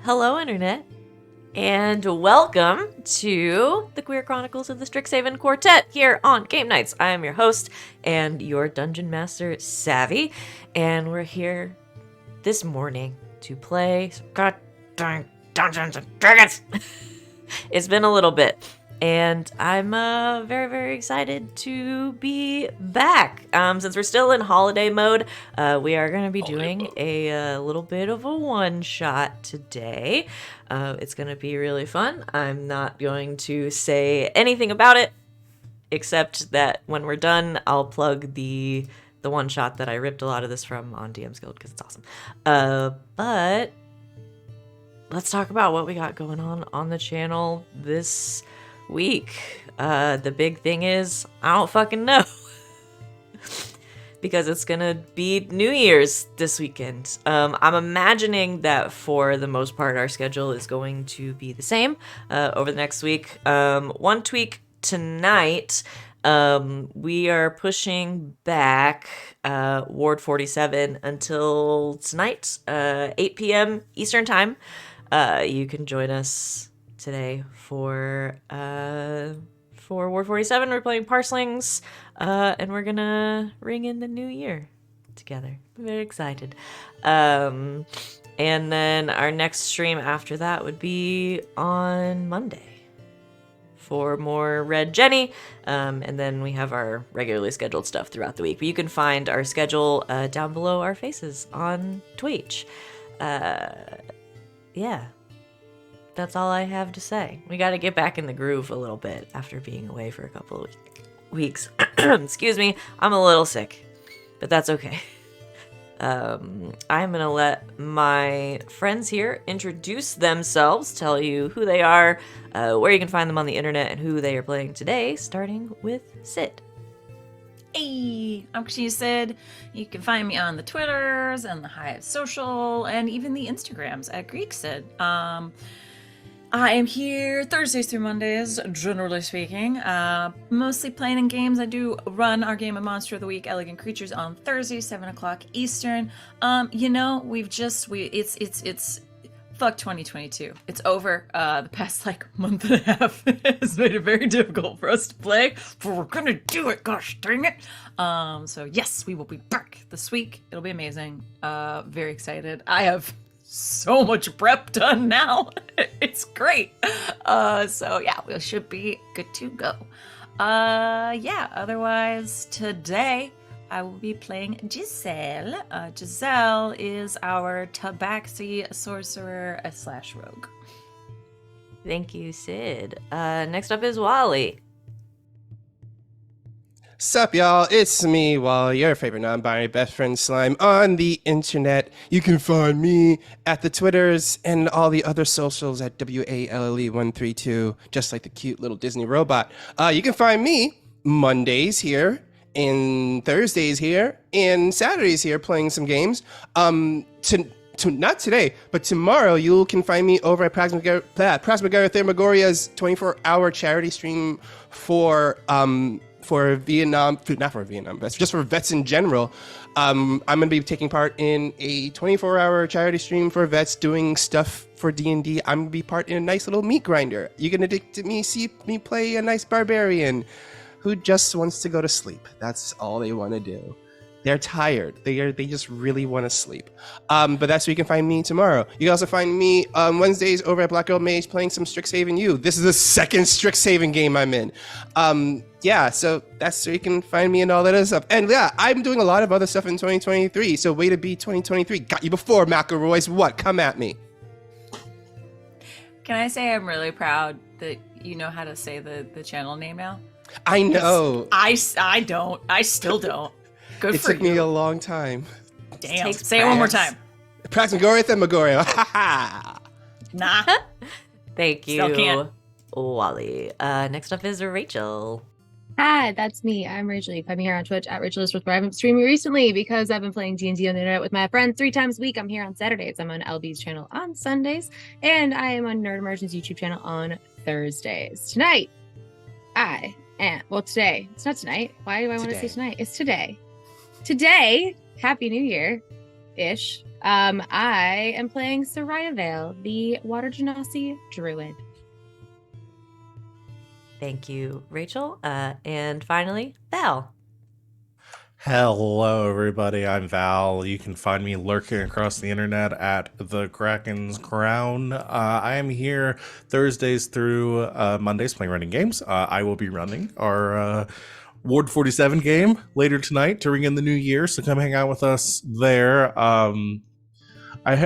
Hello, Internet, and welcome to the Queer Chronicles of the Strixhaven Quartet here on Game Nights. I am your host and your Dungeon Master, Savvy, and we're here this morning to play some goddamn Dungeons and Dragons. It's been a little bit, and I'm very, very excited to be back. Since we're still in holiday mode, we are going to be doing a little bit of a one-shot today. It's going to be really fun. I'm not going to say anything about it, except that when we're done, I'll plug the one-shot that I ripped a lot of this from on DM's Guild, because it's awesome. But let's talk about what we got going on the channel this week. The big thing is, I don't fucking know. Because it's gonna be New Year's this weekend. I'm imagining that for the most part, our schedule is going to be the same over the next week. One tweak tonight, we are pushing back Ward 47 until tonight, 8 p.m. Eastern Time. You can join us today for Ward 47. We're playing Parslings, and we're gonna ring in the new year together. I'm very excited. And then our next stream after that would be on Monday for more Red Jenny, and then we have our regularly scheduled stuff throughout the week. But you can find our schedule down below our faces on Twitch. Yeah. That's all I have to say. We got to get back in the groove a little bit after being away for a couple of weeks. Excuse me, I'm a little sick, but that's okay. I'm going to let my friends here introduce themselves, tell you who they are, where you can find them on the internet, and who they are playing today, starting with Sid. Hey, I'm Christina Sid. You can find me on the Twitters and the Hive Social and even the Instagrams at Greek Sid. I am here Thursdays through Mondays, generally speaking. Mostly playing in games. I do run our game of Monster of the Week, Elegant Creatures, on Thursdays, 7 o'clock Eastern. It's fuck 2022. It's over. The past month and a half has made it very difficult for us to play, but we're gonna do it. Gosh dang it! So yes, we will be back this week. It'll be amazing. Very excited. I have so much prep done now. It's great. So yeah, we should be good to go. Otherwise today I will be playing Giselle. Giselle is our tabaxi sorcerer / rogue. Thank you, Sid. Next up is Wally. Sup, y'all? It's me, Wally, your favorite non-binary best friend slime on the internet. You can find me at the Twitters and all the other socials at WALLE132, just like the cute little Disney robot. You can find me Mondays here, and Thursdays here, and Saturdays here playing some games. Not today, but tomorrow you can find me over at Prasmagara Thermagoria's 24-hour charity stream for Vietnam, not for Vietnam vets, just for vets in general. I'm going to be taking part in a 24-hour charity stream for vets doing stuff for D&D. I'm going to be part in a nice little meat grinder. You can see me play a nice barbarian who just wants to go to sleep. That's all they want to do. They're tired. They just really want to sleep. But that's where you can find me tomorrow. You can also find me on Wednesdays over at Black Girl Mage playing some Strixhaven U. This is the second Strixhaven game I'm in. So that's where you can find me and all that other stuff. And yeah, I'm doing a lot of other stuff in 2023. So way to be 2023. Got you before, McElroy's. What? Come at me. Can I say I'm really proud that you know how to say the channel name now? I know. I don't. I still don't. Good it for took you. me a long time. Damn. Say it one more time. Praxmagoria Themagoria. Nah. Thank you, Still can't. Wally. Next up is Rachel. Hi, that's me. I'm Rachel. You can find me here on Twitch at Rachel Where I haven't streaming recently because I've been playing D&D on the internet with my friends 3 times a week. I'm here on Saturdays. I'm on LB's channel on Sundays, and I am on Nerd Immersion's YouTube channel on Thursdays. Tonight, today. It's not tonight. Why do I want to say tonight? It's today. Today, Happy New Year. ish. I am playing Sereia Vale, the Water Genasi Druid. Thank you, Rachel. And finally, Val. Hello, everybody. I'm Val. You can find me lurking across the internet at the Kraken's Crown. I am here Thursdays through Mondays playing running games. I will be running our Ward 47 game later tonight to ring in the new year, so come hang out with us there.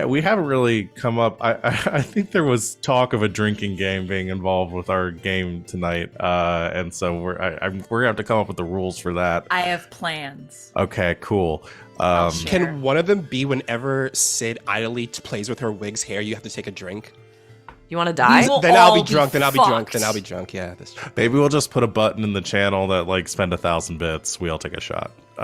We haven't really come up. I think there was talk of a drinking game being involved with our game tonight, and so we're gonna have to come up with the rules for that. I have plans. Okay, cool. I'll share. Can one of them be whenever Sid idly plays with her wig's hair, you have to take a drink? You want to die? We'll Then I'll all be be drunk. Then I'll be drunk. fucked. Then I'll be drunk. Yeah, that's true. Maybe we'll just put a button in the channel that like spend 1,000 bits. We all take a shot. You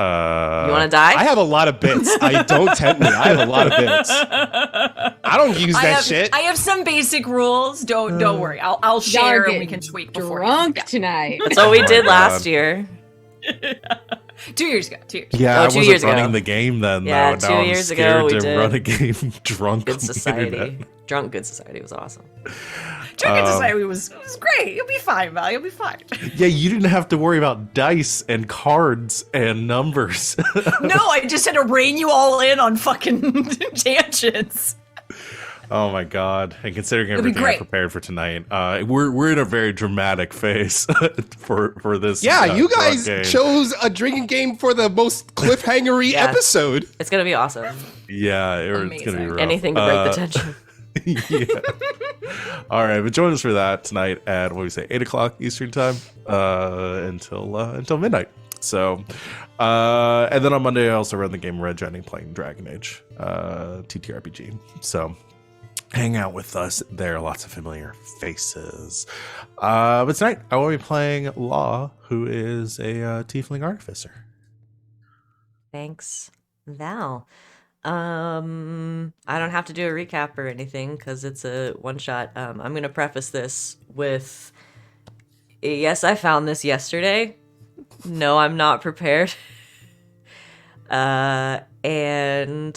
want to die? I have a lot of bits. I don't tempt me. I have a lot of bits. I don't use that shit. I have some basic rules. Don't worry. I'll share and we getting can tweak before. Drunk tonight. That's what we Oh my did God. last year. 2 years ago. 2 years. Yeah, Oh, I 2 wasn't years ago. running the game then. Yeah, though. 2 Now I'm years ago scared we to did run a game drunk. Good on the Society. internet. Drunk Good Society was awesome. Dragon Society was great. You'll be fine, Val. You'll be fine. Yeah, you didn't have to worry about dice and cards and numbers. No, I just had to rein you all in on fucking tangents. Oh my god! And considering be everything I great. prepared for tonight, we're in a very dramatic phase for this. Yeah, you drunk guys game. chose a drinking game for the most cliffhangery Yeah. episode. It's going to be awesome. Yeah, it's gonna be Amazing. rough. Anything to break the tension. Yeah. All right, but join us for that tonight at what do we say, 8:00 Eastern time, until midnight. So, and then on Monday I also run the game Red Journey playing Dragon Age, TTRPG. So, hang out with us there. Lots of familiar faces. But tonight I will be playing Law, who is a tiefling artificer. Thanks, Val. I don't have to do a recap or anything because it's a one shot. I'm going to preface this with yes, I found this yesterday. No, I'm not prepared. And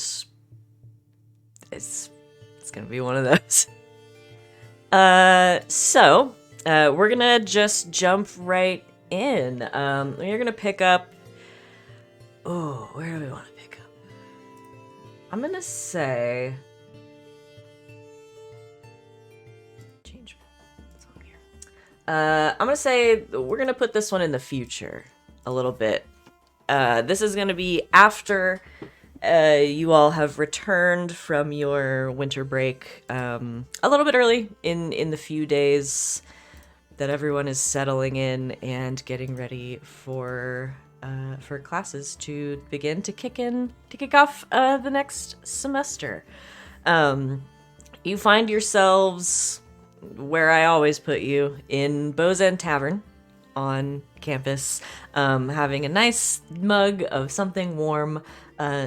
it's going to be one of those. So we're going to just jump right in. You're going to pick up. Oh, where do we want to pick up? I'm gonna say change song here. I'm gonna say we're gonna put this one in the future a little bit. This is gonna be after you all have returned from your winter break, a little bit early in the few days that everyone is settling in and getting ready for classes to begin to kick off the next semester. You find yourselves where I always put you, in Beau's End Tavern on campus, having a nice mug of something warm,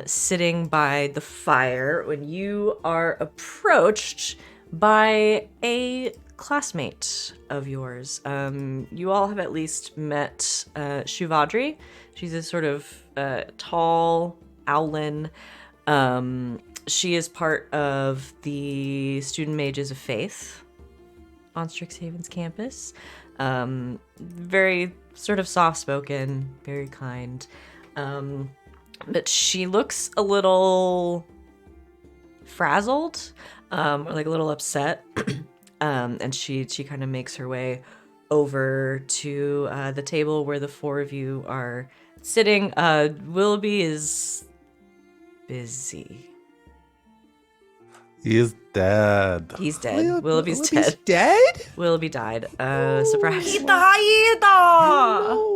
sitting by the fire when you are approached by a classmate of yours. You all have at least met Shuvadri. She's a sort of tall owlin. She is part of the Student Mages of Faith on Strixhaven's campus. Very sort of soft-spoken, very kind. But she looks a little frazzled, or like a little upset. And she kind of makes her way over to the table where the four of you are sitting. Willoughby is busy. He is dead. He's dead. Willoughby's dead. Dead? Willoughby died. Surprise. No.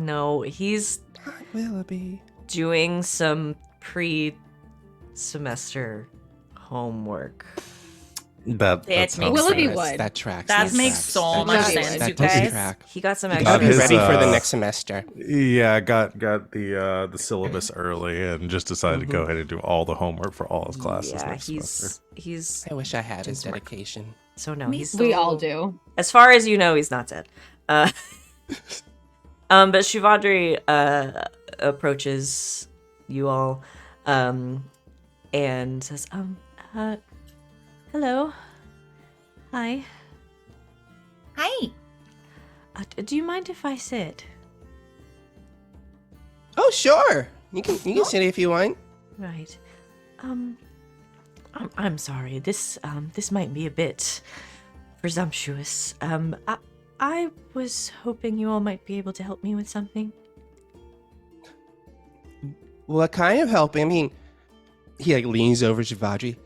No, he's Not Willoughby. doing some pre-semester homework. That makes sounds Willoughby nice. would. That tracks. That that makes tracks. so That much tracks. sense, That you does guys. track. He got some You extra. gotta be his, ready for the uh, next semester. Yeah, got the syllabus early and just decided to go ahead and do all the homework for all his classes Yeah, next semester. he's I wish I had his Just work. dedication. so no, Me he's We still- all do. As far as you know, he's not dead. But Shuvadri approaches you all, and says, hello. Hi. Hi. Do you mind if I sit? Oh, sure. You can sit if you want. Right. I'm sorry. This might be a bit presumptuous. I was hoping you all might be able to help me with something. What kind of help? I mean, he like leans over to Vadri.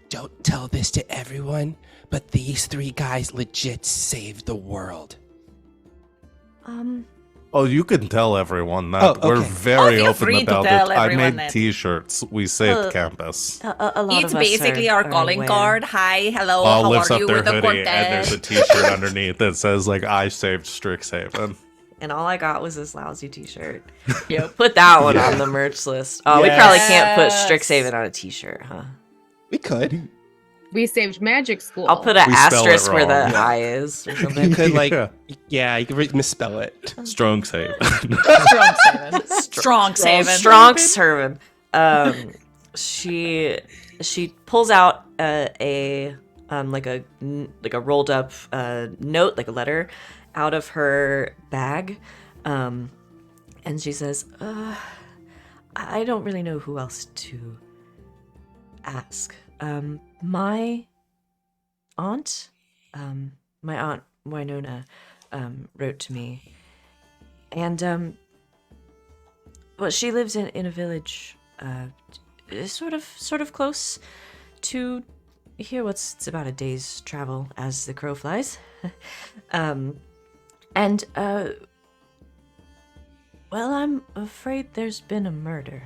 Don't tell this to everyone, but these 3 guys legit saved the world. Oh, you can tell everyone that. Oh, We're okay. very feel open free to about tell it. I everyone made that. T-shirts. We saved campus. A lot It's of us basically are our calling aware. card. Hi, hello, All how lifts are up you their with the hoodie, Quartet? and there's a T-shirt underneath that says like "I saved Strixhaven." And all I got was this lousy t-shirt. Yep. Put that one on the merch list. Oh, we probably can't put Yes. Strixhaven on a t-shirt, huh? We could. We saved magic school. I'll put an We spell it asterisk where the wrong. Yeah. I is or You something. could like, Yeah. yeah, you could misspell it. Strong save. Strong saving. Strong saving. Strong serving. She pulls out a rolled up note, like a letter, out of her bag, and she says, "I don't really know who else to ask. My aunt Winona, wrote to me, and well, she lives in a village, sort of close to here. It's about a day's travel as the crow flies, and well, I'm afraid there's been a murder."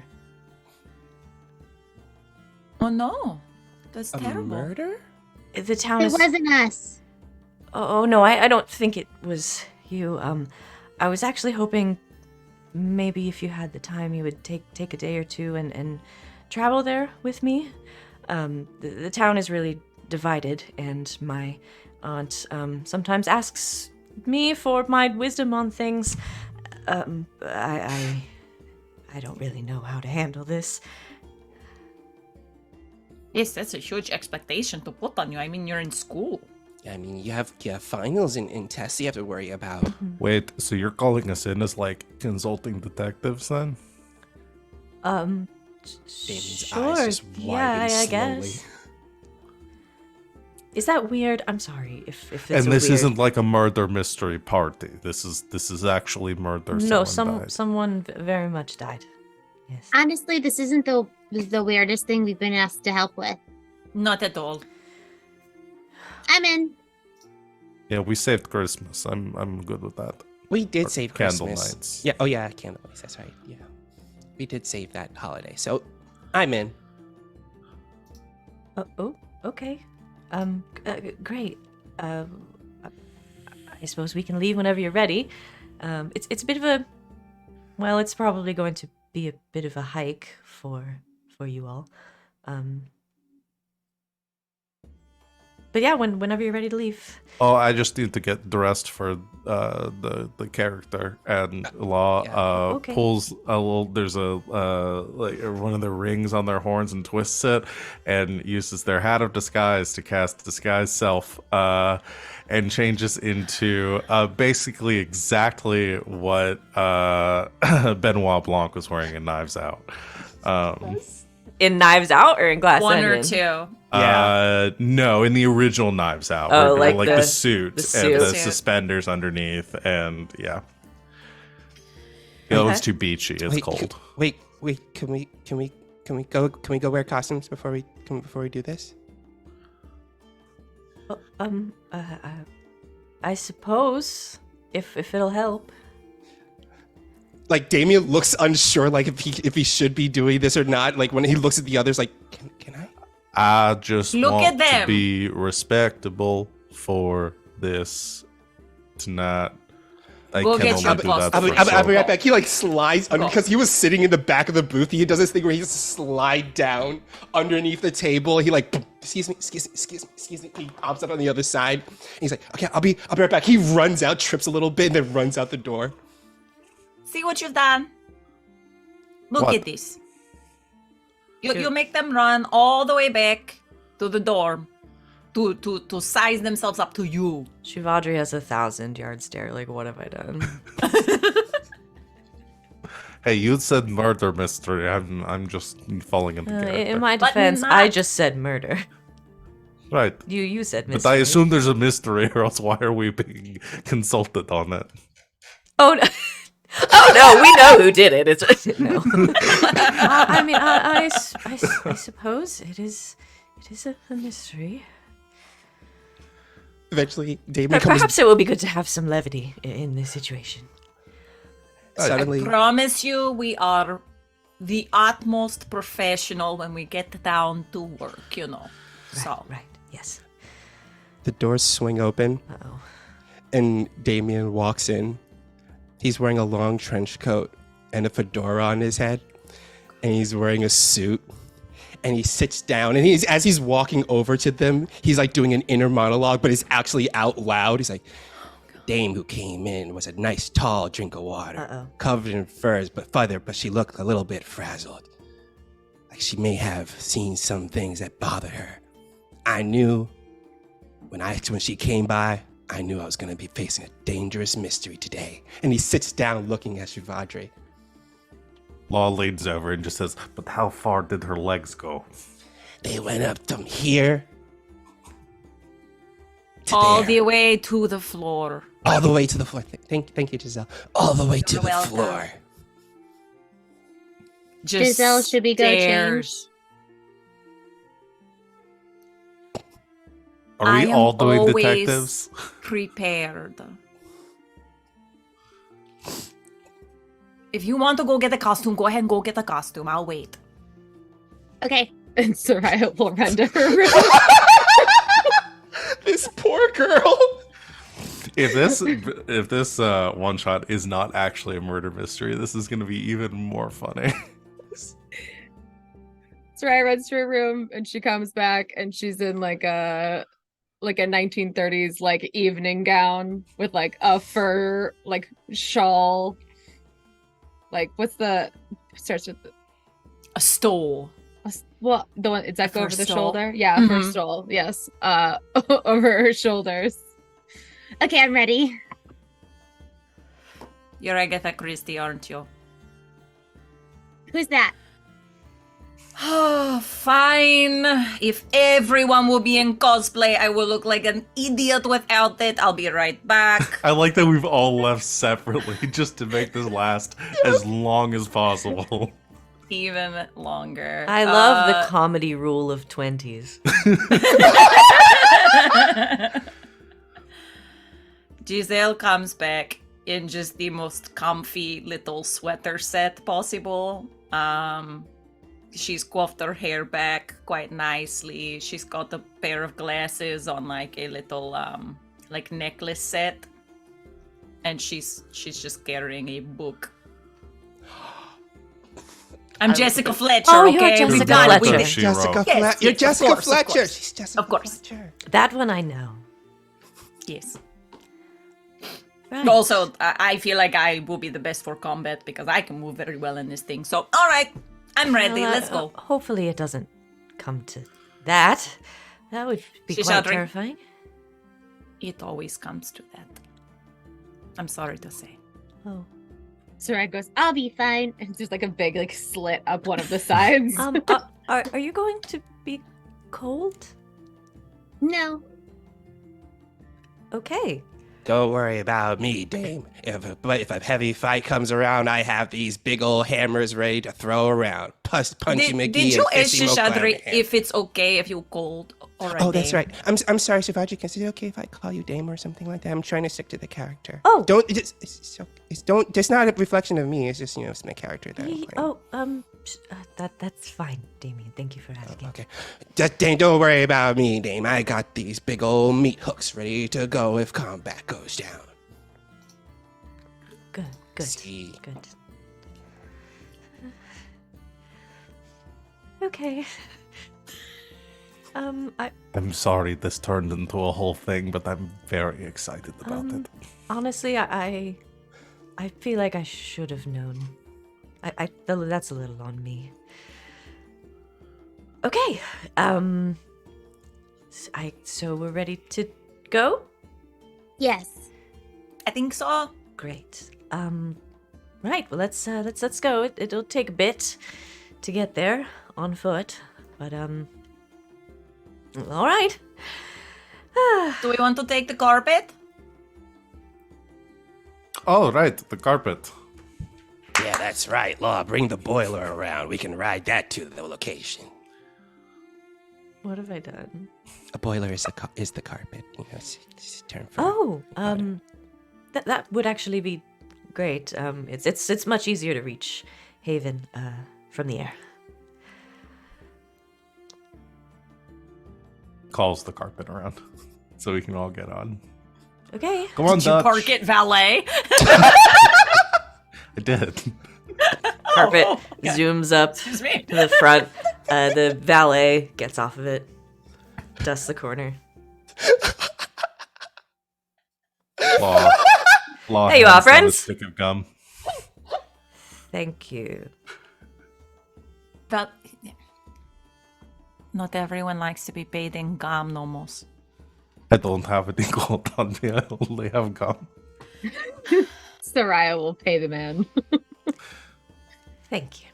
Oh no, that's A terrible. murder? The town It is. wasn't us. Oh no, I don't think it was you. I was actually hoping maybe if you had the time, you would take a day or two and travel there with me. The town is really divided, and my aunt sometimes asks me for my wisdom on things. I don't really know how to handle this. Yes, that's a huge expectation to put on you. I mean, you're in school. I mean, you have finals and tests you have to worry about. Wait, so you're calling us in as like consulting detectives then? Damon's Sure. eyes just Yeah, widen I slowly. guess. Is that weird? I'm sorry if it's And this weird. isn't like a murder mystery party. This is actually murder. No, Someone died. someone very much died. Yes. Honestly, this isn't the weirdest thing we've been asked to help with. Not at all. I'm in. Yeah, we saved Christmas. I'm good with that. We did Or save candle Christmas. nights. Yeah. Oh yeah, candle nights. That's right. Yeah, we did save that holiday. So, I'm in. Oh, okay. Great. I suppose we can leave whenever you're ready. It's a bit of a, well, it's probably going to be a bit of a hike for you all. But yeah, whenever you're ready to leave. Oh, I just need to get dressed for the character, and Law Okay. pulls a little. There's a like one of the rings on their horns and twists it, and uses their hat of disguise to cast disguise self, and changes into basically exactly what Benoit Blanc was wearing in Knives Out. In Knives Out or in Glass One Onion? or two. No, in the original Knives Out. Oh, where, like the the suit the and suit. the Suit. suspenders underneath, and yeah. It looks too beachy. It's cold. Wait. Can we go wear costumes before we do this? I suppose if it'll help. Like Damian looks unsure, like if he should be doing this or not. Like when he looks at the others, like can I? I just Look want at them. to be respectable for this tonight. I Go can get only your do costume. that for I'll be so right back. He like slides under Oh. because he was sitting in the back of the booth. He does this thing where he just slide down underneath the table. He like, excuse me. He pops up on the other side. And he's like, okay, I'll be right back. He runs out, trips a little bit, and then runs out the door. See what you've done? Look What? at this. You make them run all the way back to the dorm to size themselves up to you. Shivadri has 1,000-yard stare. Like, what have I done? Hey, you said murder mystery. I'm just falling into character. In my But defense, not- I just said murder. Right. You said mystery. But I assume there's a mystery, or else why are we being consulted on it? Oh no! Oh no! We know who did it. It's no. I mean, I suppose it is a mystery. Eventually, Damian comes Perhaps it will be good to have some levity in this situation. suddenly. Promise you, we are the utmost professional when we get down to work, you know. So, Right. Yes. The doors swing open, Uh-oh. and Damian walks in. He's wearing a long trench coat and a fedora on his head, and he's wearing a suit. And he sits down, and as he's walking over to them, he's like doing an inner monologue, but it's actually out loud. He's like, "Dame who came in was a nice tall drink of water, Uh-oh. covered in furs, but she looked a little bit frazzled. Like she may have seen some things that bothered her. I knew when she came by, I knew I was going to be facing a dangerous mystery today." And he sits down looking at Shivadri. Law leans over and just says, "But how far did her legs go?" They went up from here to all there. the way to the floor. All the way to the floor. Thank you, Giselle. All the way to You're the welcome. floor. Just Giselle, should we go stairs. Are I we am all doing always detectives? prepared. If you want to go get a costume, go ahead and go get a costume. I'll wait. Okay. And Sereia will run to her room. This poor girl. If this one shot is not actually a murder mystery, this is going to be even more funny. Sereia runs to her room and she comes back and she's in like a 1930s like evening gown with like a fur like shawl. Like starts with A stole. well the one it's that A go fur over the stole? shoulder? Yeah, a fur Mhm. stole. Yes. Over her shoulders. Okay, I'm ready. You're Agatha Christie, aren't you? Who's that? Oh, fine. If everyone will be in cosplay, I will look like an idiot without it. I'll be right back. I like that we've all left separately just to make this last as long as possible. Even longer. I love the comedy rule of 20s. Giselle comes back in just the most comfy little sweater set possible. She's coiffed her hair back quite nicely. She's got a pair of glasses on like a little like necklace set. And she's just carrying a book. I'm Jessica Fletcher, Oh, you're okay? Jessica We got it. We Fletcher. did- She Jessica wrote. Yes, Fletcher. You're yes, of Jessica course, of Fletcher. course. She's Jessica Of course. Fletcher. That one I know. Yes. Right. Also, I feel like I will be the best for combat because I can move very well in this thing. So, all right, I'm ready. Well, Let's go. Hopefully it doesn't come to that. That would be She's quite shouting. terrifying. It always comes to that. I'm sorry to say. Oh. Sereia goes, "I'll be fine." And there's like a big like slit up one of the sides. Are you going to be cold? No. Okay. Don't worry about me, Dame. If a heavy fight comes around, I have these big old hammers ready to throw around. Plus Punchy McGee Did you and ask Fissy Shadri Moklamahan. if it's okay if you cold or a Oh, that's dame? right. I'm sorry, Shivaji. Is it okay if I call you Dame or something like that? I'm trying to stick to the character. Oh. Don't. It's not a reflection of me. It's just it's my character that I'm playing. Oh, that's fine, Damian. Thank you for asking. Okay. Just, Dame, don't worry about me, Dame. I got these big old meat hooks ready to go if combat goes down. Good. See. Good. Okay. I'm sorry this turned into a whole thing, but I'm very excited about it. Honestly, I feel like I should have known. That's a little on me. Okay. So we're ready to go? Yes. I think so. Great. Right. Well, let's go. It'll take a bit to get there on foot, but all right. Do we want to take the carpet? Oh, right, the carpet. Yeah, that's right. Law, bring the boiler around. We can ride that to the location. What have I done? A boiler is the carpet. You know, it's a term for. Oh, butter. that would actually be great. It's much easier to reach Haven from the air. Calls the carpet around so we can all get on. Okay. Come on, Did you Dutch. park it valet? I did. Carpet Oh, okay. zooms up Excuse me. to the front. The valet gets off of it, dusts the corner. Law There you hands are, down a friends. stick of gum. Thank you. That not everyone likes to be paid in gum, nomos. I don't have any gold on me. I only have gum. Sereia will pay the man. Thank you.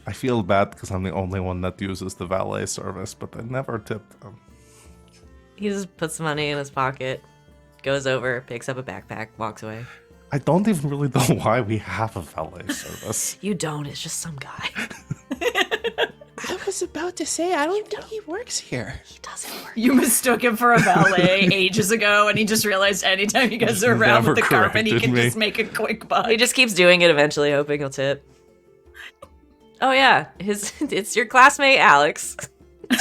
I feel bad because I'm the only one that uses the valet service, but I never tip them. He just puts the money in his pocket, goes over, picks up a backpack, walks away. I don't even really know why we have a valet service. You don't, it's just some guy. I was about to say, I don't think he works here. He doesn't work. You mistook him for a valet ages ago, and he just realized anytime he goes around with Never the carpet, he corrected can me. just make a quick buck. He just keeps doing it eventually, hoping he'll tip. Oh yeah, it's your classmate Alex. Oh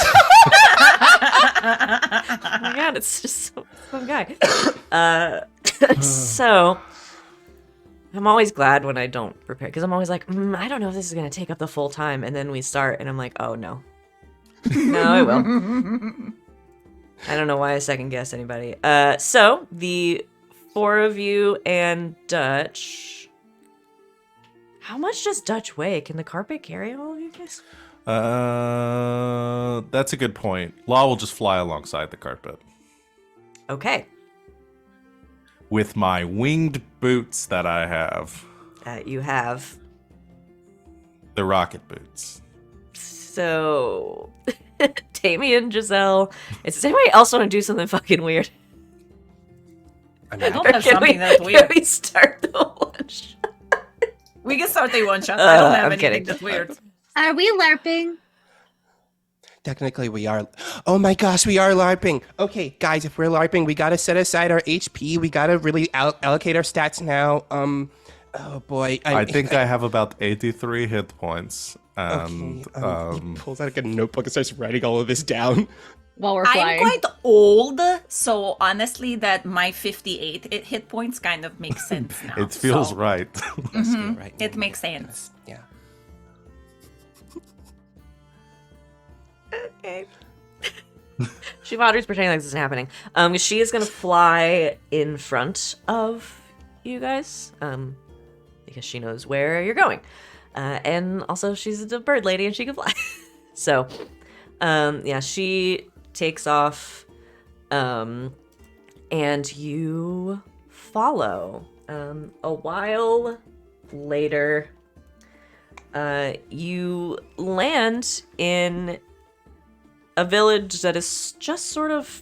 my god, it's just some guy. So I'm always glad when I don't prepare because I'm always like, I don't know if this is gonna take up the full time, and then we start, and I'm like, oh no, no, it will. I don't know why I second guess anybody. So the four of you and Dutch. How much does Dutch weigh? Can the carpet carry all of you guys? That's a good point. Law will just fly alongside the carpet. Okay. With my winged boots that I have. You have. The rocket boots. So, Damian, Giselle, does anybody else want to do something fucking weird? I I mean, don't have something that's Can weird. we start the one shot? We can start the one shot. I don't have I'm anything kidding. that's weird. Are we LARPing? technically we are. Oh my gosh, we are LARPing. Okay, guys, if we're LARPing, we gotta set aside our HP. We gotta really allocate our stats now. Oh boy. I think I have about 83 hit points. And he pulls out like a notebook and starts writing all of this down. While we're I'm flying. quite old, so honestly, that my 58 hit points kind of makes sense now. it feels so, right. Right. It makes sense. Yeah. Okay. Shivadri's pretending like this isn't happening. She is gonna fly in front of you guys, because she knows where you're going, and also she's a bird lady and she can fly. So, yeah, she takes off, and you follow. A while later, you land in a village that is just sort of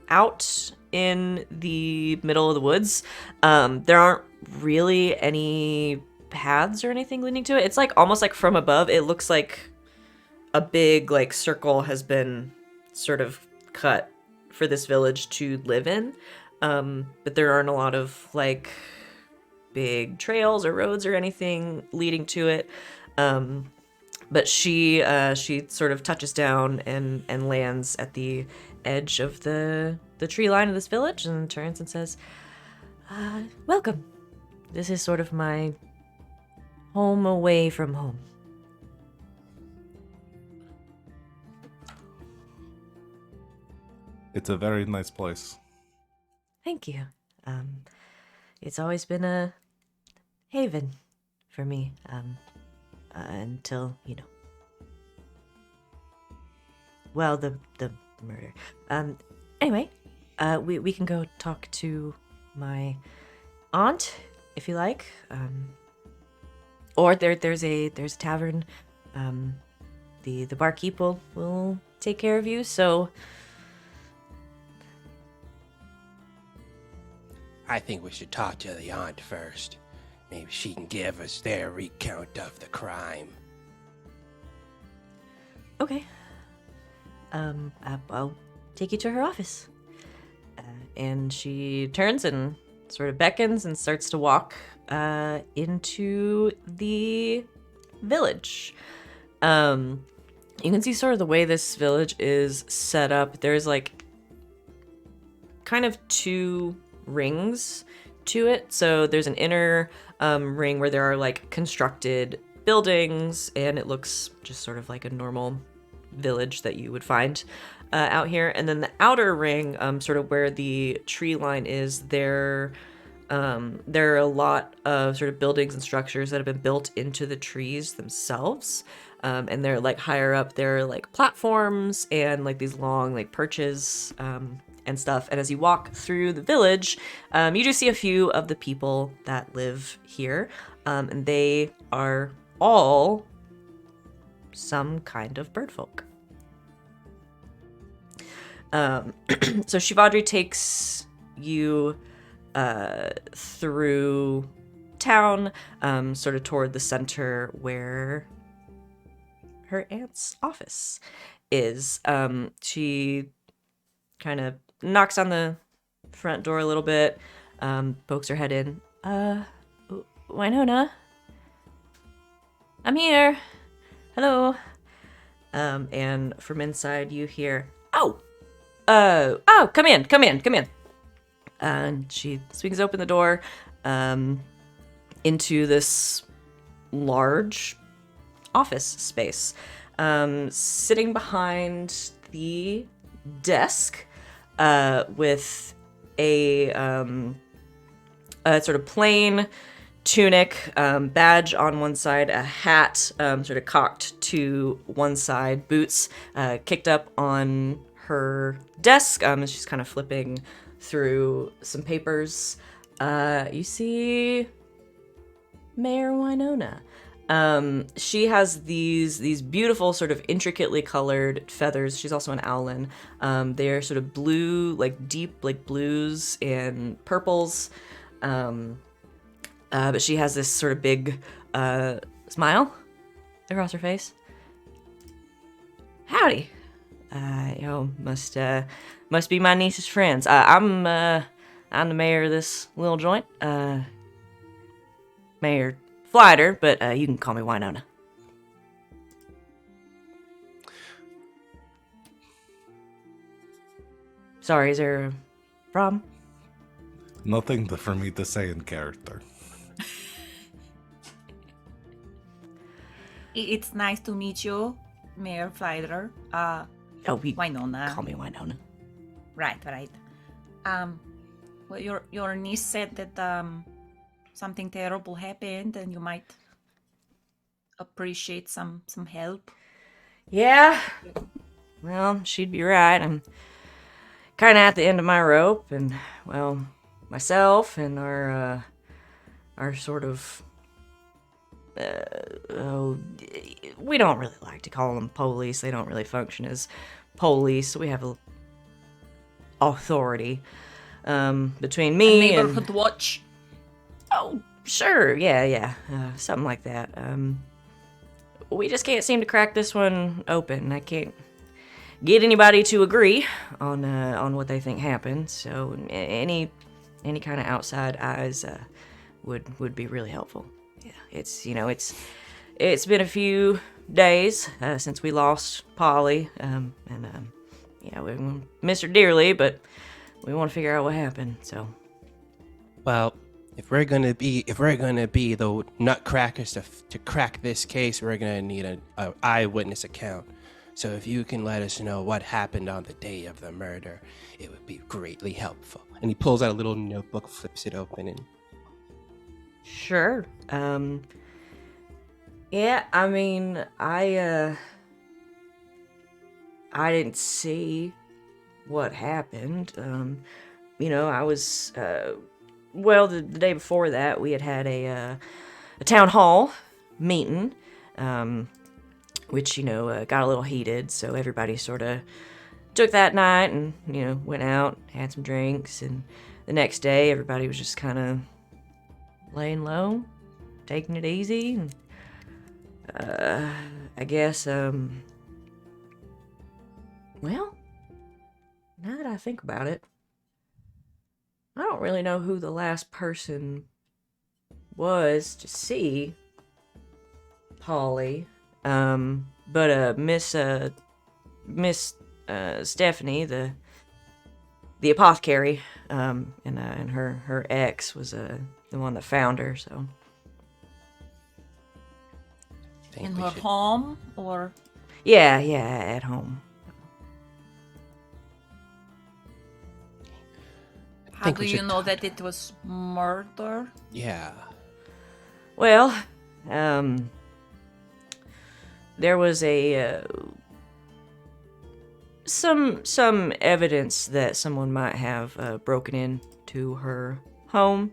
out in the middle of the woods. There aren't really any paths or anything leading to it. It's like almost like from above, it looks like a big like circle has been sort of cut for this village to live in. But there aren't a lot of like big trails or roads or anything leading to it. But she sort of touches down and lands at the edge of the tree line of this village and turns and says, welcome. This is sort of my home away from home. It's a very nice place. Thank you. It's always been a haven for me. until, well, the murder. Anyway, we can go talk to my aunt if you like. Or there's a tavern. The barkeep will take care of you. So I think we should talk to the aunt first. Maybe she can give us their recount of the crime. okay. I'll take you to her office. And she turns and sort of beckons and starts to walk into the village. You can see sort of the way this village is set up. There's like kind of two rings to it. So there's an inner ring where there are like constructed buildings, and it looks just sort of like a normal village that you would find out here. And then the outer ring, sort of where the tree line is, there are a lot of sort of buildings and structures that have been built into the trees themselves. And they're like higher up, there are like platforms and like these long like perches and stuff. And as you walk through the village, you do see a few of the people that live here. And they are all some kind of bird folk. So Shivadri takes you through town, sort of toward the center where her aunt's office is. She kind of knocks on the front door a little bit, pokes her head in. Winona? I'm here. Hello. And from inside you hear, oh, come in. And she swings open the door into this large office space. Sitting behind the desk with a sort of plain tunic, badge on one side, a hat sort of cocked to one side, boots kicked up on her desk. She's kind of flipping through some papers. You see Mayor Winona. She has these beautiful sort of intricately colored feathers. She's also an owlin. They're sort of blue, like deep like blues and purples. But she has this sort of big smile across her face. Howdy. Must be my niece's friends. I'm the mayor of this little joint. Mayor Flighter, but you can call me Winona. Sorry, is there a problem? Nothing for me to say in character. It's nice to meet you, Mayor Flighter. Winona. Call me Winona. Right. Well, your niece said that something terrible happened, and you might appreciate some help. Yeah. Well, she'd be right. I'm kind of at the end of my rope, and well, myself and our sort of we don't really like to call them police. They don't really function as police. We have a authority between me a neighborhood watch. Oh, sure, yeah, something like that. We just can't seem to crack this one open. I can't get anybody to agree on what they think happened. So any kind of outside eyes would be really helpful. Yeah, it's been a few days since we lost Polly, and we miss her dearly, but we want to figure out what happened. So, Well, if we're gonna be the nutcrackers to crack this case, we're gonna need an eyewitness account. So if you can let us know what happened on the day of the murder, it would be greatly helpful. And he pulls out a little notebook, flips it open, and sure. Yeah, I mean, I didn't see what happened. I was the day before that we had a town hall meeting, which got a little heated. So everybody sort of took that night and went out, had some drinks, and the next day everybody was just kind of laying low, taking it easy. And, I guess well, now that I think about it, I don't really know who the last person was to see Polly. But Miss Stephanie, the apothecary, and her ex was the one that found her. So Think In we her should- home, or yeah, at home. how think do we you should know talk that it was murder? Yeah. Well, there was some evidence that someone might have broken into her home.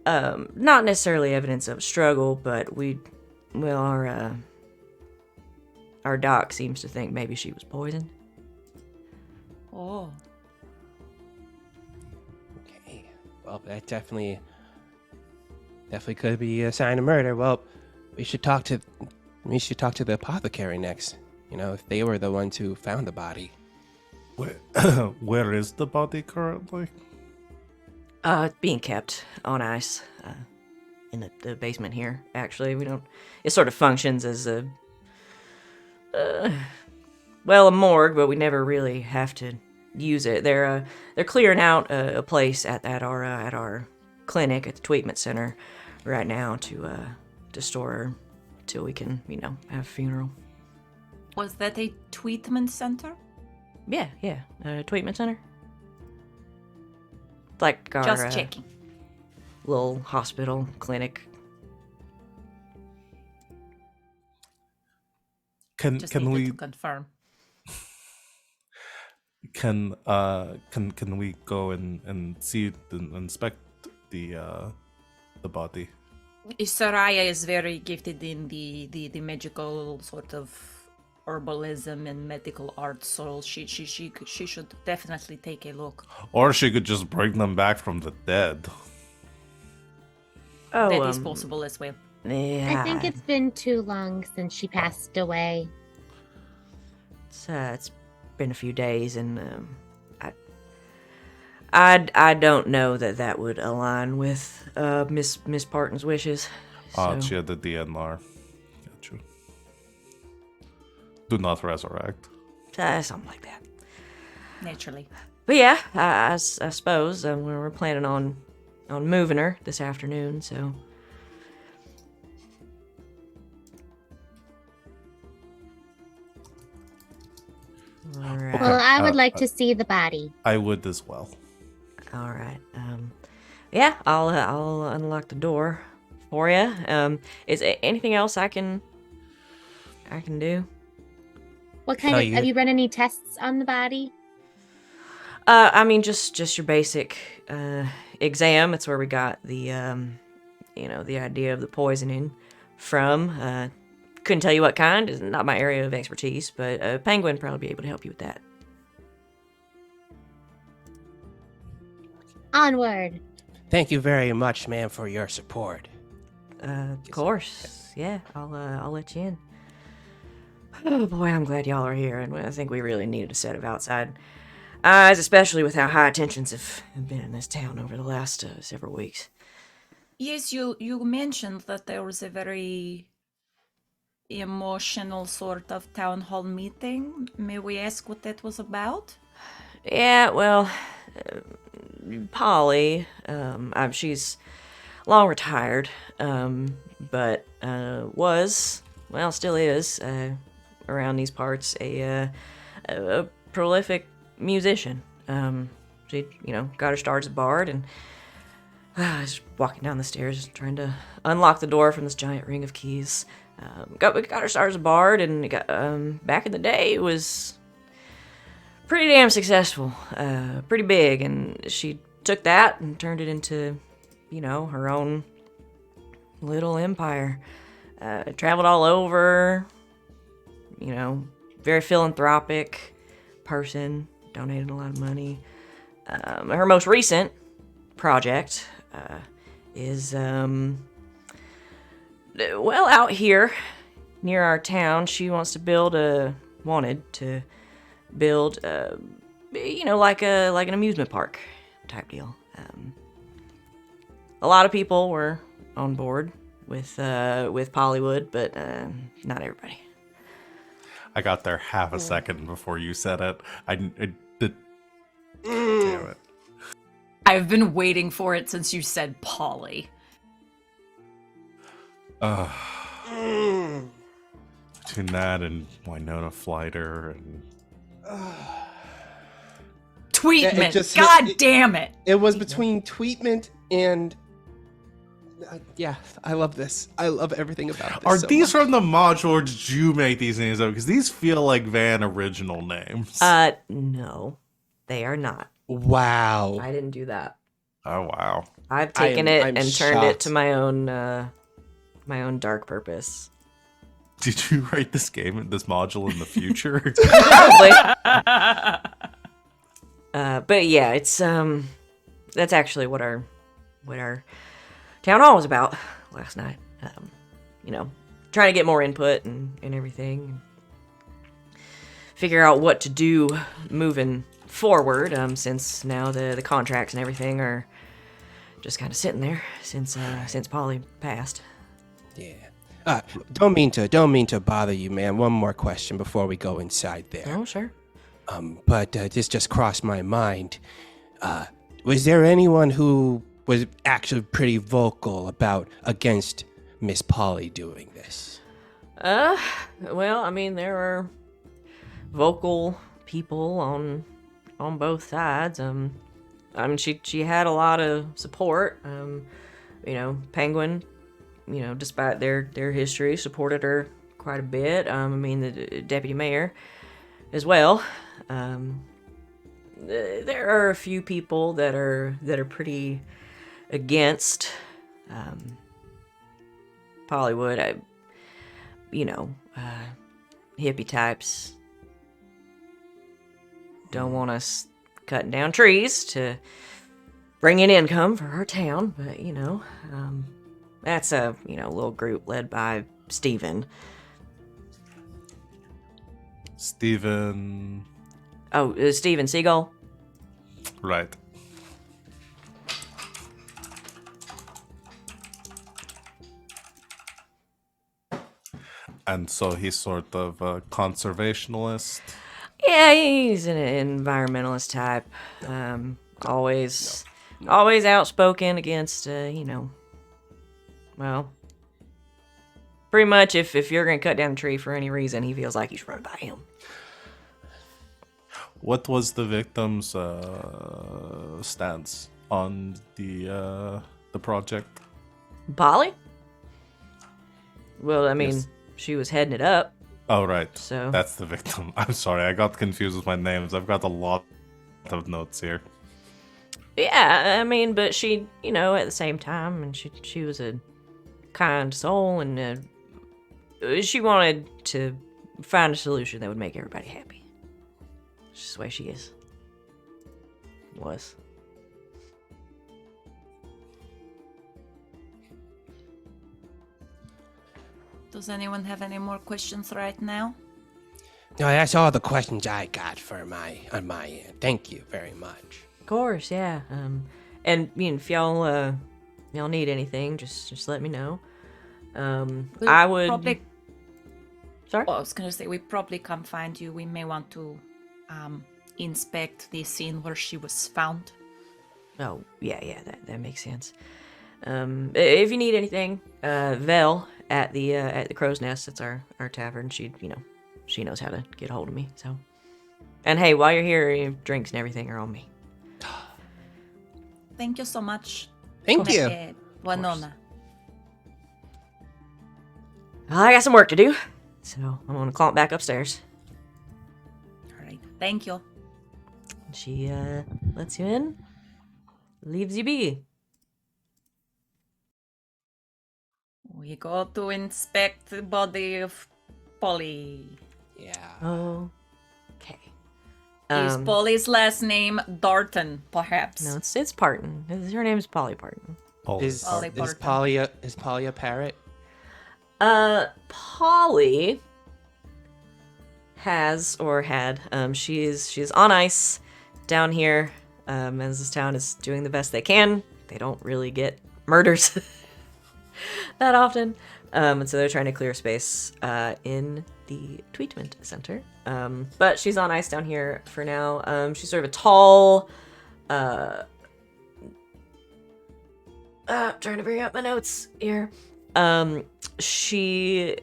Not necessarily evidence of a struggle, but our doc seems to think maybe she was poisoned. Oh, Okay. Well, that definitely could be a sign of murder. Well, we should talk to the apothecary next. If they were the ones who found the body. Where is the body currently? It's being kept on ice in the basement here. Actually, we don't. It sort of functions as a morgue, but we never really have to use it. They're clearing out a place at our clinic at the treatment center right now to store her till we can have a funeral. was that a treatment center? Yeah, treatment center. Like our Just checking. little hospital clinic. Can Just can needed we to confirm. can we go and see and inspect the body? Sereia is very gifted in the magical sort of herbalism and medical arts, so she should definitely take a look. Or she could just bring them back from the dead. Oh, That is possible as well. Yeah, I think it's been too long since she passed away. it's been a few days, and I don't know that would align with Miss Parton's wishes. So. She had the DNR. Got you. Do not resurrect. Something like that. Naturally. But yeah, I suppose we're planning on moving her this afternoon, so. All right. Well, I would Uh, like to see the body. I would as well. All right. Yeah, I'll unlock the door for you. Is there anything else I can do? What kind Oh, of have you run any tests on the body? I mean, just your basic exam. It's where we got the the idea of the poisoning from. Couldn't tell you what kind. It's not my area of expertise, but Penguin probably be able to help you with that. Onward. Thank you very much, ma'am, for your support. Of course. Yeah, I'll let you in. Oh boy, I'm glad y'all are here, and I think we really needed a set of outside eyes, especially with how high tensions have been in this town over the last several weeks. Yes, you mentioned that there was a very emotional sort of town hall meeting. May we ask what that was about? Yeah, well, Polly, she's long retired, but still is, around these parts, a prolific musician. She, got her start as a bard, and I was walking down the stairs trying to unlock the door from this giant ring of keys. got her start as a bard, and back in the day it was pretty damn successful, pretty big, and she took that and turned it into, her own little empire. Traveled all over, very philanthropic person, donated a lot of money. Her most recent project is, out here near our town. She wants to wanted to build, like an amusement park type deal. A lot of people were on board with Pollywood, but not everybody. I got there half a second before you said it. I did. Damn it. I've been waiting for it since you said Polly. Between that and Winona Flighter and Tweetment. God damn it. It was between Tweetment and... yeah, I love this. I love everything about this. Are so these much. from the module, or did you make these names up? Because these feel like Van original names. No, they are not. Wow. I didn't do that. Oh wow. I've taken it I'm and turned it shocked. to my own dark purpose. Did you write this module in the future? Probably. But yeah, it's that's actually what our town hall was about last night. Trying to get more input and everything. Figure out what to do moving forward, since now the contracts and everything are just kind of sitting there since Polly passed. Yeah. Don't mean to bother you, man. One more question before we go inside there. Oh, sure. But this just crossed my mind. Was there anyone who was actually pretty vocal against Miss Polly doing this? Well, I mean, there are vocal people on both sides. I mean, she had a lot of support. Penguin, despite their history, supported her quite a bit. I mean, the deputy mayor as well. There are a few people that are pretty against Pollywood. Hippie types don't want us cutting down trees to bring in income for our town, but that's a little group led by Steven. Steven. Oh, Steven Seagull. Right. And so he's sort of a conservationalist. Yeah, he's an environmentalist type. Always outspoken against, well, pretty much if you're going to cut down a tree for any reason, he feels like you should run by him. What was the victim's stance on the project? Polly? Well, I mean, Yes. she was heading it up. Oh, right. So That's the victim. I'm sorry, I got confused with my names. I've got a lot of notes here. yeah, I mean, but she, at the same time, and she was a kind soul, and she wanted to find a solution that would make everybody happy. It's just the way she is. Was. Does anyone have any more questions right now? No, that's all the questions I got on my end. Thank you very much. Of course, yeah. And if y'all need anything, just let me know. I would. Probably, Sorry. I was gonna say we probably come find you. We may want to inspect the scene where she was found. Oh, yeah, that makes sense. If you need anything, Vel at the Crow's Nest, it's our tavern. She knows how to get a hold of me. So, and hey, while you're here, your drinks and everything are on me. Thank you so much. Thank you. Winona. I got some work to do, so I'm gonna climb back upstairs. All right. Thank you. She lets you in, leaves you be. We go to inspect the body of Polly. Yeah. Oh, okay. Is Polly's last name Darton, perhaps? No, it's Parton. Her name's Polly Parton. Is Polly is Parton. Polly a parrot? Polly has or had she's on ice down here as this town is doing the best they can. They don't really get murders that often, and so they're trying to clear space in the treatment center, but she's on ice down here for now. She's sort of a tall trying to bring up my notes here. She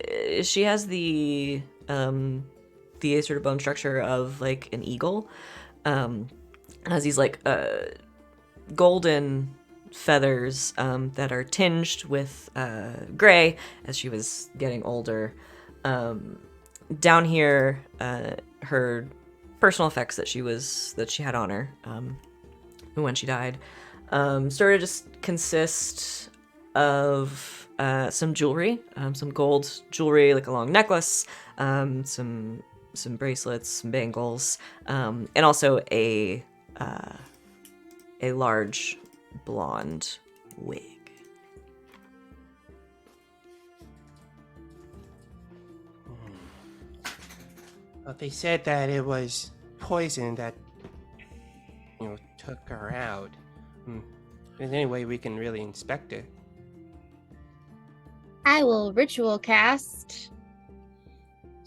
has the sort of bone structure of like an eagle. Has these like golden feathers that are tinged with gray as she was getting older. Down here, her personal effects that she had on her when she died sort of just consist of some jewelry, some gold jewelry, like a long necklace, some bracelets, some bangles, and also a large blonde wig. Well, they said that it was poison that, took her out. Is there any way we can really inspect it? I will ritual cast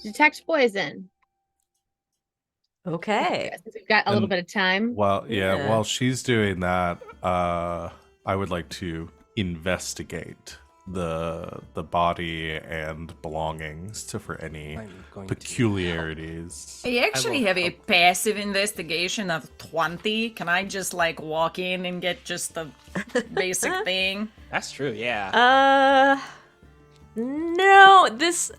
detect poison. Okay. Since we've got a little And- bit of time. Well, yeah, Yeah. while she's doing that, I would like to investigate the body and belongings for any I'm going to peculiarities. I actually will have a help. passive investigation of 20. Can I just like walk in and get just the basic thing? That's true, yeah. No, this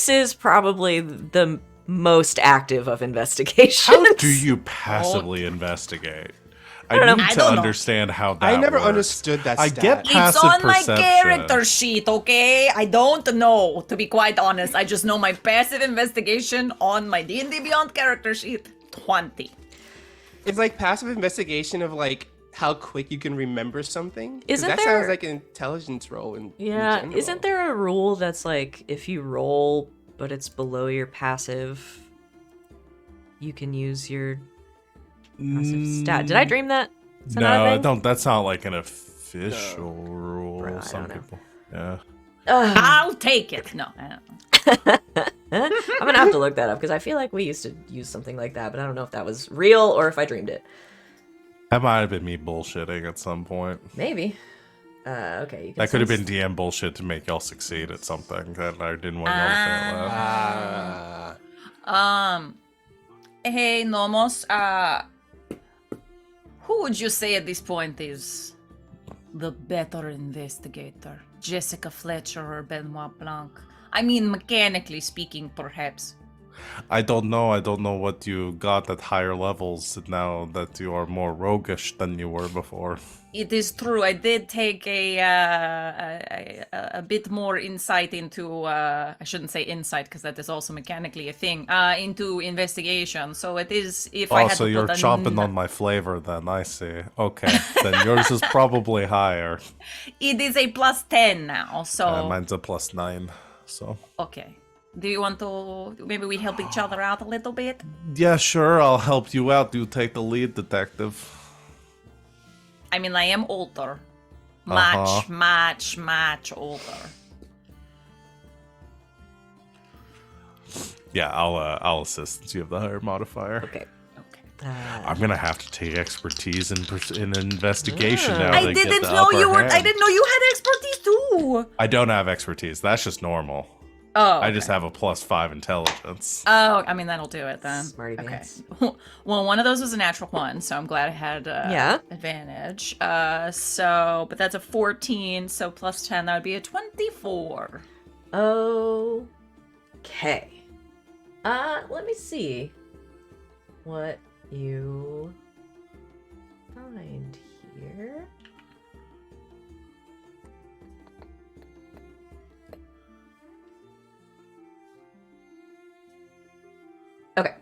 is probably the most active of investigations. How do you passively investigate? I don't know. need I to don't know. understand how that I never works. understood that I stat. get It's passive on my perception. character sheet, okay? I don't know, to be quite honest. I just know my passive investigation on my D&D Beyond character sheet, 20. It's like passive investigation of like how quick you can remember something. 'Cause Isn't that there- sounds like an intelligence roll in Yeah, general. isn't there a rule that's like if you roll but it's below your passive, you can use your passive stat? Did I dream that? Is that not a No, thing? don't. That's not like an official rule. Bro, I Some don't know. people, yeah. I'll take it. No, I don't know. I'm gonna have to look that up because I feel like we used to use something like that, but I don't know if that was real or if I dreamed it. That might have been me bullshitting at some point. Maybe. Okay. You can That could have been sense- DM bullshit to make y'all succeed at something that I didn't want y'all to fail at. Hey, Nomos, who would you say at this point is the better investigator? Jessica Fletcher or Benoit Blanc? I mean, mechanically speaking, perhaps. I don't know. I don't know what you got at higher levels now that you are more roguish than you were before. It is true. I did take a bit more insight into. I shouldn't say insight because that is also mechanically a thing. Into investigation. So it is. If I Oh, had so to you're put a chomping on my flavor then, I see. Okay, then yours is probably higher. It is a plus 10 now. So Mine's a plus 9, so... okay. Do you want to? Maybe we help each other out a little bit. Yeah, sure, I'll help you out. You take the lead, detective. I mean, I am older. Uh-huh. Much older. Yeah, I'll assist since you have the higher modifier. Okay. Okay. I'm gonna have to take expertise in investigation now. I to get didn't the know you upper were. hand. I didn't know you had expertise too. I don't have expertise. That's just normal. Oh. I just have a plus 5 intelligence. Oh, I mean that'll do it then. Smarty Okay. pants. Well, one of those was a natural one, so I'm glad I had Yeah. advantage. But that's a 14, so plus 10, that would be a 24. Okay. Let me see what you find here. Okay.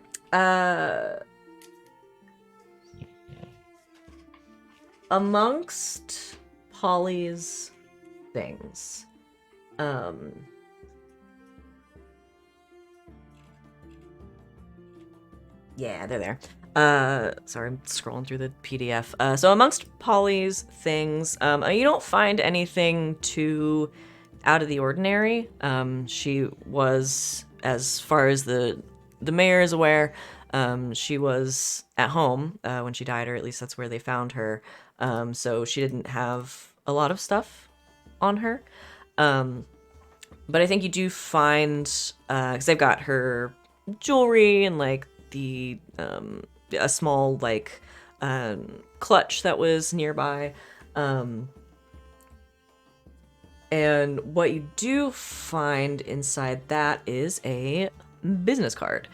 Amongst Polly's things, yeah, they're there. Sorry, I'm scrolling through the PDF. So amongst Polly's things, you don't find anything too out of the ordinary. She was, as far as the mayor is aware, she was at home when she died, or at least that's where they found her. So she didn't have a lot of stuff on her. But I think you do find, because they've got her jewelry and like the a small like clutch that was nearby. And what you do find inside that is a business card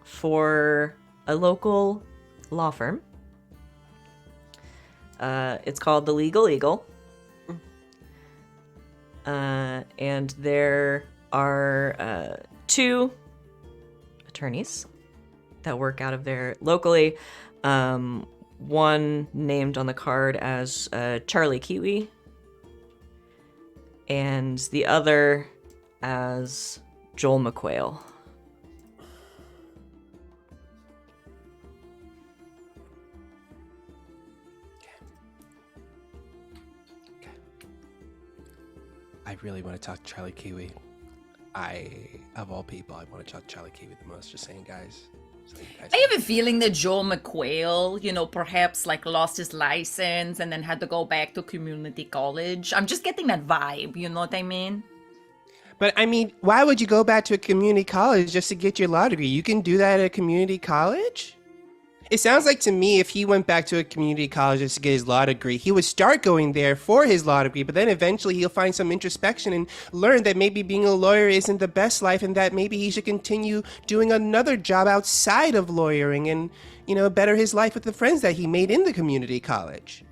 for a local law firm. It's called the Legal Eagle. And there are 2 attorneys that work out of there locally. One named on the card as Charlie Kiwi, and the other as Joel McQuail. I really want to talk to Charlie Kiwi. Of all people, I want to talk to Charlie Kiwi the most. Just saying, guys. I have a feeling that Joel McQuail, perhaps like lost his license and then had to go back to community college. I'm just getting that vibe, you know what I mean? But I mean, why would you go back to a community college just to get your law degree? You can do that at a community college? It sounds like to me if he went back to a community college just to get his law degree, he would start going there for his law degree, but then eventually he'll find some introspection and learn that maybe being a lawyer isn't the best life and that maybe he should continue doing another job outside of lawyering and, better his life with the friends that he made in the community college.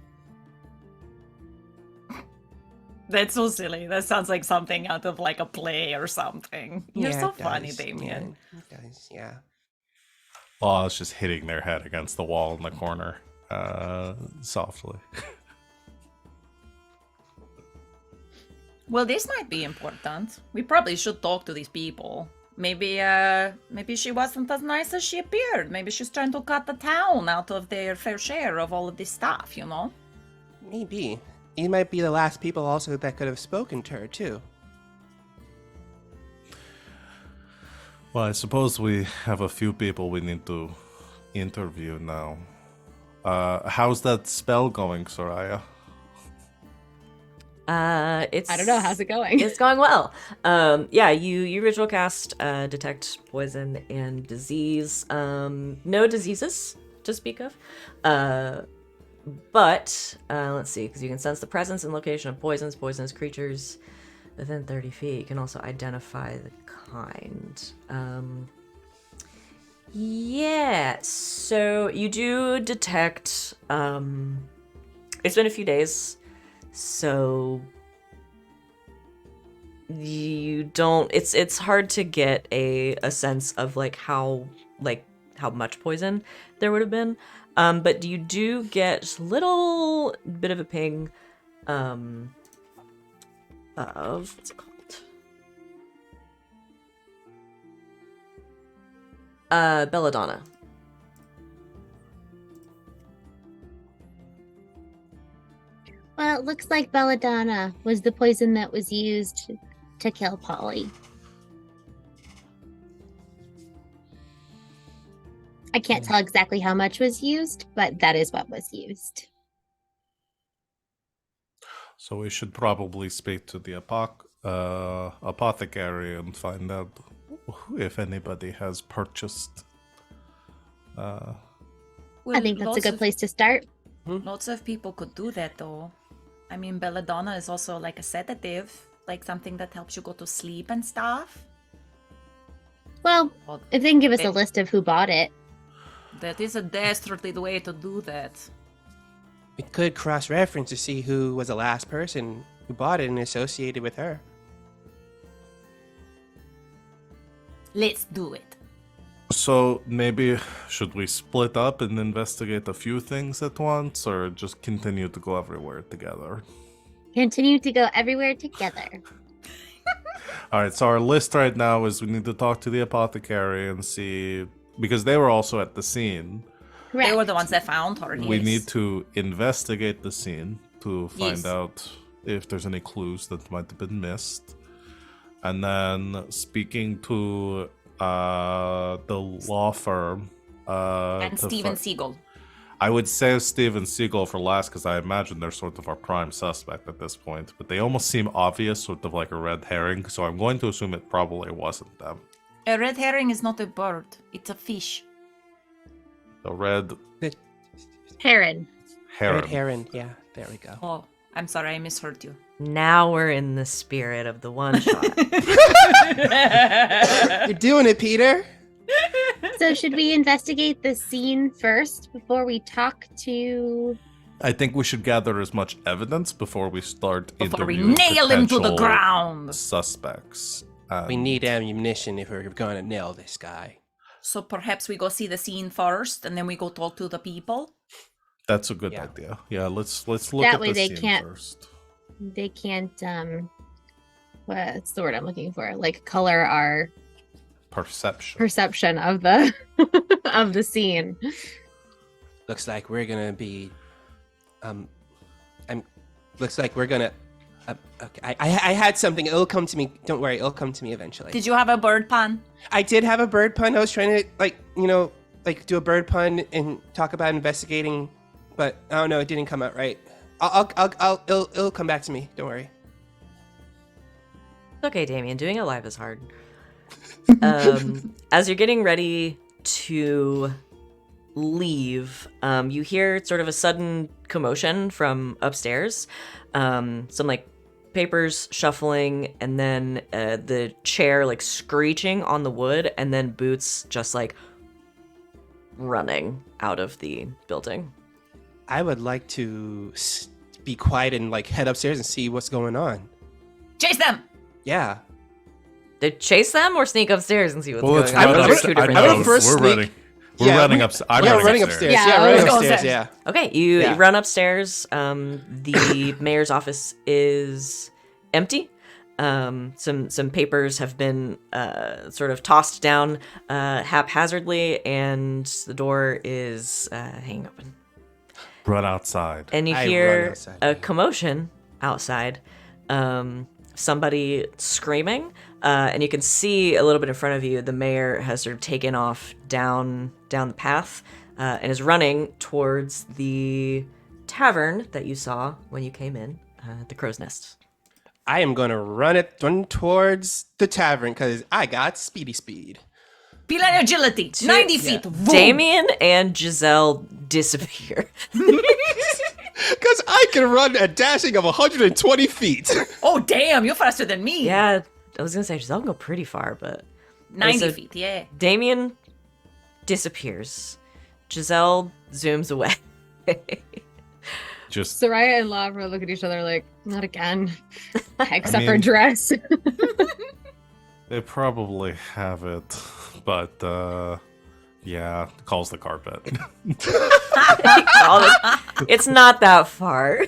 That's so silly. That sounds like something out of like a play or something. You're Yeah, so it funny, does. Damian. Yeah, it does, yeah. Law's just hitting their head against the wall in the corner, softly. Well, this might be important. We probably should talk to these people. Maybe she wasn't as nice as she appeared. Maybe she's trying to cut the town out of their fair share of all of this stuff, Maybe. You might be the last people also that could have spoken to her, too. Well, I suppose we have a few people we need to interview now. How's that spell going, Sereia? It's I don't know. How's it going? It's going well. Yeah, you ritual cast detect poison and disease. No diseases to speak of. But let's see, because you can sense the presence and location of poisonous creatures within 30 feet. You can also identify the kind. Yeah, so you do detect. It's been a few days, so you don't. It's hard to get a sense of how much poison there would have been. But you do get just a little bit of a ping of what's it called? Belladonna. Well, it looks like belladonna was the poison that was used to kill Polly. I can't tell exactly how much was used, but that is what was used. So we should probably speak to the apothecary and find out if anybody has purchased. I think that's a good place to start. Lots of people could do that, though. I mean, belladonna is also like a sedative. Like something that helps you go to sleep and stuff? Well, Well, if they can give us a it- list of who bought it. that is a dastardly way to do that. We could cross-reference to see who was the last person who bought it and associated with her. Let's do it. So maybe should we split up and investigate a few things at once, or just continue to go everywhere together? Continue to go everywhere together. All right. So our list right now is we need to talk to the apothecary and see, because they were also at the scene. Correct. They were the ones that found her. We yes. need to investigate the scene to find Yes. out if there's any clues that might have been missed. And then speaking to the law firm. And to Steven fi- Siegel. I would say Steven Siegel for last because I imagine they're sort of our prime suspect at this point. But they almost seem obvious, sort of like a red herring. So I'm going to assume it probably wasn't them. A red herring is not a bird. It's a fish. The red Heron. heron. Red Heron. Yeah, there we go. Oh, I'm sorry, I misheard you. Now we're in the spirit of the one shot. You're doing it, Peter. So should we investigate the scene first before we talk to... I think we should gather as much evidence before we start Before we interviewing nail him to the potential ground. suspects. We need ammunition if we're going to nail this guy. So perhaps we go see the scene first, and then we go talk to the people. That's a good Yeah. idea. Yeah, let's look That at way the they scene can't- first. They can't, what's the word I'm looking for? Like color our Perception. perception of the of the scene. Looks like we're gonna be. Looks like we're gonna. Okay, I had something. It'll come to me. Don't worry. It'll come to me eventually. Did you have a bird pun? I did have a bird pun. I was trying to do a bird pun and talk about investigating, but I don't know. It didn't come out right. It'll come back to me. Don't worry. It's okay, Damian. Doing it live is hard. As you're getting ready to leave, you hear sort of a sudden commotion from upstairs. Some like papers shuffling, and then the chair like screeching on the wood, and then Boots just like running out of the building. I would like to be quiet and like head upstairs and see what's going on. Chase them! Yeah. They chase them or sneak upstairs and see what's Well, let's going on. run Those are upstairs. two different I would things. first We're sneak- running. We're Yeah, running we- upstairs. I'm yeah, running running upstairs. upstairs. Yeah, Yeah, I was running gonna upstairs. say. Yeah. Okay, you Yeah. run upstairs. The mayor's office is empty. Some papers have been sort of tossed down haphazardly, and the door is hanging open. Run outside. And you I run hear outside, a yeah. commotion outside. Somebody screaming, and you can see a little bit in front of you. The mayor has sort of taken off down the path and is running towards the tavern that you saw when you came in, the Crow's Nest. I am gonna run towards the tavern because I got speed. Beeline agility, 90 feet. Vroom. Damian and Giselle disappear. Because I can run a dashing of 120 feet. Oh, damn, you're faster than me. Yeah, I was gonna say Giselle can go pretty far, but 90 so- feet, yeah. Damian disappears. Giselle zooms away. Just Sereia and Lavra look at each other like, not again. Except for mean- dress. they probably have it, but yeah, calls the carpet. It's not that far.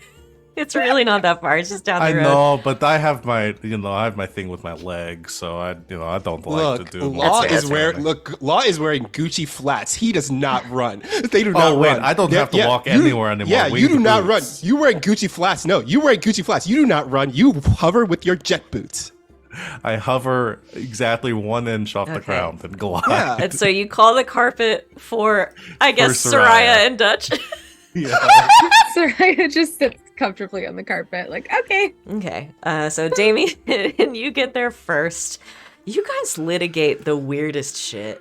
It's really not that far. It's just down the I road. know, but I have my thing with my leg, so I don't like Look, to do. Law fair, is that's wearing Law is wearing Gucci flats. He does not run. They do not Oh wait, run. I don't have to walk you- anywhere anymore. Yeah, We you do the not run. boots. You wearing Gucci flats? No, you wearing Gucci flats. You do not run. You hover with your jet boots. I hover exactly 1 inch off the Okay. ground and glide. Yeah. And so you call the carpet for, I guess, For Sereia Sereia. and Dutch. Yeah. Sereia just sits comfortably on the carpet, like, okay. Okay. So Damian, you get there first. You guys litigate the weirdest shit.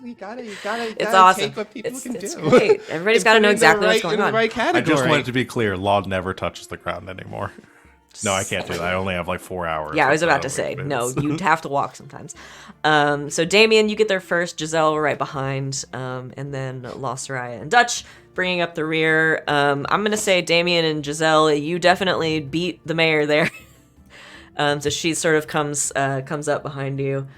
You gotta It's awesome. take what people It's can it's do. great. Everybody's got to know exactly what's going in the on. right I category. just want it to be clear, Law never touches the ground anymore. No, I can't do that. I only have like 4 hours. Yeah, I was That's about to how say, it no, is. you'd have to walk sometimes. So Damian, you get there first, Giselle right behind, and then Lost Sereia and Dutch bringing up the rear. I'm going to say Damian and Giselle, you definitely beat the mayor there. So she sort of comes up behind you,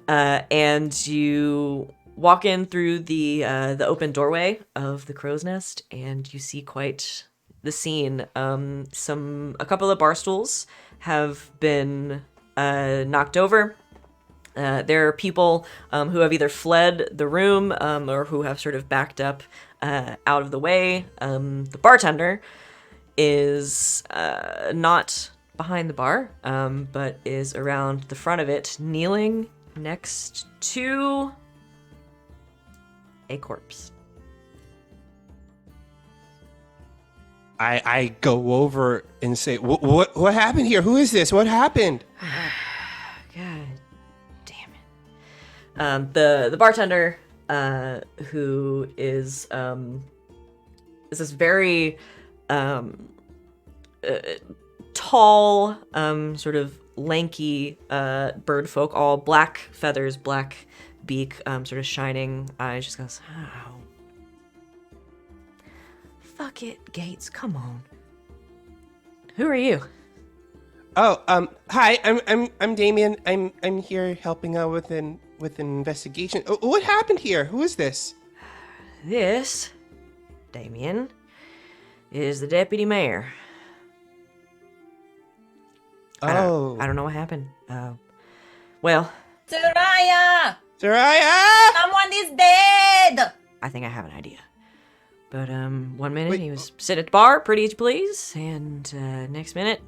and you walk in through the open doorway of the crow's nest, and you see quite the scene. A couple of bar stools have been knocked over. There are people who have either fled the room or who have sort of backed up out of the way. The bartender is not behind the bar, but is around the front of it, kneeling next to a corpse. I go over and say, what happened here? Who is this? What happened? God damn it. The bartender, who is this very tall, sort of lanky bird folk, all black feathers, black beak, sort of shining eyes, just goes, oh. Fuck it, Gates, come on. Who are you? Oh, hi, I'm Damian. I'm here helping out with an investigation. What happened here? Who is this? This, Damian, is the deputy mayor. I don't know what happened. Well, Sereia! Sereia! Someone is dead! I think I have an idea. But 1 minute he was sitting at the bar, pretty as you please, and next minute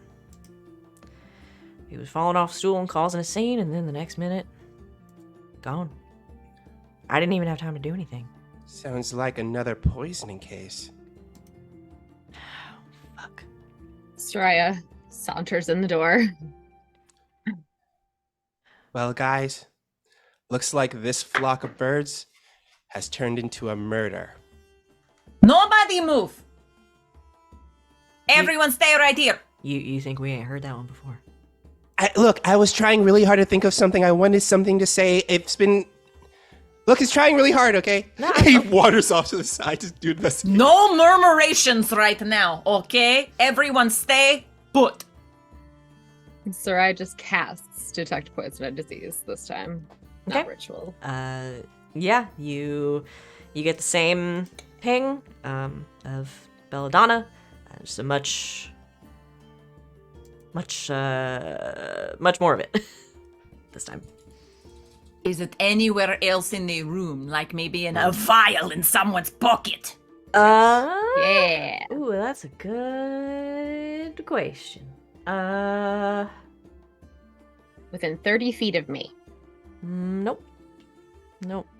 he was falling off a stool and causing a scene, and then the next minute, gone. I didn't even have time to do anything. Sounds like another poisoning case. Fuck. Sereia saunters in the door. Well, guys, looks like this flock of birds has turned into a murder. Nobody move! Everyone stay right here! You think we ain't heard that one before? Look, I was trying really hard to think of something. I wanted something to say. It's trying really hard, okay? No, He wanders off to the side to do investigation. No murmurations right now, okay? Everyone stay put. Sereia just casts Detect Poison and Disease this time. Not Okay. ritual. Yeah, you get the same ping of belladonna. Just a much more of it this time. Is it anywhere else in the room? Like maybe in a vial in someone's pocket? Yeah. Ooh, that's a good question. Within 30 feet of me. Nope.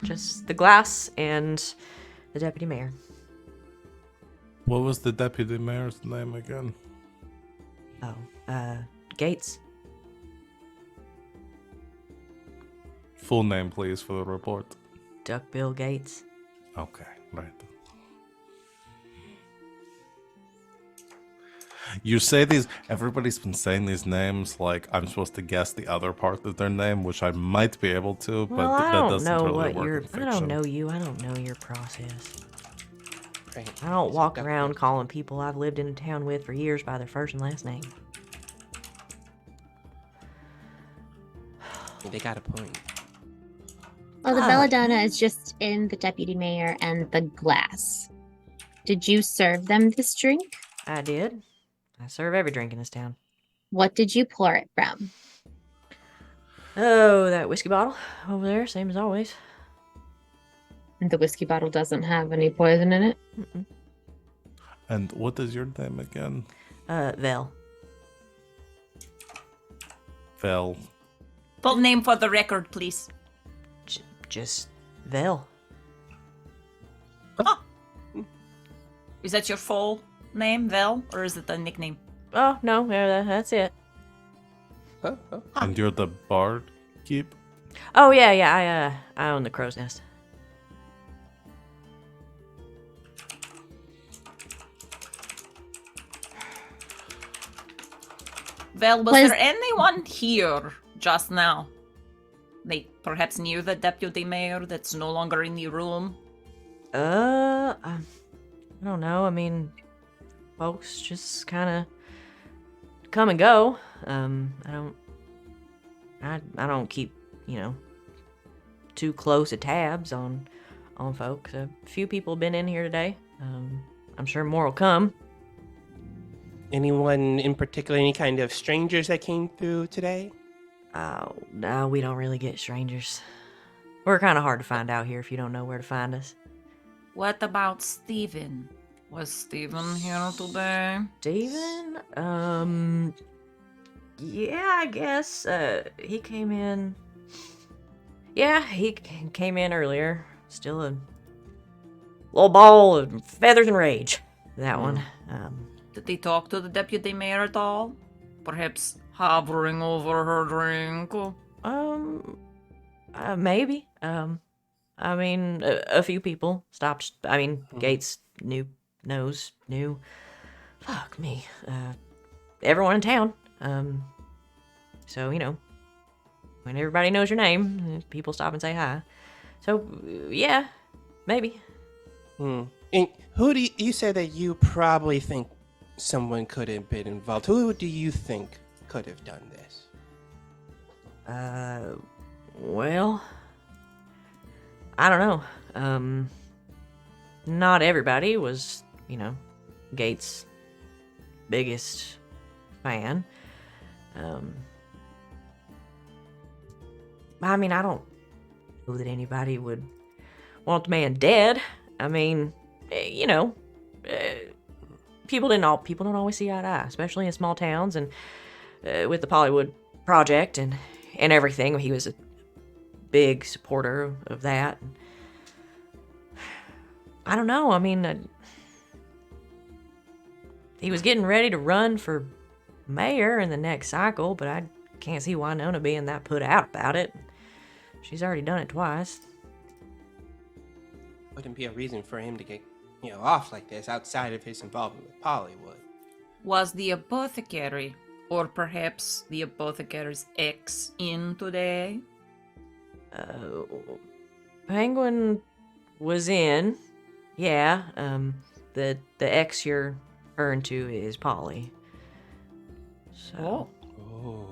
Just the glass and the deputy mayor. What was the deputy mayor's name again? Oh, Gates. Full name, please, for the report. Duckbill Gates. Okay, right. You say these, everybody's been saying these names like I'm supposed to guess the other part of their name, which I might be able to, but Well, I that don't doesn't know really what work your. in I fiction. don't know you. I don't know your process. Right. I don't walk around calling people I've lived in a town with for years by their first and last name. They got a point. Well, the Oh. belladonna is just in the deputy mayor and the glass. Did you serve them this drink? I did. I serve every drink in this town. What did you pour it from? Oh, that whiskey bottle over there, same as always. The whiskey bottle doesn't have any poison in it. Mm-mm. And what is your name again? Vel. Vel. Full name for the record, please. Just Vel. Is that your full name, Vel, or is it a nickname? Oh no, yeah, that's it. Huh? And you're the barkeep? Oh yeah, I own the crow's nest. Well, was Was- there anyone here just now? Perhaps near the deputy mayor that's no longer in the room? I don't know. I mean, folks just kind of come and go. I don't keep, too close of tabs on folks. A few people have been in here today. I'm sure more will come. Anyone in particular, any kind of strangers that came through today? Oh, no, we don't really get strangers. We're kind of hard to find out here if you don't know where to find us. What about Steven? Was Steven here today? Steven? Yeah, I guess. He came in. Yeah, he came in earlier. Still a little ball of feathers and rage. That one. Did he talk to the deputy mayor at all? Perhaps hovering over her drink? Maybe. I mean, a few people stopped. I mean, Gates knew. Fuck me. Everyone in town. So, when everybody knows your name, people stop and say hi. So, yeah, maybe. And who do you said that you probably think someone could have been involved? Who do you think could have done this? Well, I don't know. Not everybody was, Gates' biggest fan. I mean, I don't know that anybody would want the man dead. I mean, people don't always see eye to eye, especially in small towns and with the Pollywood project and everything. He was a big supporter of that. I don't know. I mean, he was getting ready to run for mayor in the next cycle, but I can't see Winona being that put out about it. She's already done it twice. Wouldn't be a reason for him to get, off like this outside of his involvement with Pollywood. Was the apothecary, or perhaps the apothecary's ex, in today? Penguin was in. Yeah, the ex you're referring to is Polly. So. Oh.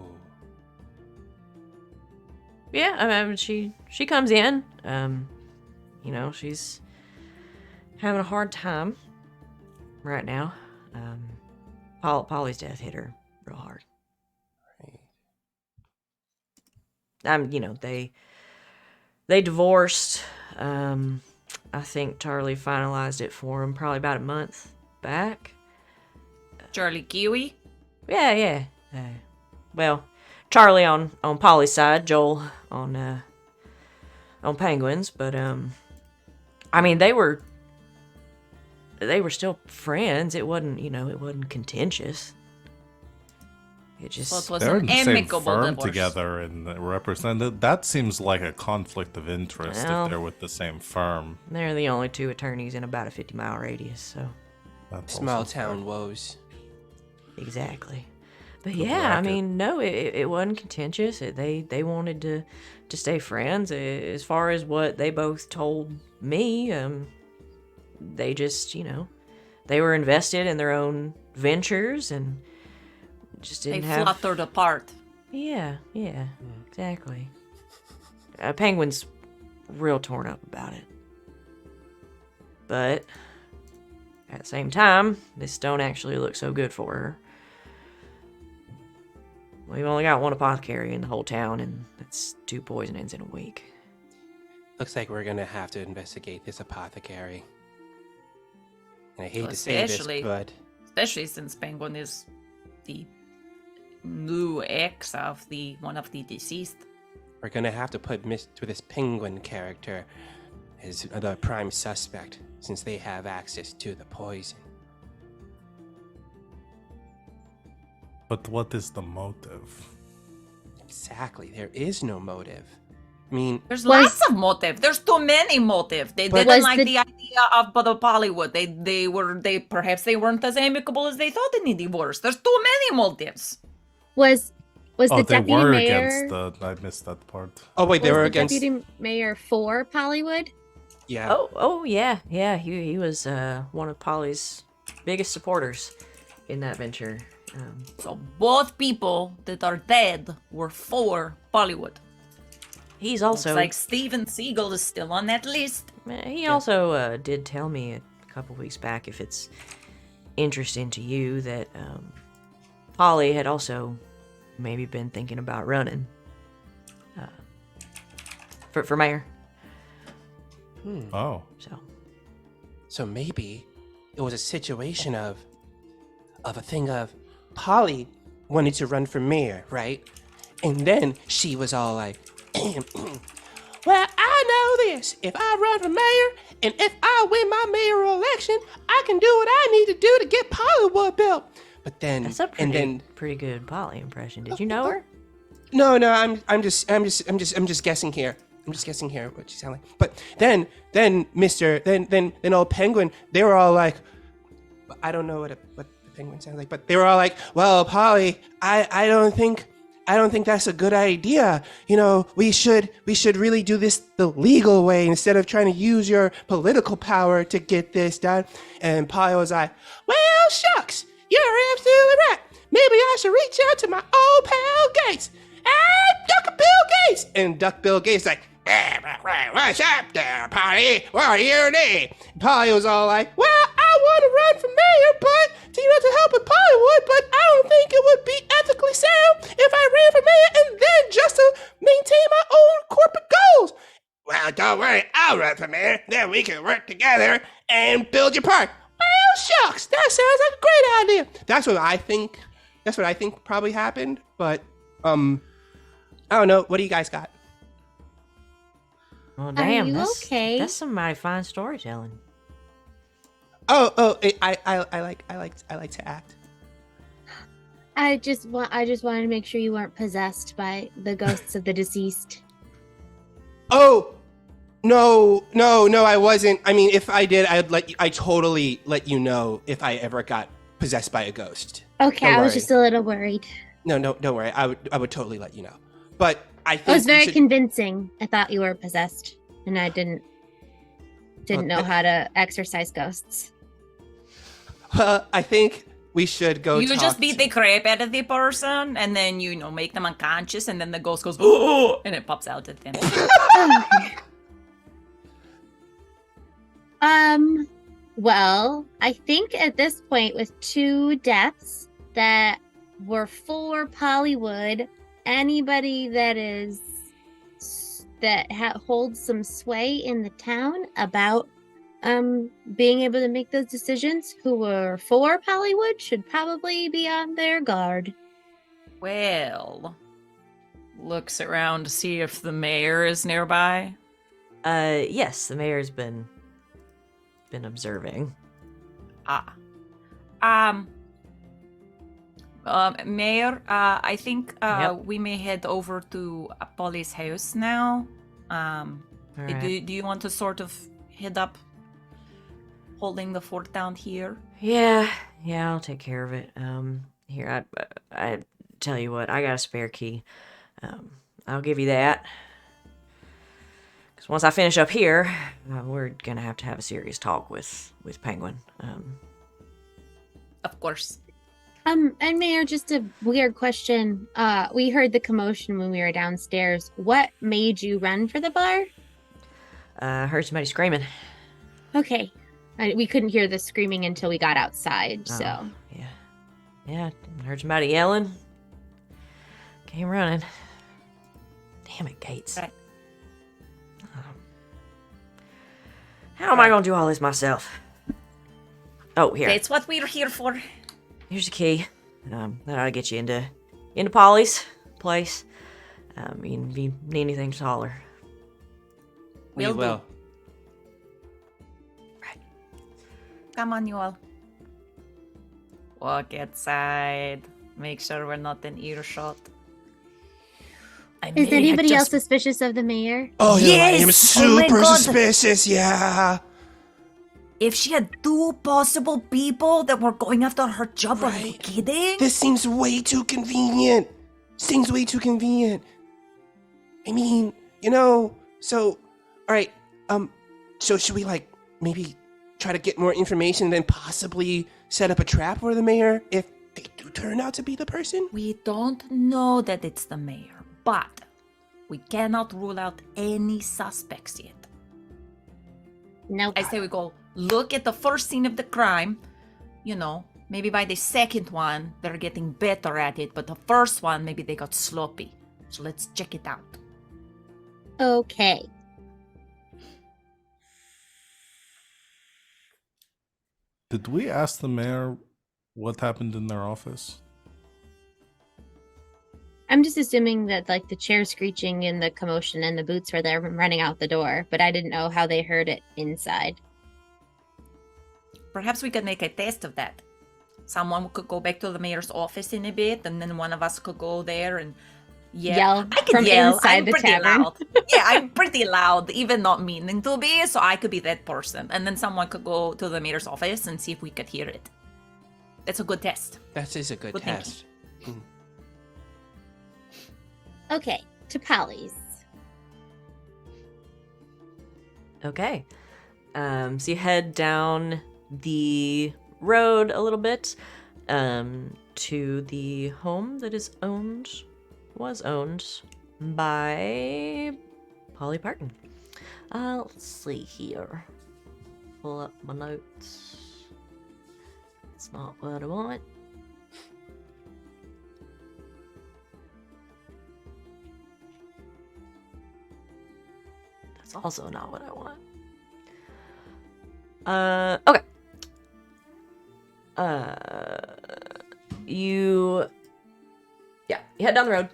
Yeah, I mean, she comes in. She's having a hard time right now. Polly's death hit her real hard. Right. They divorced. I think Charlie finalized it for him probably about a month back. Charlie Kiwi? Yeah. Well, Charlie on Polly's side, Joel on Penguin's, but I mean they were still friends. It wasn't contentious. It just So it was They're an in the same amicable firm divorce. together and represented. That seems like a conflict of interest Well, if they're with the same firm. they're the only two attorneys in about a 50-mile radius, so That's Small also town woes. exactly. But Good yeah, I racket. mean, no, it wasn't contentious. They wanted to stay friends. As far as what they both told me, they just they were invested in their own ventures and just They didn't have. fluttered apart. Yeah, exactly. Penguin's real torn up about it. But at the same time, this don't actually look so good for her. We've only got one apothecary in the whole town, and that's 2 poisonings in a week. Looks like we're gonna have to investigate this apothecary. And I hate Well, to say this, especially- but Especially since Penguin is the new ex of one of the deceased. we're gonna have to put this penguin character as the prime suspect, since they have access to the poison. But what is the motive? Exactly, there is no motive. I mean, There's Was- lots of motive. There's too many motive. They But- didn't Was like the- the idea of the Pollywood. They perhaps they weren't as amicable as they thought in the divorce. There's too many motives. Was Oh, the they deputy were mayor? against the. I missed that part. Oh wait, they Was were the against. deputy mayor for Pollywood? Yeah. Oh yeah. He was one of Polly's biggest supporters in that venture. So both people that are dead were for Bollywood. He's Looks also like Steven Seagal is still on that list. he also did tell me a couple weeks back, if it's interesting to you, that Polly had also maybe been thinking about running for mayor. Oh. So maybe it was a situation of a thing of Polly wanted to run for mayor, right? And then she was all like, well, I know this. If I run for mayor and if I win my mayoral election, I can do what I need to do to get Pollywood built. But then, That's a pretty good Polly impression. Did you know her? No, I'm just guessing here. I'm just guessing here what she sounded like. But then old Penguin, they were all like, I don't know what the Penguin sounds like, but they were all like, well, Polly, I don't think that's a good idea. You know, we should really do this the legal way instead of trying to use your political power to get this done. And Polly was like, well, shucks, you're absolutely right. Maybe I should reach out to my old pal Gates. Duck Bill Gates. And Duck Bill Gates like, what's up there, Polly? What do you need? Polly was all like, well, I want to run for mayor, but to help with Pollywood, but I don't think it would be ethically sound if I ran for mayor and then just to maintain my own corporate goals. Well, don't worry, I'll run for mayor. Then we can work together and build your park. Well, shucks, that sounds like a great idea. That's what I think probably happened, but I don't know. What do you guys got? Well, damn, you that's okay? that's some mighty fine storytelling. I like to act. I just wanted to make sure you weren't possessed by the ghosts of the deceased. Oh, no, I wasn't. I mean, if I did, I'd totally let you know if I ever got possessed by a ghost. Okay, Don't I was worry. just a little worried. No, don't worry. I would totally let you know. But I think It was you very should- convincing. I thought you were possessed, and I didn't know how to exorcise ghosts. Well, I think we should go. You talk just beat to- the crap out of the person, and then make them unconscious, and then the ghost goes, oh, and it pops out at them. Well, I think at this point, with 2 deaths that were for Pollywood, anybody that holds some sway in the town about being able to make those decisions who were for Pollywood should probably be on their guard. Well, looks around to see if the mayor is nearby. Yes, the mayor's been observing. Mayor, I think Yep. we may head over to Polly's house now. All right. Do you want to sort of head up, holding the fort down here? Yeah, I'll take care of it. Here, I tell you what, I got a spare key. I'll give you that. Because once I finish up here, we're gonna have to have a serious talk with Penguin. Of course. And Mayor, just a weird question. We heard the commotion when we were downstairs. What made you run for the bar? I heard somebody screaming. Okay. We couldn't hear the screaming until we got outside, so. Oh, yeah, I heard somebody yelling. Came running. Damn it, Gates. Right. How am I gonna do all this myself? Oh, here. That's what we're here for. Here's the key. That ought to get you into Polly's place. If you need anything, just holler. We Will do. will. Come on, you all. Walk outside. Make sure we're not in earshot. Is anybody else suspicious of the mayor? Oh, yeah, I am Yes! Oh my super God. suspicious. Yeah. If she had 2 possible people that were going after her job, are you Right. kidding? This seems way too convenient. Seems way too convenient. I mean, so, all right, so should we, like, maybe try to get more information and then possibly set up a trap for the mayor if they do turn out to be the person? We don't know that it's the mayor, but we cannot rule out any suspects yet. Nope. I say we go look at the first scene of the crime. Maybe by the second one, they're getting better at it, but the first one, maybe they got sloppy. So let's check it out. Okay. Did we ask the mayor what happened in their office? I'm just assuming that like the chair screeching and the commotion and the boots were there running out the door, but I didn't know how they heard it inside. Perhaps we could make a test of that. Someone could go back to the mayor's office in a bit, and then one of us could go there and Yell I could from yell. inside I'm the pretty tavern. loud. Yeah, I'm pretty loud, even not meaning to be, so I could be that person. And then someone could go to the mayor's office and see if we could hear it. That's a good test. That is a good Good test. Okay, to Polly's. Okay. So you head down the road a little bit to the home that was owned by Polly Parton. Let's see here. Pull up my notes. It's not what I want. That's also not what I want. Okay. You head down the road,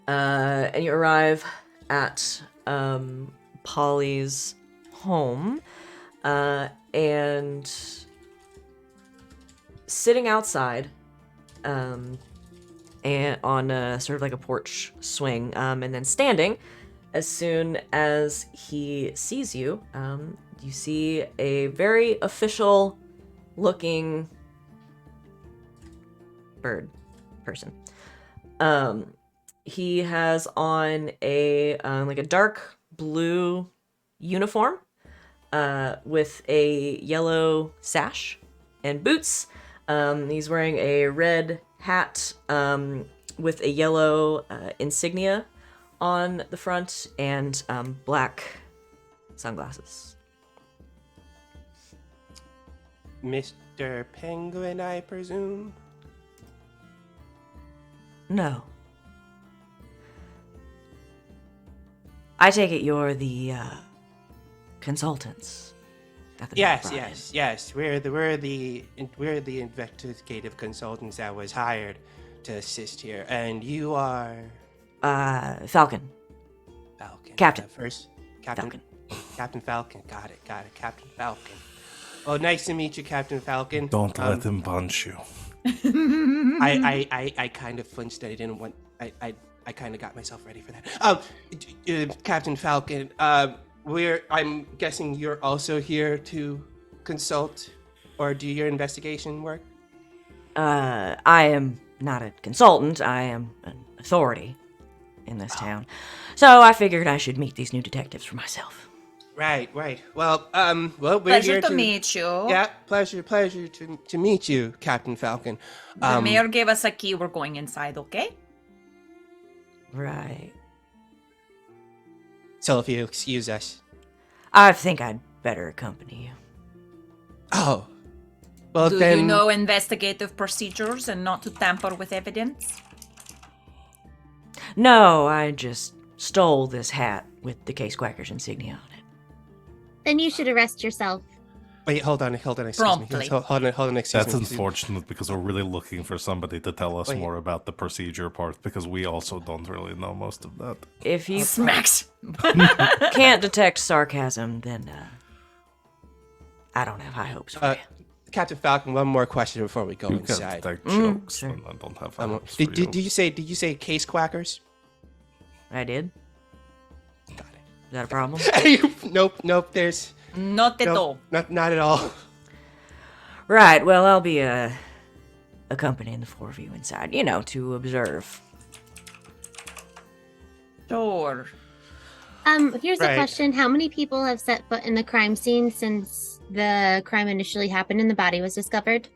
and you arrive at Polly's home, and sitting outside, and on sort of like a porch swing, and then standing, as soon as he sees you, you see a very official-looking bird person. He has on a like a dark blue uniform with a yellow sash and boots. He's wearing a red hat with a yellow insignia on the front and black sunglasses. Mr. Penguin, I presume? No. I take it you're the consultants. at the Yes, Brian. yes. We're the investigative consultants that was hired to assist here, and you are Falcon. Falcon. Captain. Captain. Falcon. Captain Falcon. Got it. Captain Falcon. Well, nice to meet you, Captain Falcon. Don't let him punch you. I kind of flinched that I didn't want. I kind of got myself ready for that. Captain Falcon. I'm guessing you're also here to consult or do your investigation work. I am not a consultant. I am an authority in this town. So I figured I should meet these new detectives for myself. Right. Well, we're Pleasure here to meet you. Yeah, pleasure to meet you, Captain Falcon. The mayor gave us a key. We're going inside, okay? Right. So if you excuse us. I think I'd better accompany you. Oh. Well, Do then. you know investigative procedures and not to tamper with evidence? No, I just stole this hat with the Case Quackers insignia on it. Then you should arrest yourself. Wait, hold on, excuse Promptly. me. Hold on, excuse That's me. unfortunate because we're really looking for somebody to tell us Wait. more about the procedure part because we also don't really know most of that. If you Smacks. can't detect sarcasm, then I don't have high hopes for you. Captain Falcon, one more question before we go You can't inside. detect jokes, sure. and I don't have hopes Did for you. you say case quackers? I did. Got Is that a problem? it. Nope. There's Not at all. not at all. Right. Well, I'll be accompanying the four of you inside. To observe Sure. Here's Right. a question. How many people have set foot in the crime scene since the crime initially happened and the body was discovered?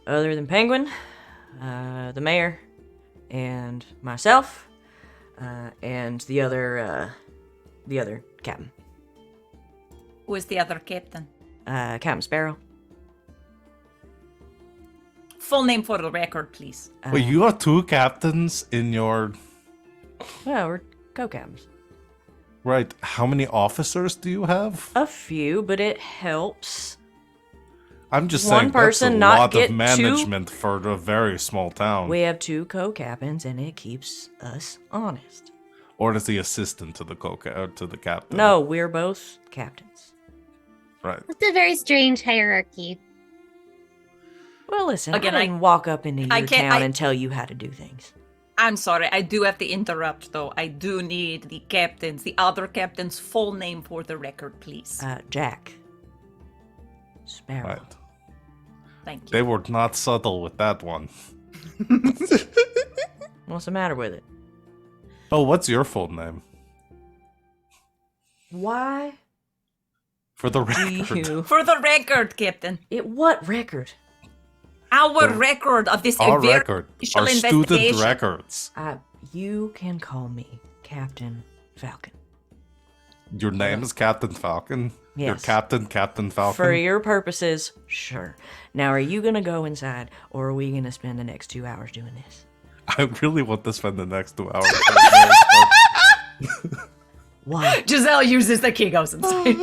Other than Penguin, the mayor, and myself, and the other captain, Who is the other captain? Captain Sparrow. Full name for the record, please. Wait, you have two captains in your... Well, we're co-captains. Right, how many officers do you have? A few, but it helps. I'm just One saying person that's a not lot get of management for a very small town. We have 2 co-captains, and it keeps us honest. Or does the assistant to the to the captain? No, we're both captains. Right. It's a very strange hierarchy. Well, listen, Again, I didn't walk up into I your can't- town I- and tell you how to do things. I'm sorry, I do have to interrupt, though. I do need the captains, the other captain's full name for the record, please. Jack. Sparrow. Right. Thank you. They were not subtle with that one. What's the matter with it? Oh, what's your full name? Why For the do record. you... For the record, Captain. What record? Our The- record of this Our very record. official Our student investigation. records. You can call me Captain Falcon. Your name is Captain Falcon? Your Yes. Captain Falcon? For your purposes, sure. Now, are you gonna go inside, or are we gonna spend the next 2 hours doing this? I really want to spend the next 2 hours. Why? Giselle uses the key, goes inside.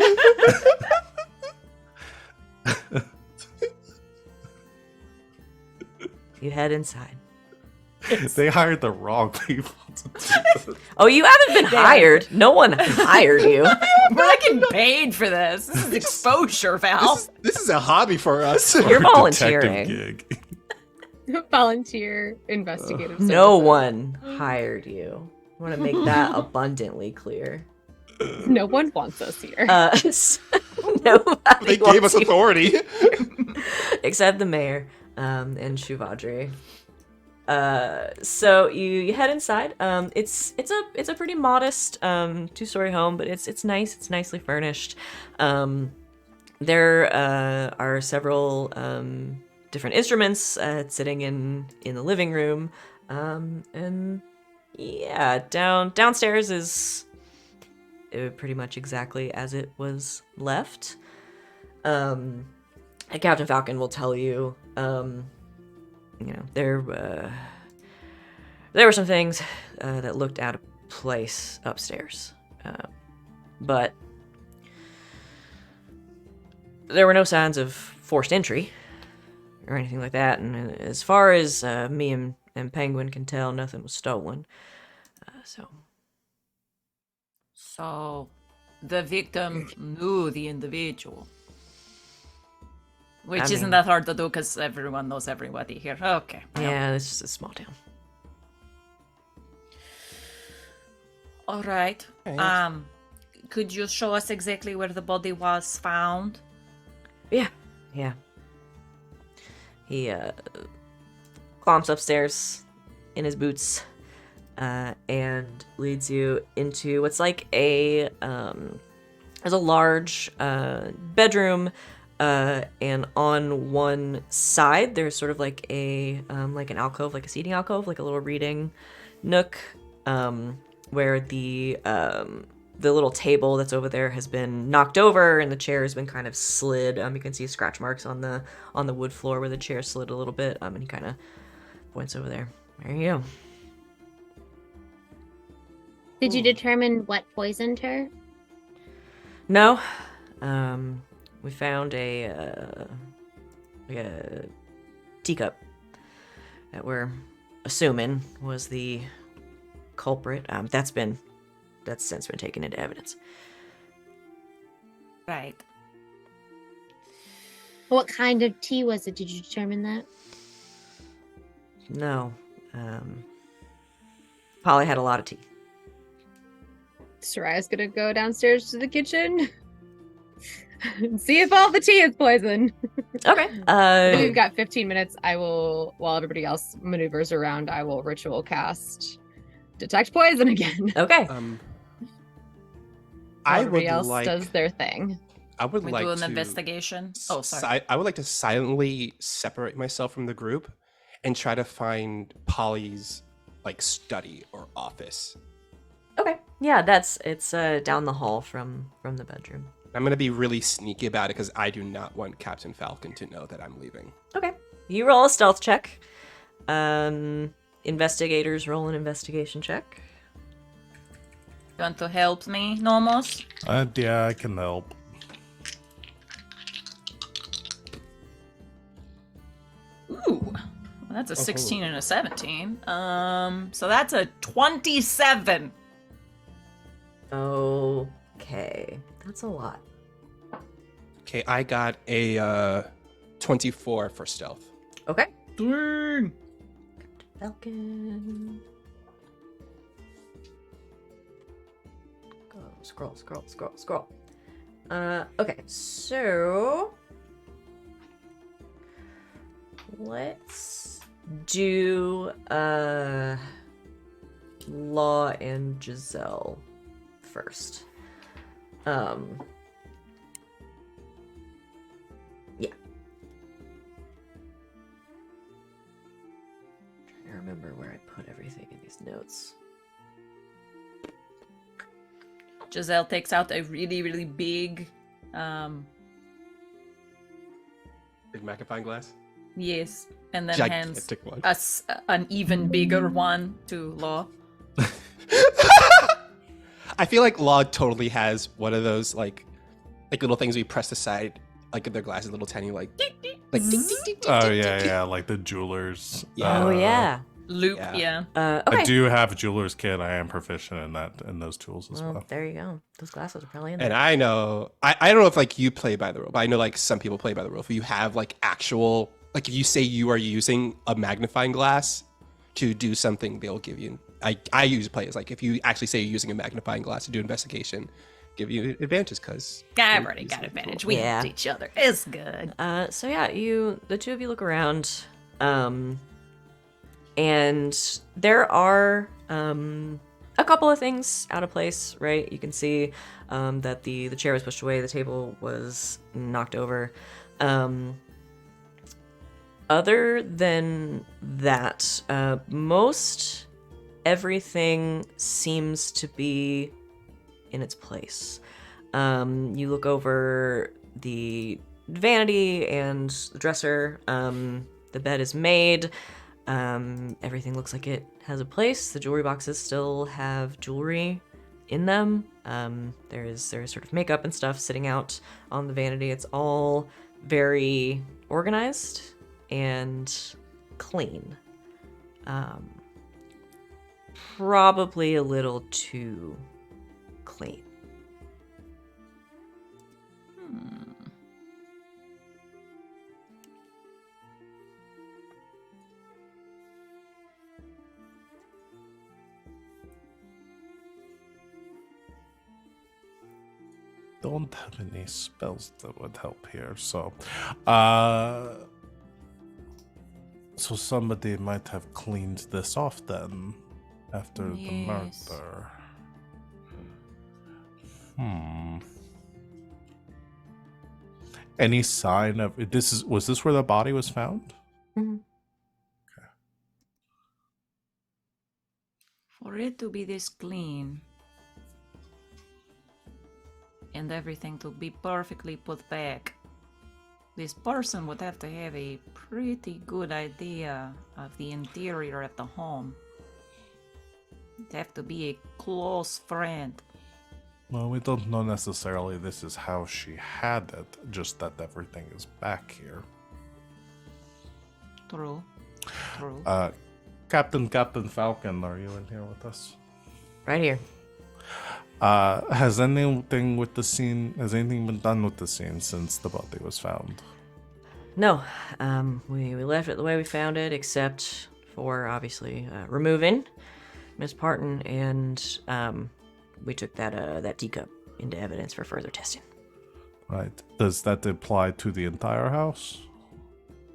You head inside. They hired the wrong people to do this. Oh, you haven't been hired. No one hired you. We're not getting paid for this. This is exposure, Val. This is a hobby for us. You're Our volunteering. detective gig. Volunteer investigative No services. one hired you. I want to make that abundantly clear. No one wants us here. Nobody They gave wants us you, authority. except the mayor and Shuvadri. So you head inside. It's a pretty modest 2-story home, but it's nice. It's nicely furnished. There are several different instruments sitting in the living room, and yeah, downstairs is pretty much exactly as it was left. And Captain Falcon will tell you, there were some things that looked out of place upstairs, but there were no signs of forced entry or anything like that. And as far as me and Penguin can tell, nothing was stolen. So, the victim knew the individual. Which I isn't mean- that hard to do because everyone knows everybody here. Okay. Yeah, it's just a small town. All right. Okay. Could you show us exactly where the body was found? Yeah. He clomps upstairs in his boots and leads you into what's like there's a large bedroom, and on one side there's sort of like like an alcove, like a seating alcove, like a little reading nook, where the little table that's over there has been knocked over and the chair has been kind of slid. You can see scratch marks on the wood floor where the chair slid a little bit. And he kind of points over there. There you go. Did you determine what poisoned her? No, we found a teacup that we're assuming was the culprit. That's since been taken into evidence. Right. What kind of tea was it? Did you determine that? No, Polly had a lot of tea. Sereia's gonna go downstairs to the kitchen and see if all the tea is poison. Okay. We've got 15 minutes. I will, while everybody else maneuvers around, I will ritual cast detect poison again. Okay. I would Everybody else like. does their thing. I would We like do an to investigation. Oh, sorry. I would like to silently separate myself from the group and try to find Polly's like study or office. Okay. Yeah, it's down the hall from the bedroom. I'm gonna be really sneaky about it because I do not want Captain Falcon to know that I'm leaving. Okay. You roll a stealth check. Investigators roll an investigation check. You want to help me, Nomos? Yeah, I can help. Ooh. Well, that's a 16 and a 17. So that's a 27. Okay. That's a lot. Okay, I got a 24 for stealth. Okay. Dang. Falcon. Go, scroll. Okay, so let's do Law and Giselle first. Yeah. Trying to remember where I put everything in these notes. Giselle takes out a really, really big, Big magnifying glass. yes, and then hands Gigantic one. us an even bigger one to Law. I feel like Law totally has one of those like little things we press aside, like in their glasses, little tiny like ding, ding, ding, ding, Oh ding, yeah, ding. yeah, like the jewelers. Yeah. Oh yeah. Loop, Yeah. yeah. Okay. I do have a jeweler's kit. I am proficient in those tools as Well, well. there you go. Those glasses are probably in there. And I know I don't know if like you play by the rule, but I know like some people play by the rule. If you have like actual like if you say you are using a magnifying glass to do something, they'll give you. I use play as like if you actually say you're using a magnifying glass to do investigation, give you advantages because I've already got advantage. We Yeah. helped each other. It's good. So yeah, the two of you look around, and there are a couple of things out of place, right? You can see that the chair was pushed away, the table was knocked over. Other than that, most everything seems to be in its place. You look over the vanity and the dresser. The bed is made. Everything looks like it has a place. The jewelry boxes still have jewelry in them. There is sort of makeup and stuff sitting out on the vanity. It's all very organized and clean. Probably a little too clean. Don't have any spells that would help here, so so somebody might have cleaned this off then after the Yes. murder. Any sign of was this where the body was found? For it to be this clean and everything to be perfectly put back, this person would have to have a pretty good idea of the interior of the home. It'd have to be a close friend. Well, we don't know necessarily this is how she had it, just that everything is back here. True. True. Captain Falcon, are you in here with us? Right here. Has anything been done with the scene since the body was found? No, we left it the way we found it, except for obviously removing Miss Parton, and we took that teacup into evidence for further testing. Right. Does that apply to the entire house?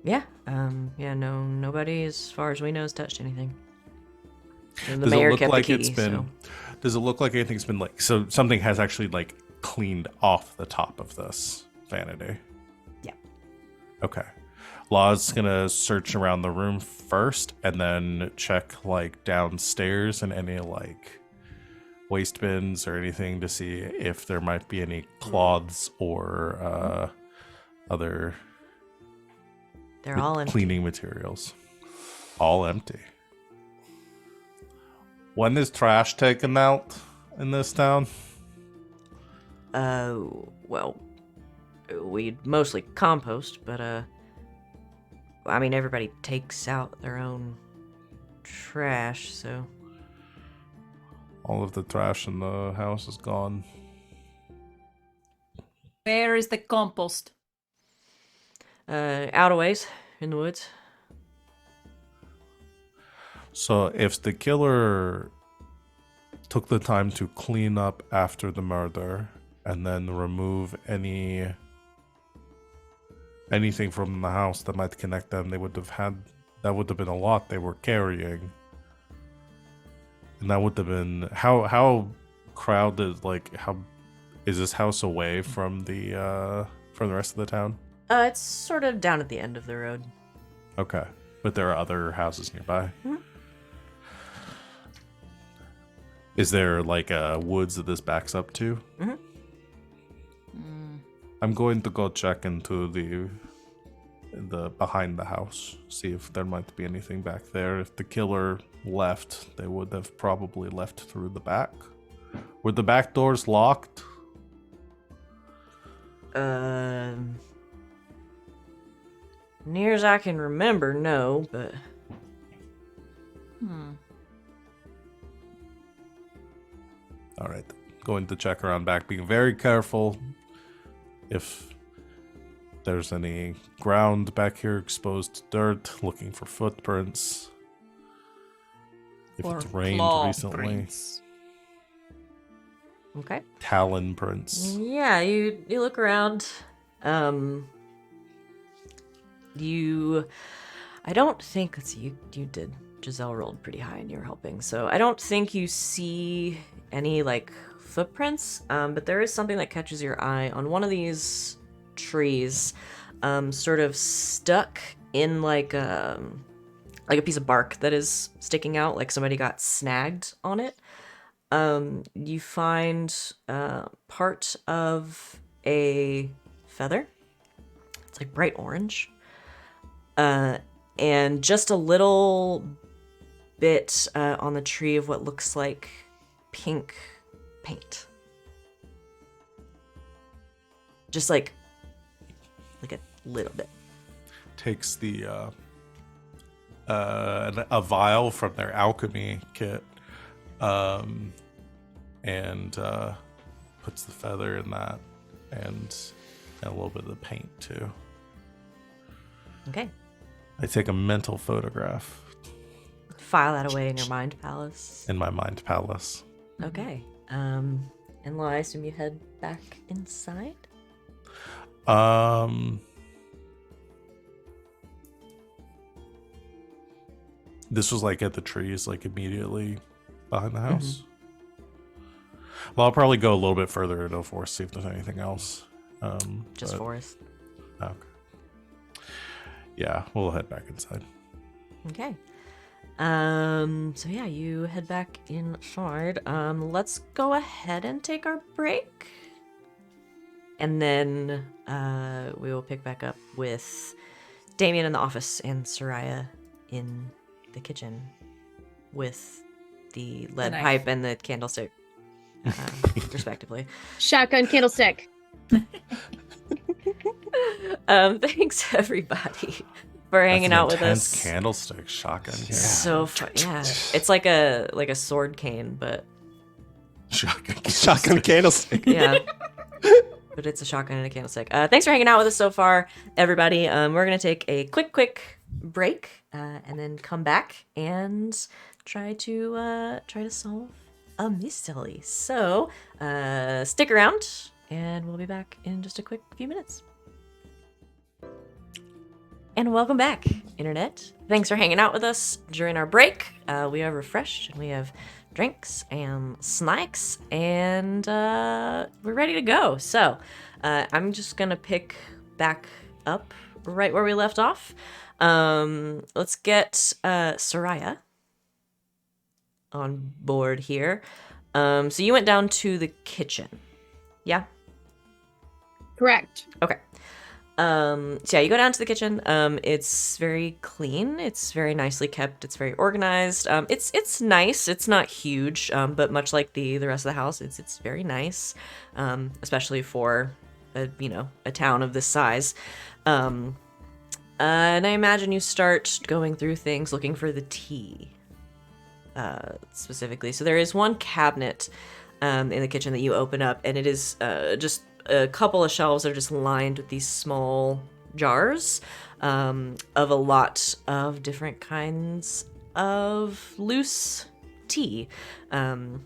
Yeah, nobody, as far as we know, has touched anything. And the Does it mayor look kept like the key. it's been? So. Does it look like anything's been like? So something has actually like cleaned off the top of this vanity. Yeah. Okay. Law's gonna search around the room first, and then check like downstairs and any like waste bins or anything to see if there might be any cloths or other They're all empty. cleaning materials. All empty. When is trash taken out in this town? Well, we mostly compost, but I mean, everybody takes out their own trash, so. All of the trash in the house is gone. Where is the compost? Out a ways in the woods. So if the killer took the time to clean up after the murder and then remove anything from the house that might connect them, that would have been a lot they were carrying. And that would have been how crowded, like how is this house away from the rest of the town? It's sort of down at the end of the road. Okay. But there are other houses nearby. Mhm. Is there like woods that this backs up to? Mhm. I'm going to go check into the behind the house, see if there might be anything back there. If the killer left, they would have probably left through the back. Were the back doors locked? Near as I can remember, no, but All right. Going to check around back, being very careful. If there's any ground back here, exposed dirt, looking for footprints. If Or it's rained claw recently, prints. okay. talon prints. Yeah, you look around. I don't think you did. Giselle rolled pretty high and you were helping, so I don't think you see any like footprints. But there is something that catches your eye on one of these trees, sort of stuck in like a piece of bark that is sticking out, like somebody got snagged on it. You find part of a feather. It's like bright orange. And just a little bit on the tree of what looks like pink paint. Just like a little bit. Takes the a vial from their alchemy kit, and puts the feather in that, and a little bit of the paint too. Okay. I take a mental photograph File that away in your mind palace. in my mind palace. Okay. And Law, I assume you head back inside? This was like at the trees, like immediately behind the house. Well, I'll probably go a little bit further into the forest, see if there's anything else. Just but- forest. Okay. Yeah, we'll head back inside. Okay. So yeah, you head back inside. Let's go ahead and take our break. And then we will pick back up with Damian in the office and Sereia in the kitchen with the lead knife. pipe and the candlestick, respectively. Shotgun candlestick. Thanks everybody for hanging out with Intense us. Candlestick, shotgun. So fun. Yeah, it's like a sword cane, but Shotgun candlestick. yeah. But it's a shotgun and a candlestick. Thanks for hanging out with us so far, everybody. We're gonna take a quick break, and then come back and try to solve a mystery. So stick around, and we'll be back in just a quick few minutes. And welcome back, Internet. Thanks for hanging out with us during our break. We are refreshed, and we have drinks and snacks, and we're ready to go. So I'm just going to pick back up right where we left off. Let's get Sereia on board here. So you went down to the kitchen. Yeah? Correct. Okay. So yeah, you go down to the kitchen. It's very clean. It's very nicely kept. It's very organized. It's nice. It's not huge, but much like the rest of the house, it's very nice, especially for a town of this size. And I imagine you start going through things, looking for the tea, specifically. So there is one cabinet in the kitchen that you open up, and it is just a couple of shelves that are just lined with these small jars of a lot of different kinds of loose tea, and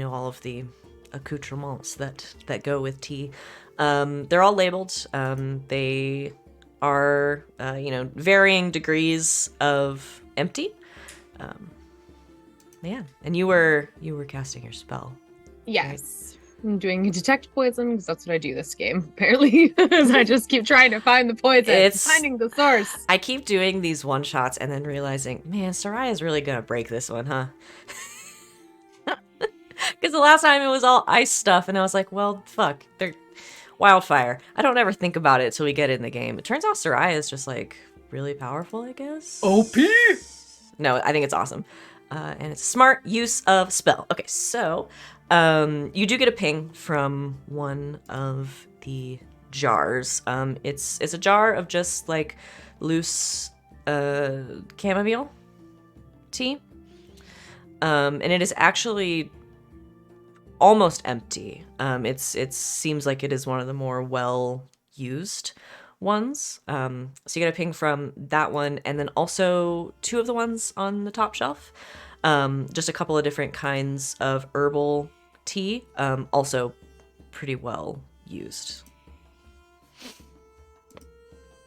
all of the accoutrements that go with tea. They're all labeled. They are varying degrees of empty. Yeah, and you were casting your spell. Yes. I'm doing detect poison because that's what I do this game, apparently. As I just keep trying to find the poison, finding the source. I keep doing these one shots and then realizing, man, Sereia's really gonna break this one, huh? Because the last time it was all ice stuff, and I was like, well, fuck, they're wildfire. I don't ever think about it till we get in the game. It turns out Sereia is just like really powerful, I guess. OP. No, I think it's awesome. And it's a smart use of spell. Okay, so you do get a ping from one of the jars. It's a jar of just like loose chamomile tea. And it is actually almost empty. It seems like it is one of the more well used ones. So you get a ping from that one, and then also two of the ones on the top shelf. Just a couple of different kinds of herbal tea, also pretty well used.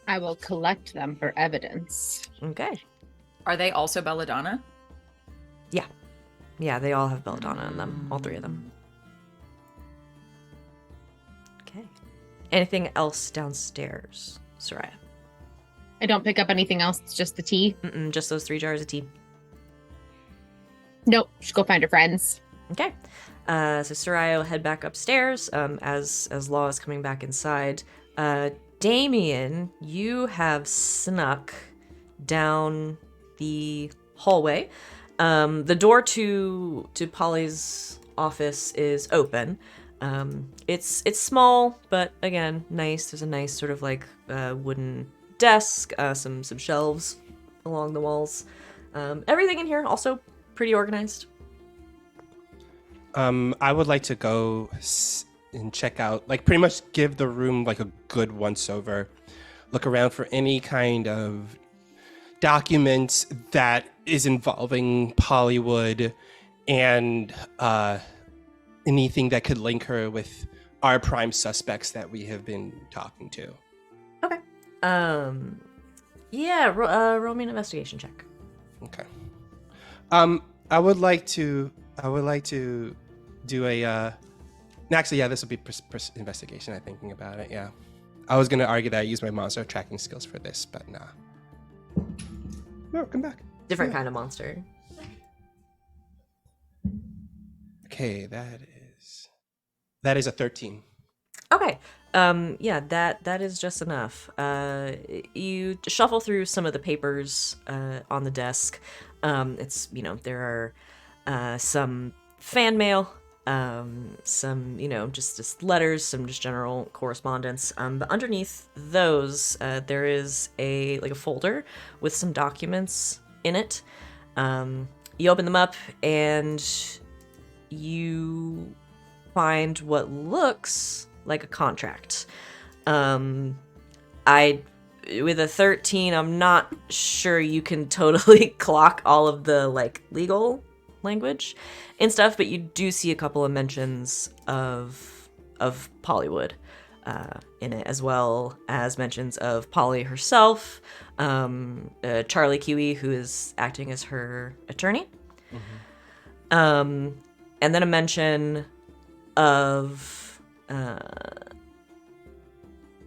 I will collect them for evidence. Okay. Are they also belladonna? Yeah, they all have belladonna in them, all three of them. Okay. Anything else downstairs, Sereia? I don't pick up anything else. It's just the tea. Just those 3 jars of tea. Nope. Just go find her friends. Okay. So Sereia will head back upstairs as Law is coming back inside. Damian, you have snuck down the hallway. The door to Polly's office is open. It's small, but again, nice. There's a nice sort of like wooden desk, some shelves along the walls. Everything in here also pretty organized. I would like to go and check out, like pretty much give the room like a good once over. Look around for any kind of documents that is involving Pollywood and anything that could link her with our prime suspects that we have been talking to. Okay. Yeah, roll me an investigation check. Okay. I would like to do a actually, yeah, this will be investigation. I'm thinking about it. Yeah, I was gonna argue that I use my monster tracking skills for this, but nah. No, come back. Different kind of monster. Okay, that is a 13. Okay. Yeah, that is just enough. You shuffle through some of the papers on the desk. It's, there are some fan mail, some, just letters, some just general correspondence. But underneath those, there is a folder with some documents in it. You open them up and you find what looks like a contract. With a 13, I'm not sure you can totally clock all of the legal language and stuff, but you do see a couple of mentions of Pollywood. in it, as well as mentions of Polly herself, Charlie Kiwi, who is acting as her attorney, and then a mention of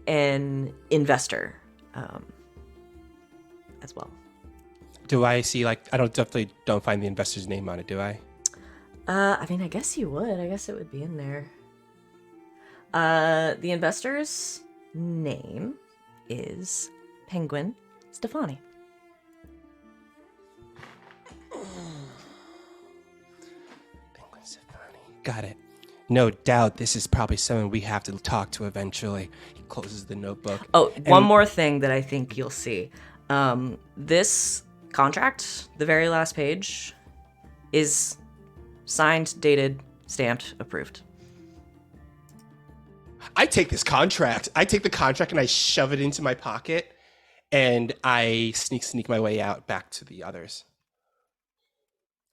an investor as well. Do I see, like, I definitely don't find the investor's name on it, do I? I mean, I guess you would. I guess it would be in there. The investor's name is Penguin Stefani. Penguin Stefani. Got it. No doubt this is probably someone we have to talk to eventually. He closes the notebook. Oh, one more thing that I think you'll see. This contract, the very last page, is signed, dated, stamped, approved. I take this contract. I take the contract and I shove it into my pocket, and I sneak my way out back to the others.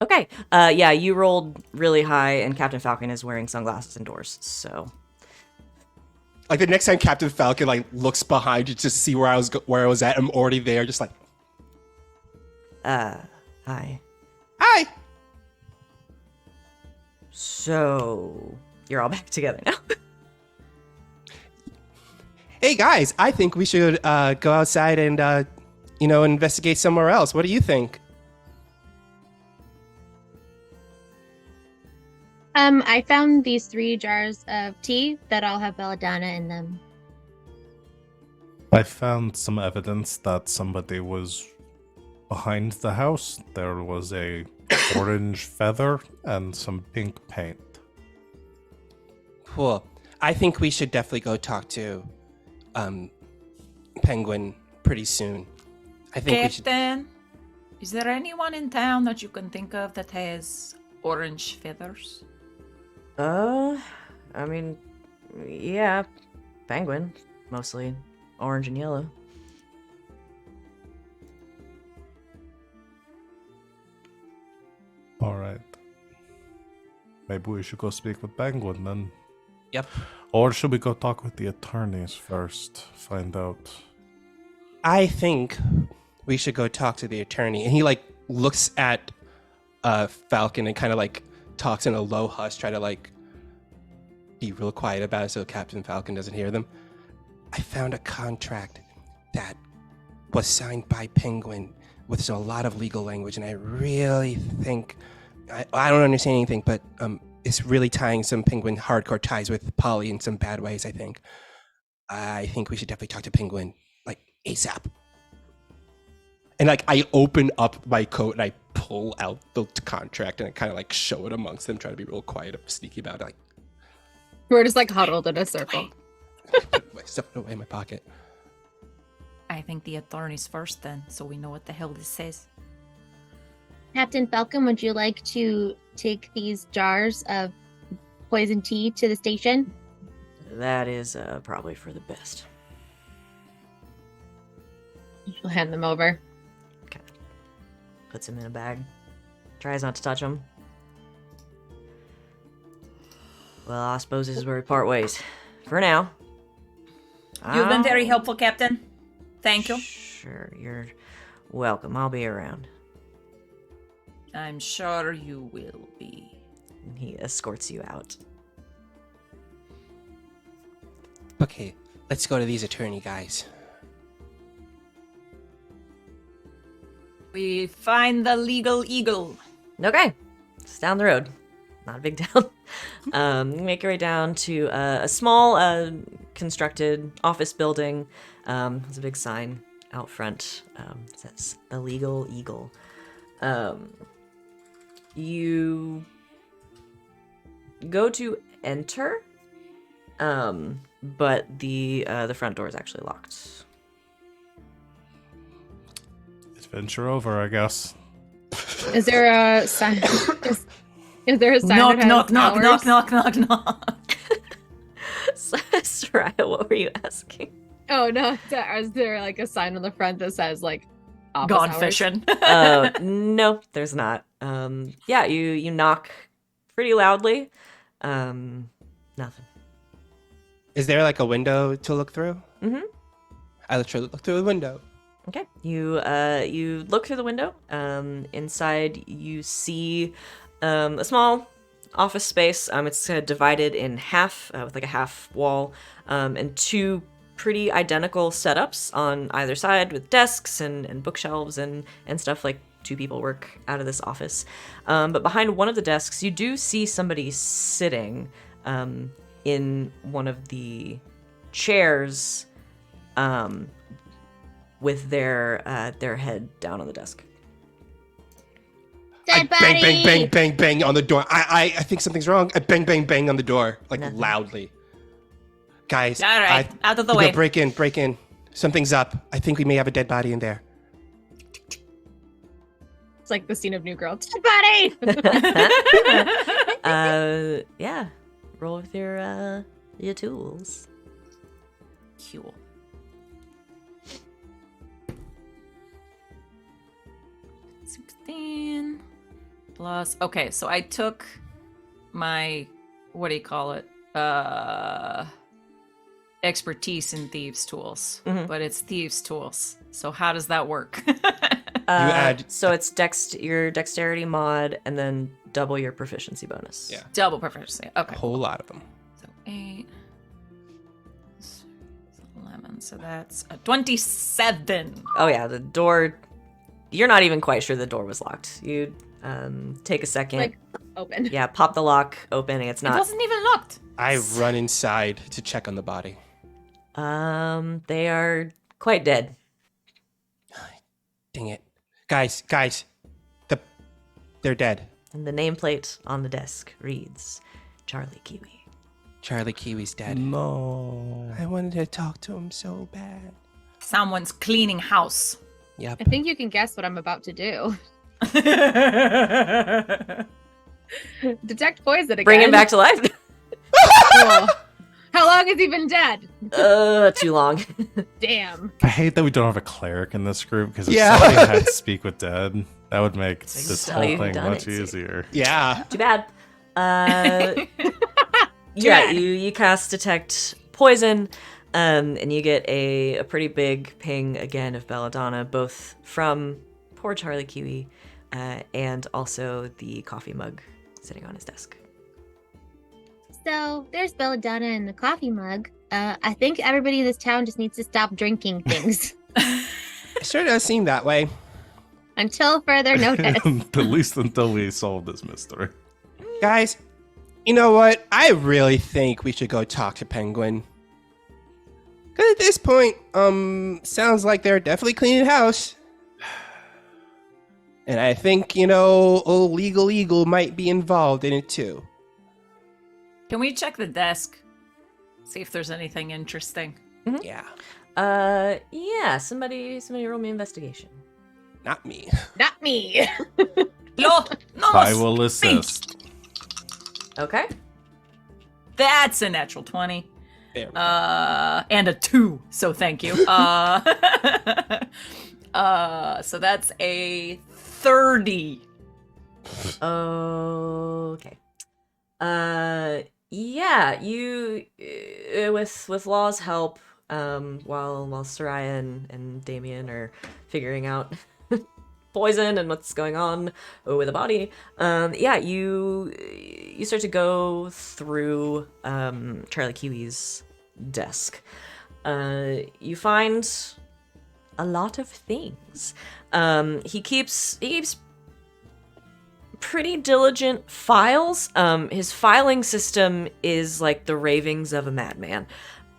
Okay. Yeah, you rolled really high, and Captain Falcon is wearing sunglasses indoors, so... Like, the next time Captain Falcon, like, looks behind you to see where I was at, I'm already there, just like... Hi. Hi! So, you're all back together now? Hey, guys, I think we should go outside and, investigate somewhere else. What do you think? I found these 3 jars of tea that all have belladonna in them. I found some evidence that somebody was behind the house. There was a orange feather and some pink paint. Cool. I think we should definitely go talk to Penguin pretty soon. I think we should... Captain, is there anyone in town that you can think of that has orange feathers? I mean, yeah, Penguin, mostly orange and yellow. All right. Maybe we should go speak with Penguin then. Yep. Or should we go talk with the attorneys first? Find out. I think we should go talk to the attorney. And he, like, looks at Falcon and kind of, like, talks in a low hush, try to, like, be real quiet about it so Captain Falcon doesn't hear them. I found a contract that was signed by Penguin with a lot of legal language, and I really think... I don't understand anything, but it's really tying some Penguin hardcore ties with Polly in some bad ways, I think. I think we should definitely talk to Penguin, like, ASAP. And, like, I open up my coat and I pull out the contract and I kind of, like, show it amongst them, try to be real quiet and sneaky about it. Like, We're just like huddled in a circle. stuff it away in my pocket. I think the attorneys first then, so we know what the hell this says. Captain Falcon, would you like to take these jars of poison tea to the station? That is probably for the best. She'll hand them over. Okay. Puts him in a bag. Tries not to touch him. Well, I suppose this is where we part ways. For now. You've been very helpful, Captain. Thank you. Sure, you're welcome. I'll be around. I'm sure you will be. And he escorts you out. Okay, let's go to these attorney guys. We find the legal eagle. Okay. It's down the road. Not a big town. You make your way down to a small constructed office building. There's a big sign out front. It says the Legal Eagle. You go to enter, but the front door is actually locked. Adventure over, I guess. Is there a sign? Is there a sign? Knock, that has knock, knock, hours? knock, knock, knock, knock. Sereia, what were you asking? Oh no! Is there like a sign on the front that says like office Gone hours? fishing. No, there's not. Yeah, you knock pretty loudly. Nothing. Is there like a window to look through? Mm-hmm. I literally look through the window. Okay. You look through the window. Inside you see a small office space. It's divided in half with like a half wall, and two pretty identical setups on either side with desks and bookshelves and stuff. Like two people work out of this office. But behind one of the desks, you do see somebody sitting in one of the chairs with their head down on the desk. Dead body. Bang, bang, bang, bang, bang on the door. I think something's wrong. I bang, bang, bang on the door, like Nothing. loudly. Guys, All right, out of the we way. go break in. Something's up. I think we may have a dead body in there. It's like the scene of New Girl. Dead body. Yeah. Roll with your tools. Cool. Plus, okay, so I took my, what do you call it? Expertise in thieves' tools, but it's thieves' tools. So how does that work? So it's your dexterity mod and then double your proficiency bonus. Yeah. Double proficiency. Okay. A whole lot of them. So 8, 11. So that's a 27. Oh yeah, the door. You're not even quite sure the door was locked. You take a second. Like open. Yeah, pop the lock open, and it's It not. wasn't even locked. I run inside to check on the body. They are quite dead. Dang it. Guys, they're dead. And the nameplate on the desk reads Charlie Kiwi. Charlie Kiwi's dead. No. I wanted to talk to him so bad. Someone's cleaning house. Yep. I think you can guess what I'm about to do. Detect poison again. Bring him back to life. Cool. How long has he been dead? Too long. Damn. I hate that we don't have a cleric in this group because if Yeah. somebody had Speak with Dead, that would make this so whole you've thing done much it, so- easier. Yeah. Too bad. Yeah, bad. you cast detect poison, and you get a pretty big ping again of belladonna, both from poor Charlie Kiwi, and also the coffee mug sitting on his desk. So there's belladonna in the coffee mug. I think everybody in this town just needs to stop drinking things It sure does seem that way. until further notice. At least until we solve this mystery. Guys, you know what? I really think we should go talk to Penguin. Because at this point, sounds like they're definitely cleaning house. And I think, old Legal Eagle might be involved in it too. Can we check the desk? See if there's anything interesting. Yeah, Yeah, somebody roll me investigation. not me. Not me. No, I will assist. Okay. That's a natural 20. There we go. And a 2. So thank you. So that's a 30. Okay. Yeah, you with Law's help, while Sereia and Damian are figuring out poison and what's going on with the body. Yeah, you start to go through Charlie Kiwi's desk. You find a lot of things. He keeps pretty diligent files. His filing system is like the ravings of a madman.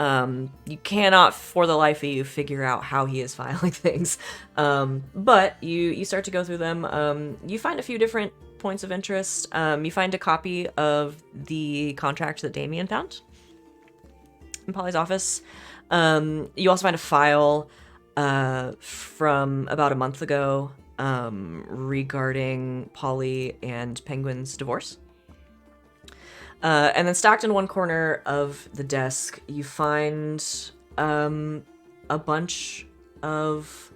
You cannot for the life of you figure out how he is filing things. But you start to go through them. You find a few different points of interest. You find a copy of the contract that Damian found in Polly's office. You also find a file from about a month ago regarding Polly and Penguin's divorce. And then stacked in one corner of the desk, you find a bunch of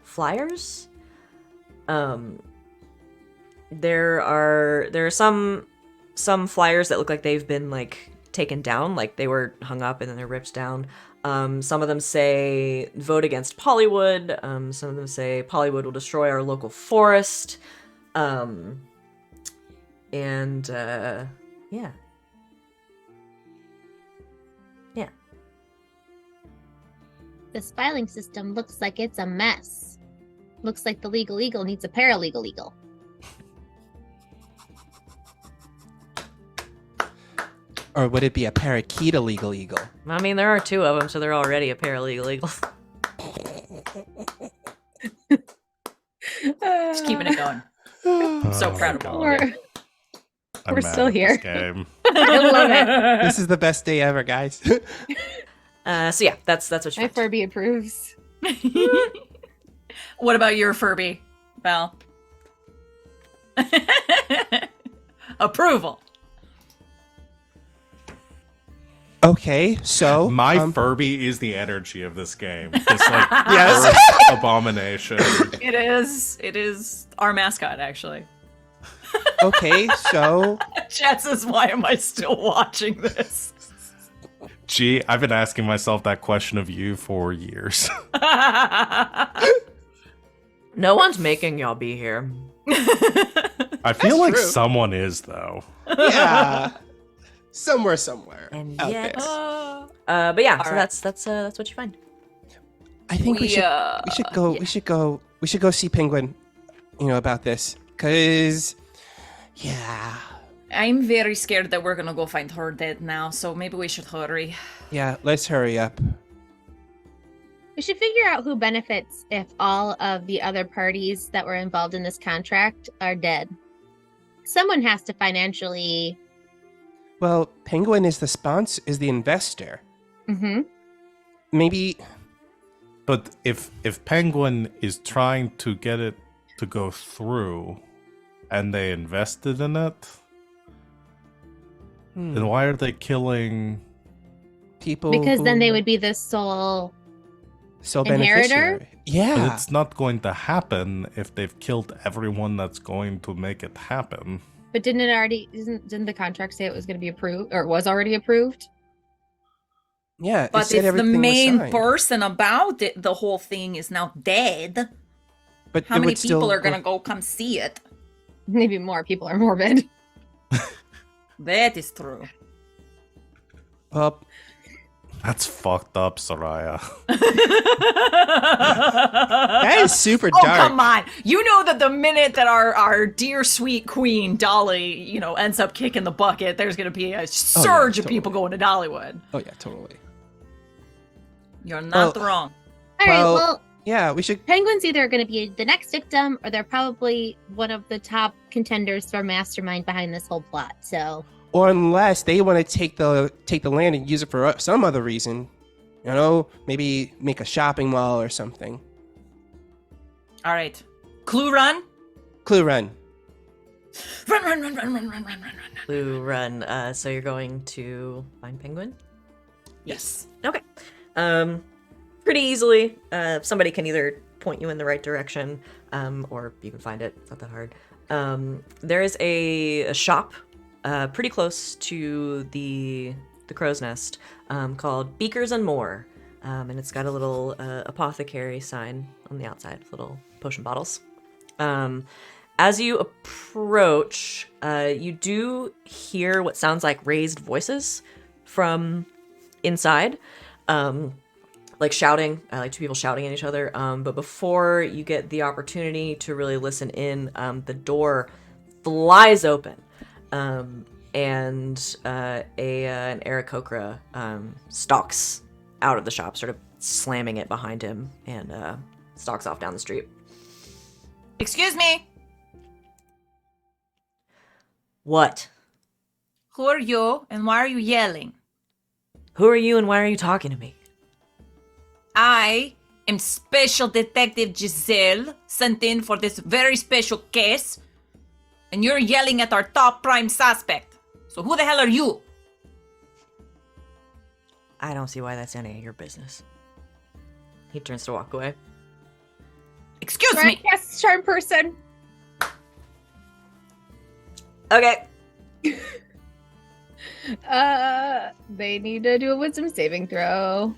flyers. There are some flyers that look like they've been like taken down, like they were hung up and then they're ripped down. Some of them say vote against Pollywood. Some of them say Pollywood will destroy our local forest. Yeah. This filing system looks like it's a mess. Looks like the legal eagle needs a paralegal eagle. Or would it be a parakeet illegal eagle? I mean, there are 2 of them, so they're already a paralegal eagle. Just keeping it going. I'm so proud of all of you. We're still here. Game. I love it. This is the best day ever, guys. So yeah, that's what you My find. Furby approves. What about your Furby, Val? Approval. Okay, so My Furby is the energy of this game. It's like Yes. Earth's abomination. It is our mascot, actually. okay, so Chat says, why am I still watching this? Gee, I've been asking myself that question of you for years. No one's making y'all be here. I feel like true. someone is, though. yeah, somewhere And out yet, there. but yeah, so right. that's what you find. I think we should go. yeah. We should go see Penguin. About this, cause yeah, I'm very scared that we're gonna go find her dead now, so maybe we should hurry. yeah. Let's hurry up. We should figure out who benefits if all of the other parties that were involved in this contract are dead. Someone has to financially. Well, Penguin is the sponsor, is the investor. Mm-hmm. Maybe. But if Penguin is trying to get it to go through, and they invested in it, then why are they killing people? Because then they who- would be the sole. sole inheritor? beneficiary. But Yeah. it's not going to happen if they've killed everyone that's going to make it happen. But didn't it already? Didn't the contract say it was going to be approved, or it was already approved? Yeah. it But said if the everything was main signed. person about it, the whole thing is now dead, But how it many would still people are go- gonna go come see it? Maybe more people are morbid. That is true. Well, That's fucked up, Sereia. that is super Oh, dark. come on. You know that the minute that our dear sweet queen, Dolly, ends up kicking the bucket, there's going to be a surge of totally. people going to Dollywood. Oh yeah, totally. You're not Well- wrong. All right. Well- Well, Yeah, we should. Penguin's either going to be the next victim, or they're probably one of the top contenders for mastermind behind this whole plot. So Or unless they want to take the land and use it for some other reason, maybe make a shopping mall or something. All right. Clue run. Clue run. Run. Blue run. So you're going to find Penguin? Yes. Okay. Pretty easily. Somebody can either point you in the right direction, or you can find it. It's not that hard. There is a shop pretty close to the crow's nest called Beakers and More, and it's got a little apothecary sign on the outside, little potion bottles. As you approach, you do hear what sounds like raised voices from inside. Like shouting, like 2 people shouting at each other. But before you get the opportunity to really listen in, the door flies open, and an Aarakocra stalks out of the shop, sort of slamming it behind him, and stalks off down the street. Excuse me. What? Who are you and why are you yelling? Who are you and why are you talking to me? I am Special Detective Giselle, sent in for this very special case, and you're yelling at our top prime suspect. So who the hell are you? I don't see why that's any of your business. He turns to walk away. Excuse Right, me. yes, charm person. Okay. They need to do a wisdom saving throw.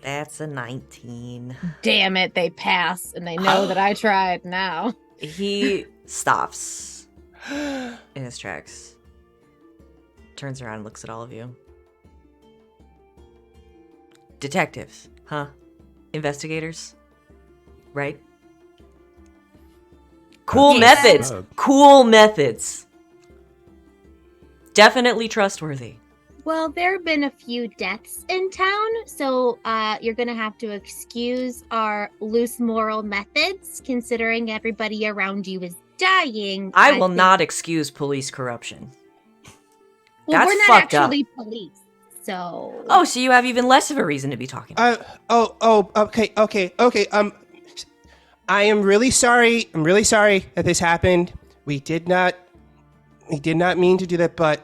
That's a 19. Damn it, they pass, and they know that I tried now. He stops in his tracks. Turns around and looks at all of you. Detectives, huh? Investigators? Right? Cool Yes. methods. Cool methods. Definitely trustworthy. Well, there have been a few deaths in town, so you're going to have to excuse our loose moral methods, considering everybody around you is dying. I will think- not excuse police corruption. Well, that's we're not fucked up. actually police, so. Oh, so you have even less of a reason to be talking. Okay. I am really sorry. I'm really sorry that this happened. We did not mean to do that, but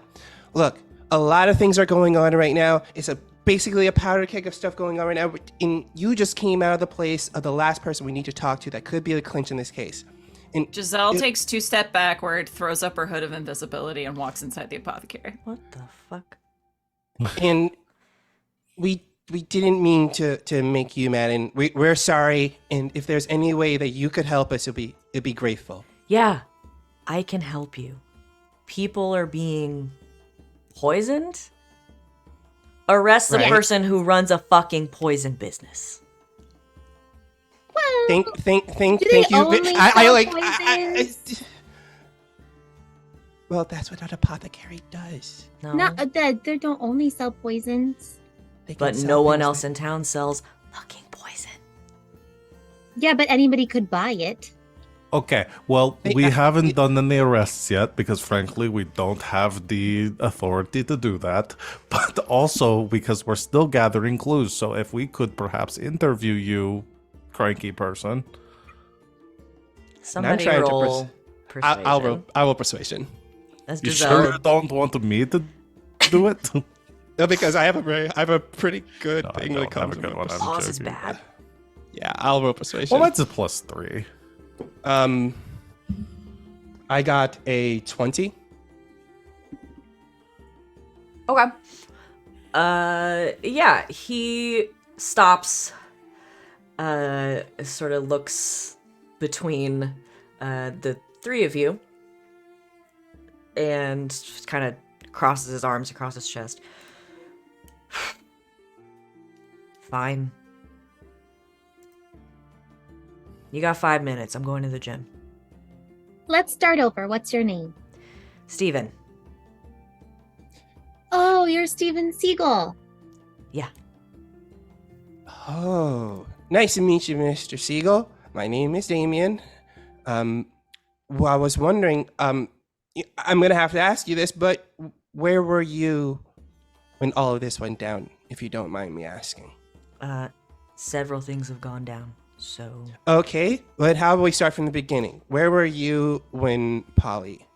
look, a lot of things are going on right now. It's basically a powder keg of stuff going on right now. And you just came out of the place of the last person we need to talk to that could be the clinch in this case. And Giselle takes 2 steps backward, throws up her hood of invisibility, and walks inside the apothecary. What the fuck? and we didn't mean to make you mad, and we're sorry. And if there's any way that you could help us, it'd be grateful. Yeah, I can help you. People are being poisoned? Arrest the Right. person who runs a fucking poison business. Well, Thank they you. only I sell like. poisons? Well, that's what an apothecary does. No. not they don't only sell poisons. They can But sell no one things else that- in town sells fucking poison. Yeah, but anybody could buy it. Okay, well, Hey, we haven't done any arrests yet because, frankly, we don't have the authority to do that. But also because we're still gathering clues. So if we could perhaps interview you, cranky person. Somebody trying to roll persuasion. I will persuasion. That's You Giselle. sure you don't want me to do it? No, because I have a pretty good No, I thing when it don't have comes a to good one. I'm Oz is joking. bad. Yeah, I'll roll persuasion. Well, mine's a +3. I got a 20. Okay. Yeah, he stops, sort of looks between, the three of you, and just kind of crosses his arms across his chest. Fine. You got 5 minutes. I'm going to the gym. Let's start over. What's your name? Steven. Oh, you're Steven Siegel. Yeah. Oh, nice to meet you, Mr. Siegel. My name is Damian. Well, I was wondering, I'm gonna have to ask you this, but where were you when all of this went down, if you don't mind me asking? Several things have gone down, so... Okay, but how about we start from the beginning? Where were you when Polly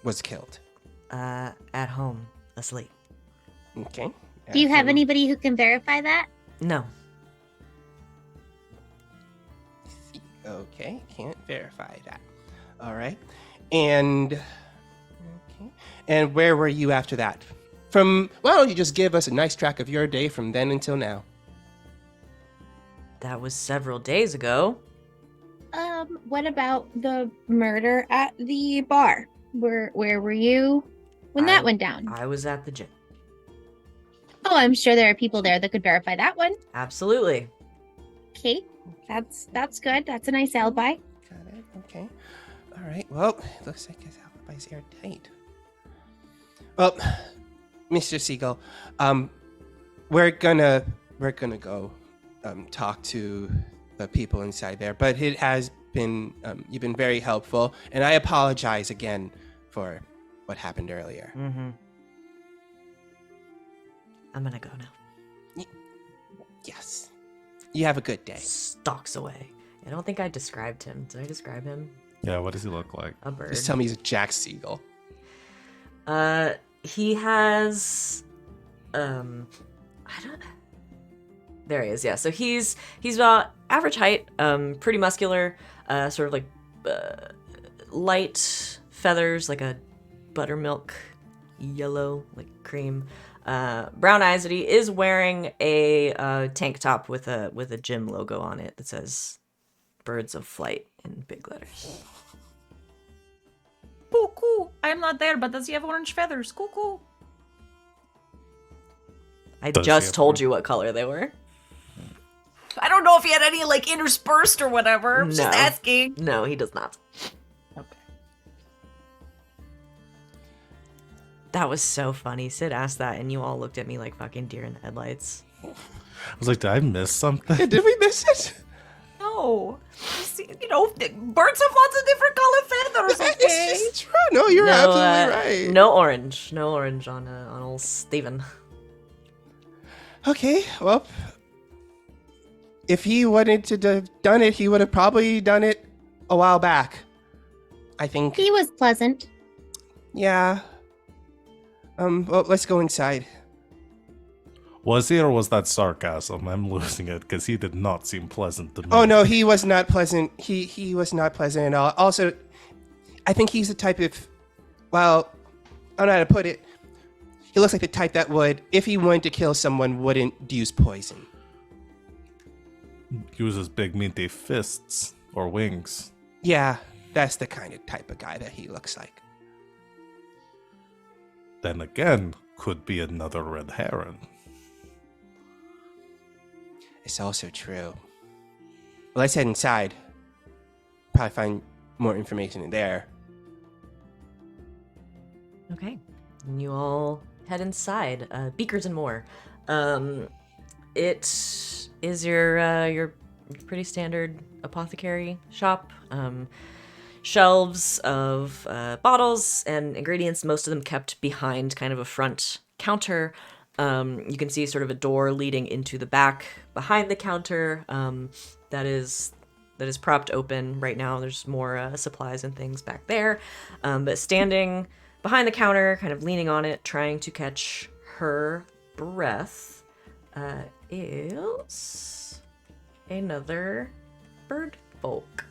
was killed? At home, asleep. Okay. Do you have anybody who can verify that? No. Okay, can't verify that. All right. And okay. And where were you after that? Why don't you just give us a nice track of your day from then until now? That was several days ago. What about the murder at the bar? Where were you when that went down? I was at the gym. Oh, I'm sure there are people there that could verify that one. Absolutely. Okay, that's good. That's a nice alibi. Got it. Okay. All right. Well, it looks like his alibi's airtight. Well, Mr. Siegel, we're gonna go talk to the people inside there, but it has been you've been very helpful, and I apologize again for what happened earlier. Mm-hmm. I'm gonna go now. Yes. You have a good day. Stalks away. I don't think I described him. Did I describe him? Yeah, what does he look like? A bird. Just tell me he's a Jack Siegel. He has, I don't. There he is. Yeah. So he's about average height. Pretty muscular. Sort of like light feathers, like a buttermilk yellow, like cream. Brown eyes. That he is wearing a tank top with a gym logo on it that says "Birds of Flight" in big letters. Cool. I am not there, but does he have orange feathers? Cool. I Does he just have told you what color they were. I don't know if he had any like interspersed or whatever. Just No. asking. No, he does not. Okay. That was so funny. Sid asked that, and you all looked at me like fucking deer in the headlights. I was like, did I miss something? Did we miss it? No. See, birds have lots of different colored feathers. Okay. It's true. No, you're absolutely right. No orange on old Steven. Okay, well, if he wanted to have done it, he would have probably done it a while back. I think. He was pleasant. Yeah. Well, let's go inside. Was he, or was that sarcasm? I'm losing it because he did not seem pleasant to me. Oh no, he was not pleasant. He was not pleasant at all. Also, I think he's the type of, well, I don't know how to put it. He looks like the type that would, if he wanted to kill someone, wouldn't use poison. Uses big minty fists or wings. Yeah, that's the kind of type of guy that he looks like. Then again, could be another red heron. It's also true. Well, let's head inside. Probably find more information in there. Okay. And you all head inside. Beakers and more. It is your pretty standard apothecary shop. Shelves of bottles and ingredients, most of them kept behind kind of a front counter. You can see sort of a door leading into the back behind the counter that is propped open right now. There's more supplies and things back there. But standing behind the counter, kind of leaning on it, trying to catch her breath, is another bird folk.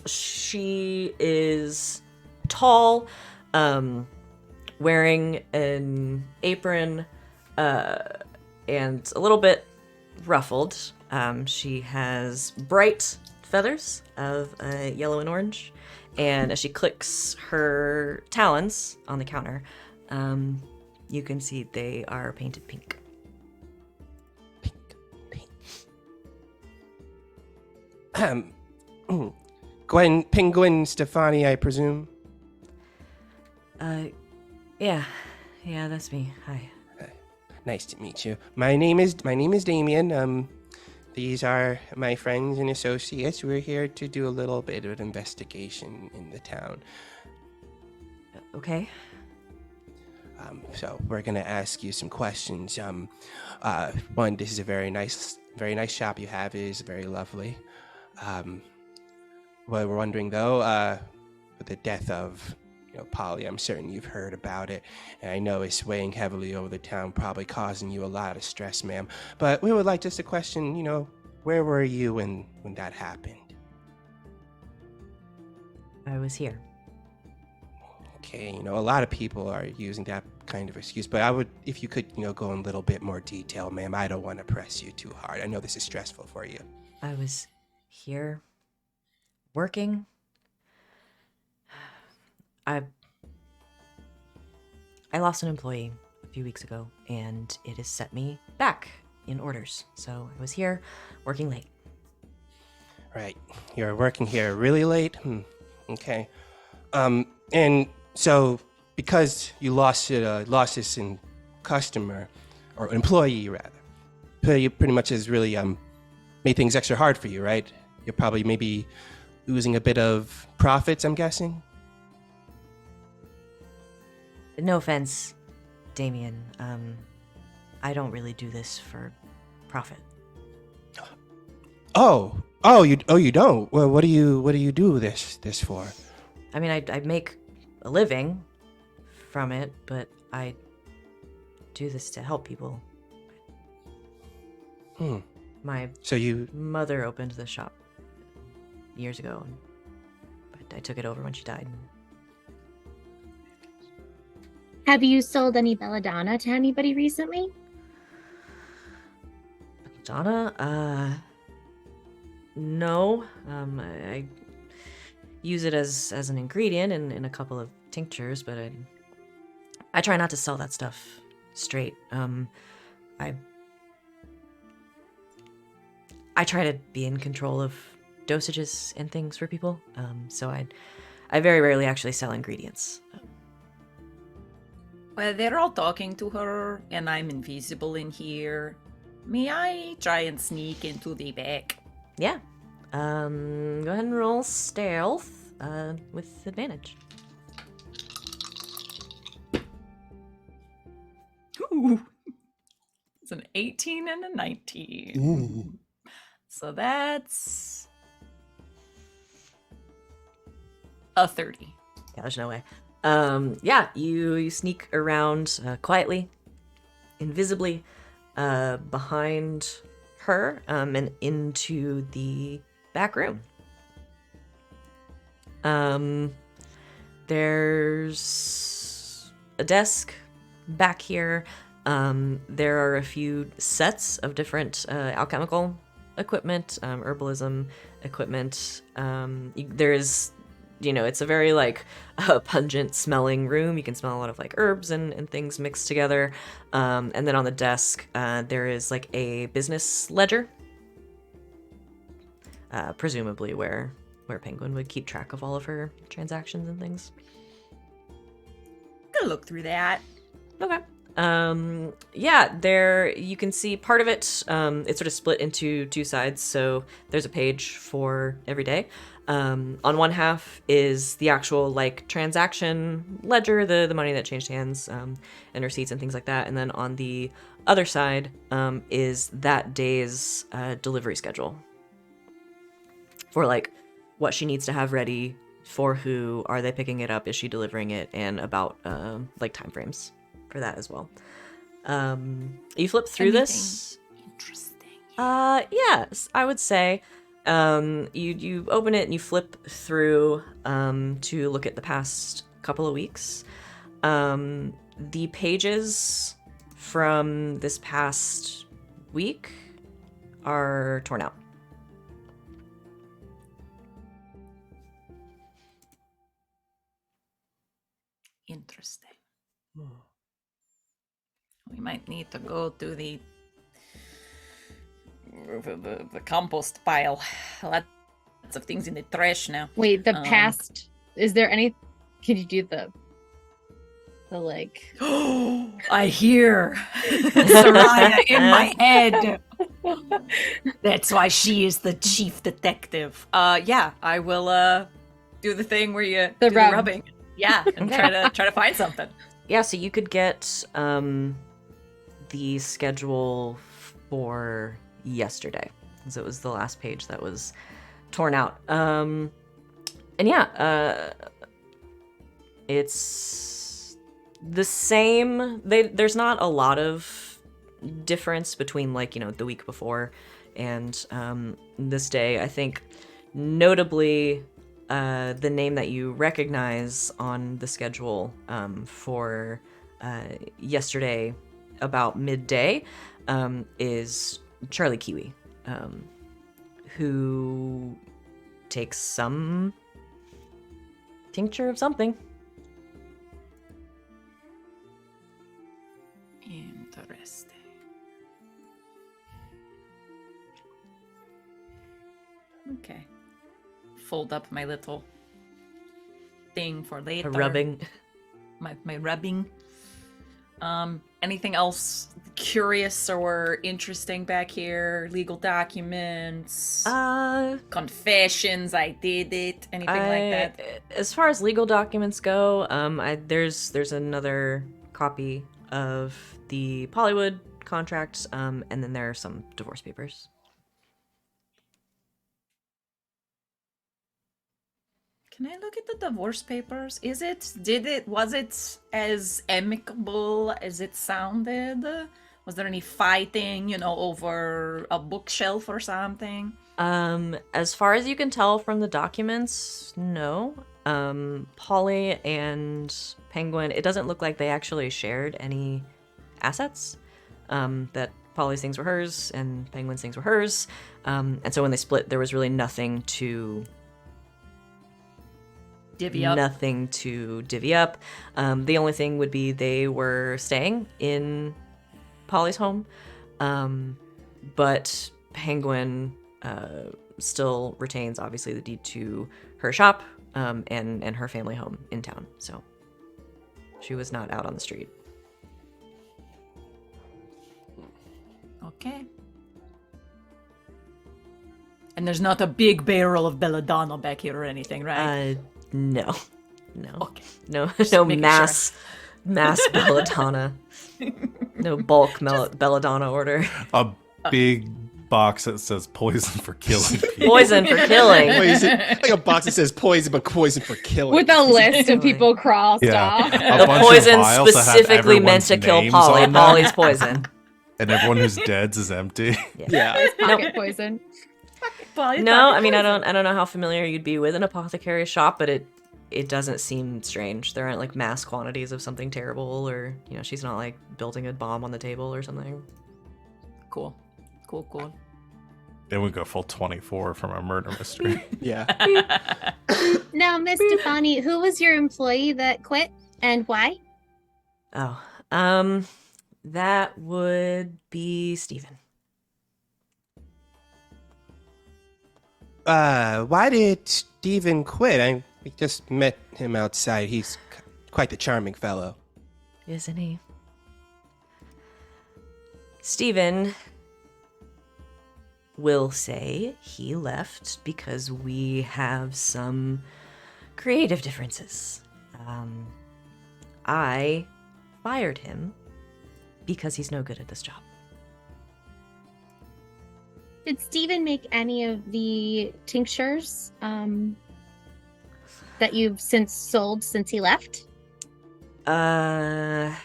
She is tall, wearing an apron, and a little bit ruffled. She has bright feathers of yellow and orange, and as she clicks her talons on the counter, you can see they are painted pink. Penguin Stefani, I presume. Yeah, that's me. Hi. Nice to meet you. My name is Damian. These are my friends and associates. We're here to do a little bit of an investigation in the town. Okay. So we're gonna ask you some questions. One, this is a very nice shop you have. It is very lovely. Well, we're wondering though, with the death of Polly, I'm certain you've heard about it, and I know it's weighing heavily over the town, probably causing you a lot of stress, ma'am. But we would like just to question, where were you when that happened? I was here. Okay, a lot of people are using that kind of excuse, but I would, if you could, go in a little bit more detail, ma'am. I don't want to press you too hard. I know this is stressful for you. I was here working. I lost an employee a few weeks ago, and it has set me back in orders. So I was here working late. Right. You're working here really late? Okay. And so because you lost this in customer, or employee rather, pretty much has really made things extra hard for you, right? You're probably maybe losing a bit of profits, I'm guessing? No offense, Damian. I don't really do this for profit. You don't. Well, what do you do this for? I mean, I make a living from it, but I do this to help people. My So you mother opened the shop years ago, and I took it over when she died. Have you sold any belladonna to anybody recently? Donna, no. I use it as an ingredient in a couple of tinctures, but I try not to sell that stuff straight. I try to be in control of dosages and things for people. So I very rarely actually sell ingredients. Well, they're all talking to her, and I'm invisible in here. May I try and sneak into the back? Yeah. Go ahead and roll stealth with advantage. Ooh. It's an 18 and a 19. Ooh. So that's a 30. Yeah, there's no way. Yeah, you sneak around quietly, invisibly, behind her, and into the back room. There's a desk back here. There are a few sets of different alchemical equipment, herbalism equipment. There's, it's a very pungent smelling room. You can smell a lot of herbs and things mixed together. And then on the desk, there is a business ledger, presumably where Penguin would keep track of all of her transactions and things. Gonna look through that. Okay. Yeah, there you can see part of it. It's sort of split into two sides. So there's a page for every day. On one half is the actual transaction ledger, the money that changed hands, and receipts and things like that. And then on the other side is that day's delivery schedule for what she needs to have ready, for who, are they picking it up, is she delivering it, and about time frames for that as well. You flip through this. Interesting. Yes, I would say. You open it and you flip through to look at the past couple of weeks. The pages from this past week are torn out. Interesting. We might need to go to the compost pile. Lots of things in the trash now. Wait, the past. Is there any? Can you do the I hear Sereia in my head. That's why she is the chief detective. Yeah, I will do the thing where you do the rubbing. Yeah, and try to find something. Yeah, so you could get the schedule for yesterday, because it was the last page that was torn out. And yeah, it's the same. There's not a lot of difference between the week before and this day. I think notably the name that you recognize on the schedule for yesterday about midday is Charlie Kiwi, who takes some tincture of something. Interesting. Okay. Fold up my little thing for later. A rubbing. My rubbing. Anything else curious or interesting back here? Legal documents? Confessions, I did it. Anything like that? As far as legal documents go, there's another copy of the Pollywood contract, and then there are some divorce papers. Can I look at the divorce papers? Was it as amicable as it sounded? Was there any fighting, over a bookshelf or something? As far as you can tell from the documents, no. Polly and Penguin, it doesn't look like they actually shared any assets. That Polly's things were hers and Penguin's things were hers. And so when they split, there was really nothing to Divvy up. Nothing to divvy up. The only thing would be they were staying in Polly's home, but Penguin still retains, obviously, the deed to her shop and her family home in town. So she was not out on the street. Okay. And there's not a big barrel of belladonna back here or anything, right? No. Okay. No Just making mass belladonna. No bulk belladonna order. A big box that says poison for killing people. Poison for killing. Poison, like a box that says poison, but poison for killing. With a list of people crossed off. A The bunch of poison vials that have specifically meant everyone's to kill names Polly. on them, Polly's poison. and everyone who's dead is empty. Yeah. Pocket poison. No, I mean I don't know how familiar you'd be with an apothecary shop, but it doesn't seem strange. There aren't like mass quantities of something terrible, or she's not like building a bomb on the table or something. Cool. Then we go full 24 from a murder mystery. Yeah. Now, Miss Stefani, who was your employee that quit and why? Oh, that would be Steven. Why did Steven quit? We just met him outside. He's quite the charming fellow. Isn't he? Steven will say he left because we have some creative differences. I fired him because he's no good at this job. Did Steven make any of the tinctures that you've since sold since he left? I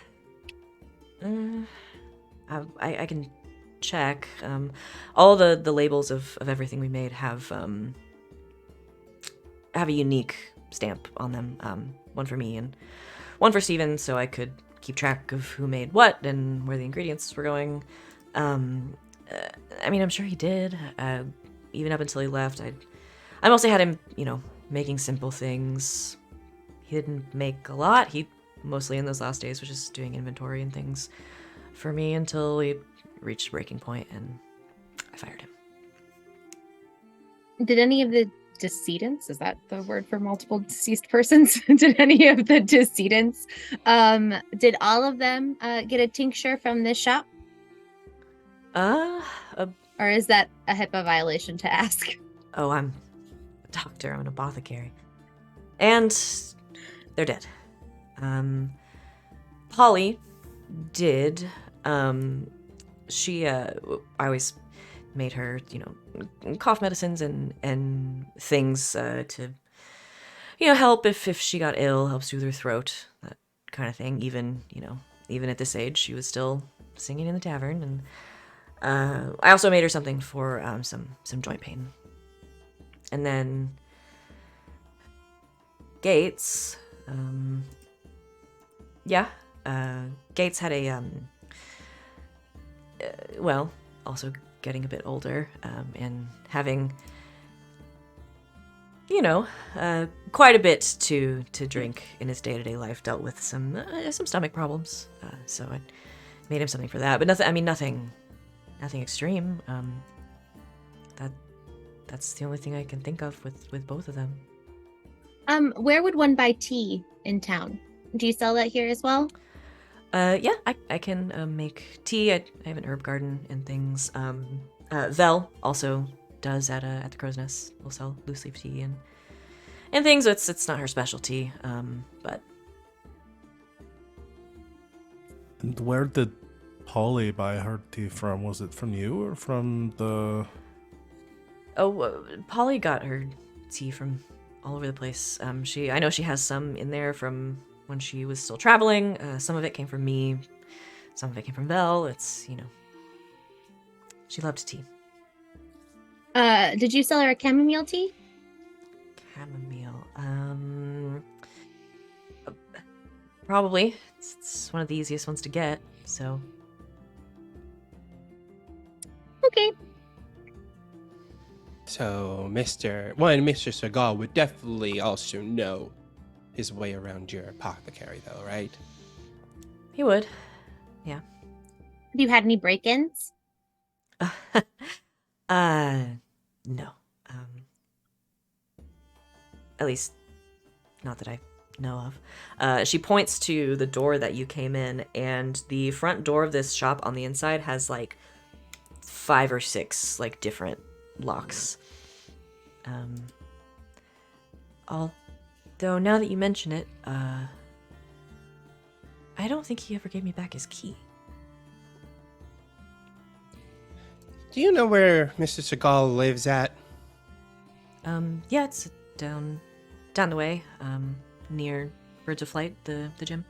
can check. All the labels of everything we made have a unique stamp on them. One for me and one for Steven, so I could keep track of who made what and where the ingredients were going. I mean, I'm sure he did. Even up until he left, I mostly had him, making simple things. He didn't make a lot. He mostly in those last days was just doing inventory and things for me until he reached breaking point, and I fired him. Did any of the decedents, is that the word for multiple deceased persons? Did any of the decedents, Did all of them get a tincture from this shop? Or is that a HIPAA violation to ask? Oh, I'm a doctor. I'm an apothecary. And they're dead. Polly did. I always made her, cough medicines and things to, help if she got ill, help soothe her throat, that kind of thing. Even at this age, she was still singing in the tavern. And I also made her something for some joint pain. And then Gates, Gates had a, also getting a bit older, and having, quite a bit to drink in his day-to-day life, dealt with some stomach problems. So I made him something for that, but nothing extreme. That's the only thing I can think of with both of them. Where would one buy tea in town? Do you sell that here as well? Yeah, I can make tea. I have an herb garden and things. Vel also does at the Crow's Nest. We'll sell loose leaf tea and things. It's not her specialty, but. And where did Polly buy her tea from? Was it from you or from the... Oh, Polly got her tea from all over the place. I know she has some in there from when she was still traveling. Some of it came from me. some of it came from Belle. It's, she loved tea. Did you sell her a chamomile tea? Chamomile. Probably. It's one of the easiest ones to get, so. Okay. So, Mr. Segal would definitely also know his way around your apothecary, though, right? He would. Have you had any break-ins? No. At least, not that I know of. She points to the door that you came in, and the front door of this shop on the inside has, 5 or 6, different locks. Although, now that you mention it, I don't think he ever gave me back his key. Do you know where Mr. Segal lives at? Yeah, it's down the way, near Birds of Flight, the gym.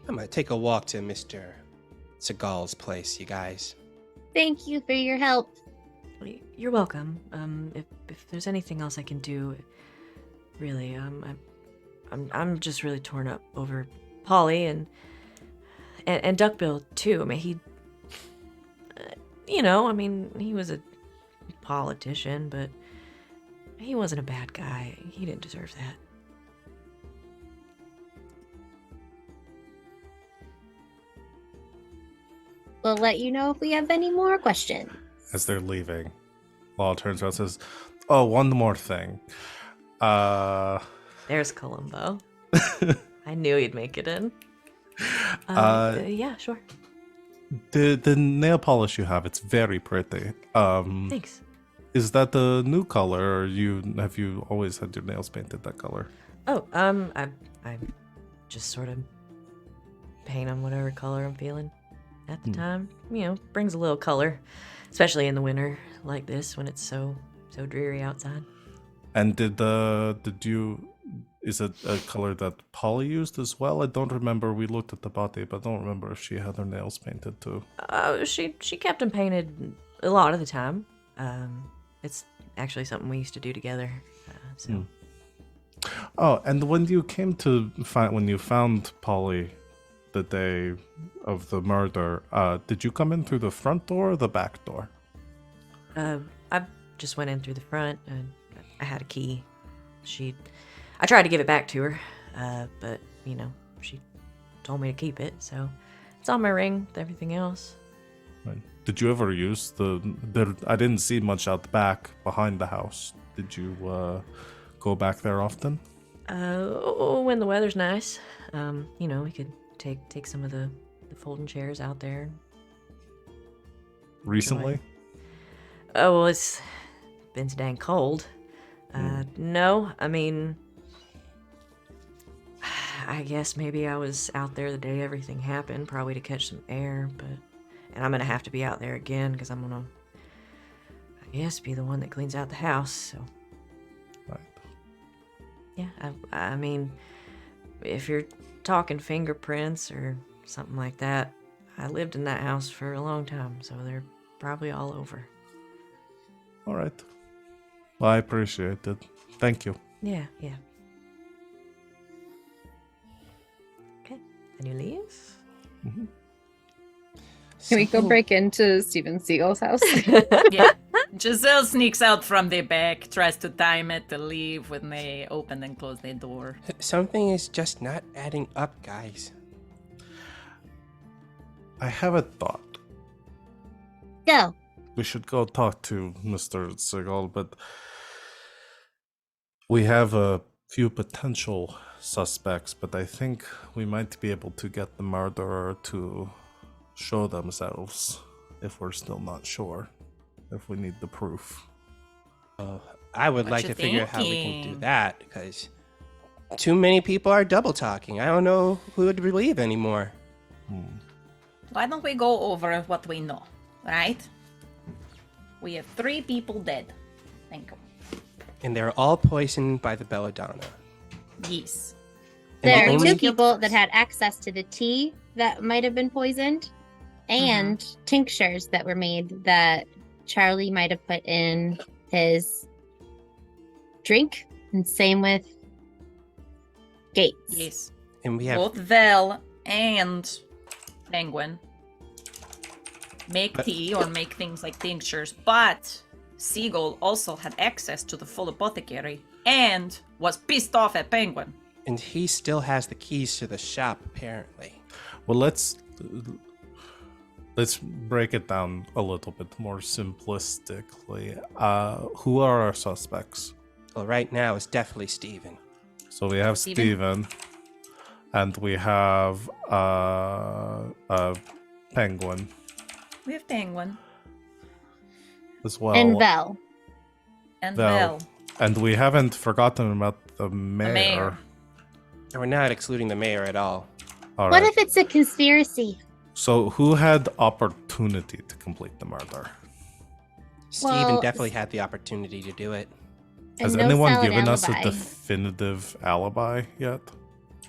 I'm gonna take a walk to Mr. Segal's place, you guys. Thank you for your help. You're welcome. If there's anything else I can do, really, I'm just really torn up over Polly and Duckbill too. I mean, he was a politician, but he wasn't a bad guy. He didn't deserve that. We'll let you know if we have any more questions. As they're leaving, Law turns around and says, "Oh, one more thing. There's Columbo. I knew he'd make it in. Yeah, sure. The nail polish you have, it's very pretty. Thanks. Is that the new color, or have you always had your nails painted that color? Oh, I just sort of paint them whatever color I'm feeling at the time. Brings a little color, especially in the winter like this when it's so dreary outside. And is it a color that Polly used as well? I don't remember. We looked at the body, but I don't remember if she had her nails painted too. She kept them painted a lot of the time. It's actually something we used to do together. Oh, and when you came to when you found Polly the day of the murder, did you come in through the front door or the back door? I just went in through the front, and I had a key. I tried to give it back to her, but, she told me to keep it, so it's on my ring with everything else. Right. Did you ever use I didn't see much out the back behind the house. Did you go back there often? When the weather's nice. We could take some of the folding chairs out there. Recently? Oh, well, it's been so dang cold. No, I guess maybe I was out there the day everything happened, probably to catch some air, and I'm gonna have to be out there again, because I'm gonna, I guess, be the one that cleans out the house, so. Right. Yeah, if you're talking fingerprints or something like that, I lived in that house for a long time, so they're probably all over. All right. Well, I appreciate it. Thank you. Yeah. Okay, and you leave? Mm-hmm. Can we go break into Steven Seagal's house? Yeah. Giselle sneaks out from the back, tries to time it to leave when they open and close the door. Something is just not adding up, guys. I have a thought. Go. We should go talk to Mr. Segal, but we have a few potential suspects, but I think we might be able to get the murderer to show themselves if we're still not sure, if we need the proof. I would What like you to figure out how we can do thinking? that, because too many people are double talking. I don't know who to believe anymore. Why don't we go over what we know, right? We have 3 people dead. Thank you. And they're all poisoned by the belladonna. Yes. And There the are only- two people that had access to the tea that might have been poisoned, and tinctures that were made that Charlie might have put in his drink. And same with Gates. Yes. And we have Both Vel and Penguin make tea or make things like tinctures, but Seagull also had access to the full apothecary and was pissed off at Penguin. and he still has the keys to the shop, apparently. Well, let's break it down a little bit more simplistically. Who are our suspects? Well, right now it's definitely Steven. So we have Steven? Steven, and we have Penguin We have Penguin as well. And Vel. and Vel. Vel. And we haven't forgotten about the mayor. mayor. And we're not excluding the mayor at all. All What right. if it's a conspiracy? So who had opportunity to complete the murder? Steven Well, definitely had the opportunity to do it. Has And no anyone solid given us a alibi. definitive alibi yet?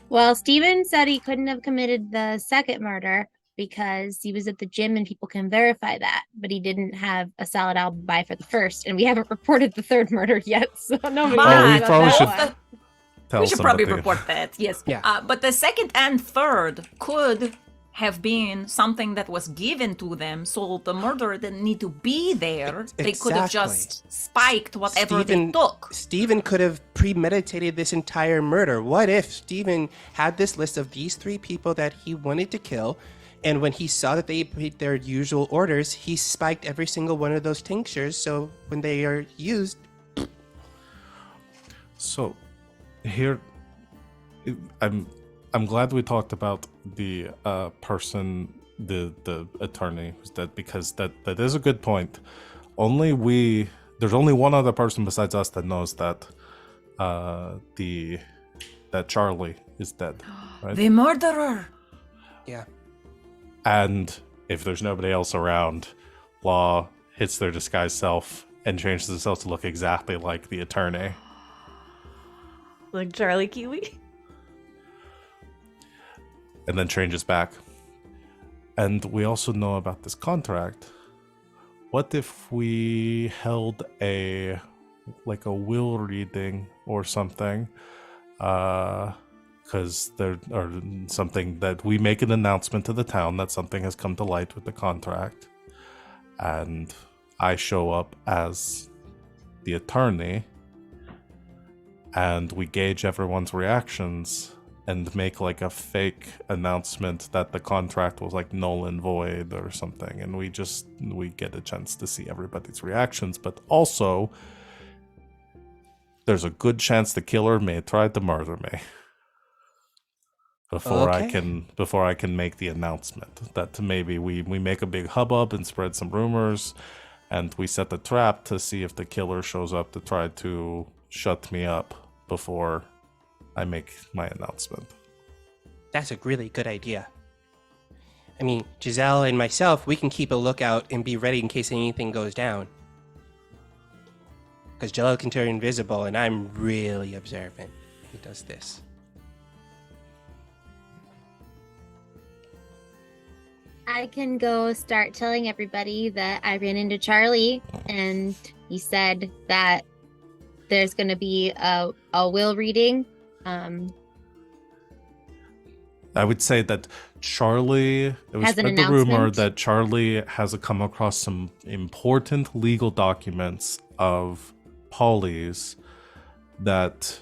Well, Steven said he couldn't have committed the second murder because he was at the gym and people can verify that, but he didn't have a solid alibi for the first, and we haven't reported the third murder yet, so nobody But Oh, we knows probably about should- that one. Tell We should probably somebody. report that, yes. Yeah. But the second and third could have been something that was given to them, so the murderer didn't need to be there. They could have Exactly. just spiked whatever they Steven- took. Steven could have premeditated this entire murder. What if Steven had this list of these 3 people that he wanted to kill, and when he saw that they paid their usual orders, he spiked every single one of those tinctures, so when they are used, So, here, I'm glad we talked about the person, the attorney who's dead, because that is a good point. There's only one other person besides us that knows that that Charlie is dead, right? The murderer! yeah. And if there's nobody else around, Law hits their disguised self and changes themselves to look exactly like the attorney. Like Charlie Kiwi. And then changes back. And we also know about this contract. What if we held a will reading or something? Because there or something that we make an announcement to the town that something has come to light with the contract, and I show up as the attorney, and we gauge everyone's reactions and make like a fake announcement that the contract was like null and void or something, and we get a chance to see everybody's reactions. But also there's a good chance the killer may try to murder me before I can make the announcement that maybe we make a big hubbub and spread some rumors, and we set the trap to see if the killer shows up to try to shut me up before I make my announcement. That's a really good idea. I mean, Giselle and myself, we can keep a lookout and be ready in case anything goes down. Because Giselle can turn invisible, and I'm really observant. He does this. I can go start telling everybody that I ran into Charlie and he said that there's going to be a will reading. I would say that Charlie, it was Has an spread the rumor announcement? that Charlie has come across some important legal documents of Polly's that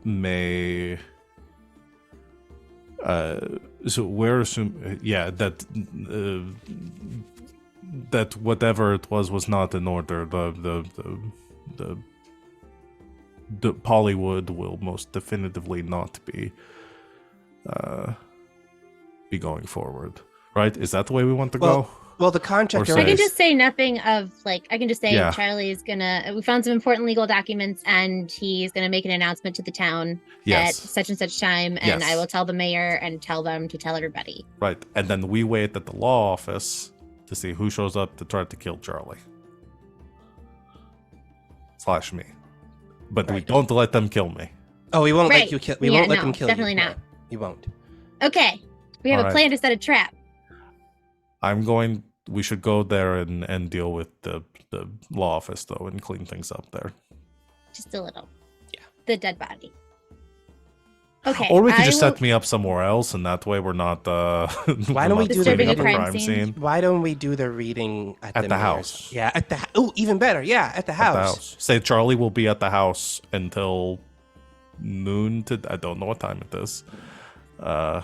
may so we're assuming that whatever it was not in order. The Pollywood will most definitively not be going forward, right? Is that the way we want to go? Well, the contract Or I can Nice. just say nothing of like, I can just say Yeah. Charlie is gonna, we found some important legal documents and he's gonna make an announcement to the town at Yes, such and such time. And Yes. I will tell the mayor and tell them to tell everybody. right. And then we wait at the law office to see who shows up to try to kill Charlie. / me. But we Right. don't let them kill me. Oh, we won't Right. let you kill. We Yeah, won't let no, them kill definitely you. not. No, you won't. Okay. We have All a right. plan to set a trap. We should go there and deal with the law office though and clean things up there. Just a little. Yeah. The dead body. Okay. Or we could just will- set me up somewhere else, and that way we're not. Why don't we do the Disturbing a reading? crime scene? Why don't we do the reading at the the mayor's- house? Yeah, at the. Oh, even better. Yeah, at the house. At the house. Say Charlie will be at the house until noon. I don't know what time it is. 5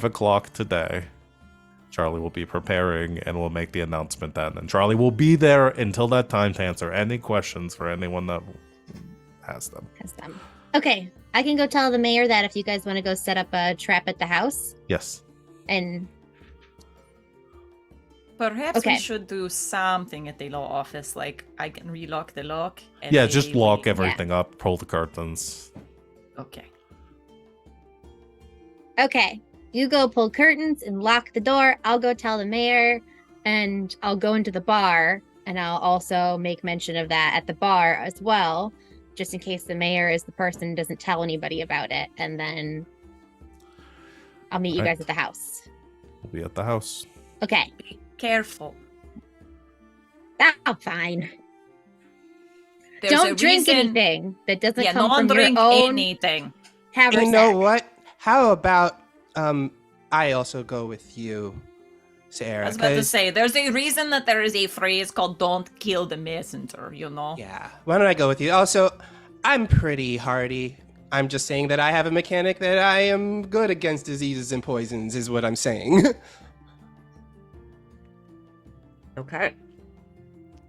o'clock today. Charlie will be preparing, and we'll make the announcement then. And Charlie will be there until that time to answer any questions for anyone that has them. Has them. Okay. I can go tell the mayor that if you guys want to go set up a trap at the house. Yes. And Perhaps Okay. we should do something at the law office, like I can relock the lock. And Yeah, just maybe- lock everything up, pull the curtains. Okay. okay. You go pull curtains and lock the door. I'll go tell the mayor and I'll go into the bar and I'll also make mention of that at the bar as well, just in case the mayor is the person who doesn't tell anybody about it. And then I'll meet you Right. guys at the house. We'll be at the house. Okay. Be careful. Oh, fine. There's a Don't drink reason- anything that doesn't Yeah, come no one from your drink own anything. haversack. You know what? How about I also go with you, Sarah? I was about to 'cause- say, there's a reason that there is a phrase called "Don't kill the messenger." You know. Yeah. Why don't I go with you? Also, I'm pretty hardy. I'm just saying that I have a mechanic that I am good against diseases and poisons, is what I'm saying. Okay.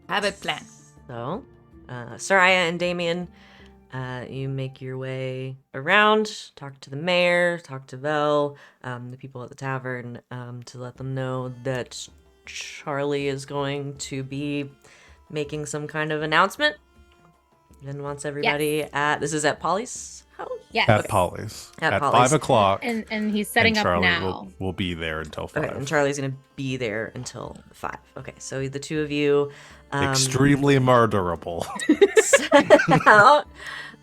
Have a plan. So, Sereia and Damian, you make your way around, talk to the mayor, talk to Vel, the people at the tavern, to let them know that Charlie is going to be making some kind of announcement and wants everybody at. This is at Polly's house? Yes. At Polly's. At At Polly's. 5 o'clock. And he's setting and up Charlie now. will be there until 5. Okay, and Charlie's going to be there until 5. Okay, so the two of you. Extremely murderable. set out.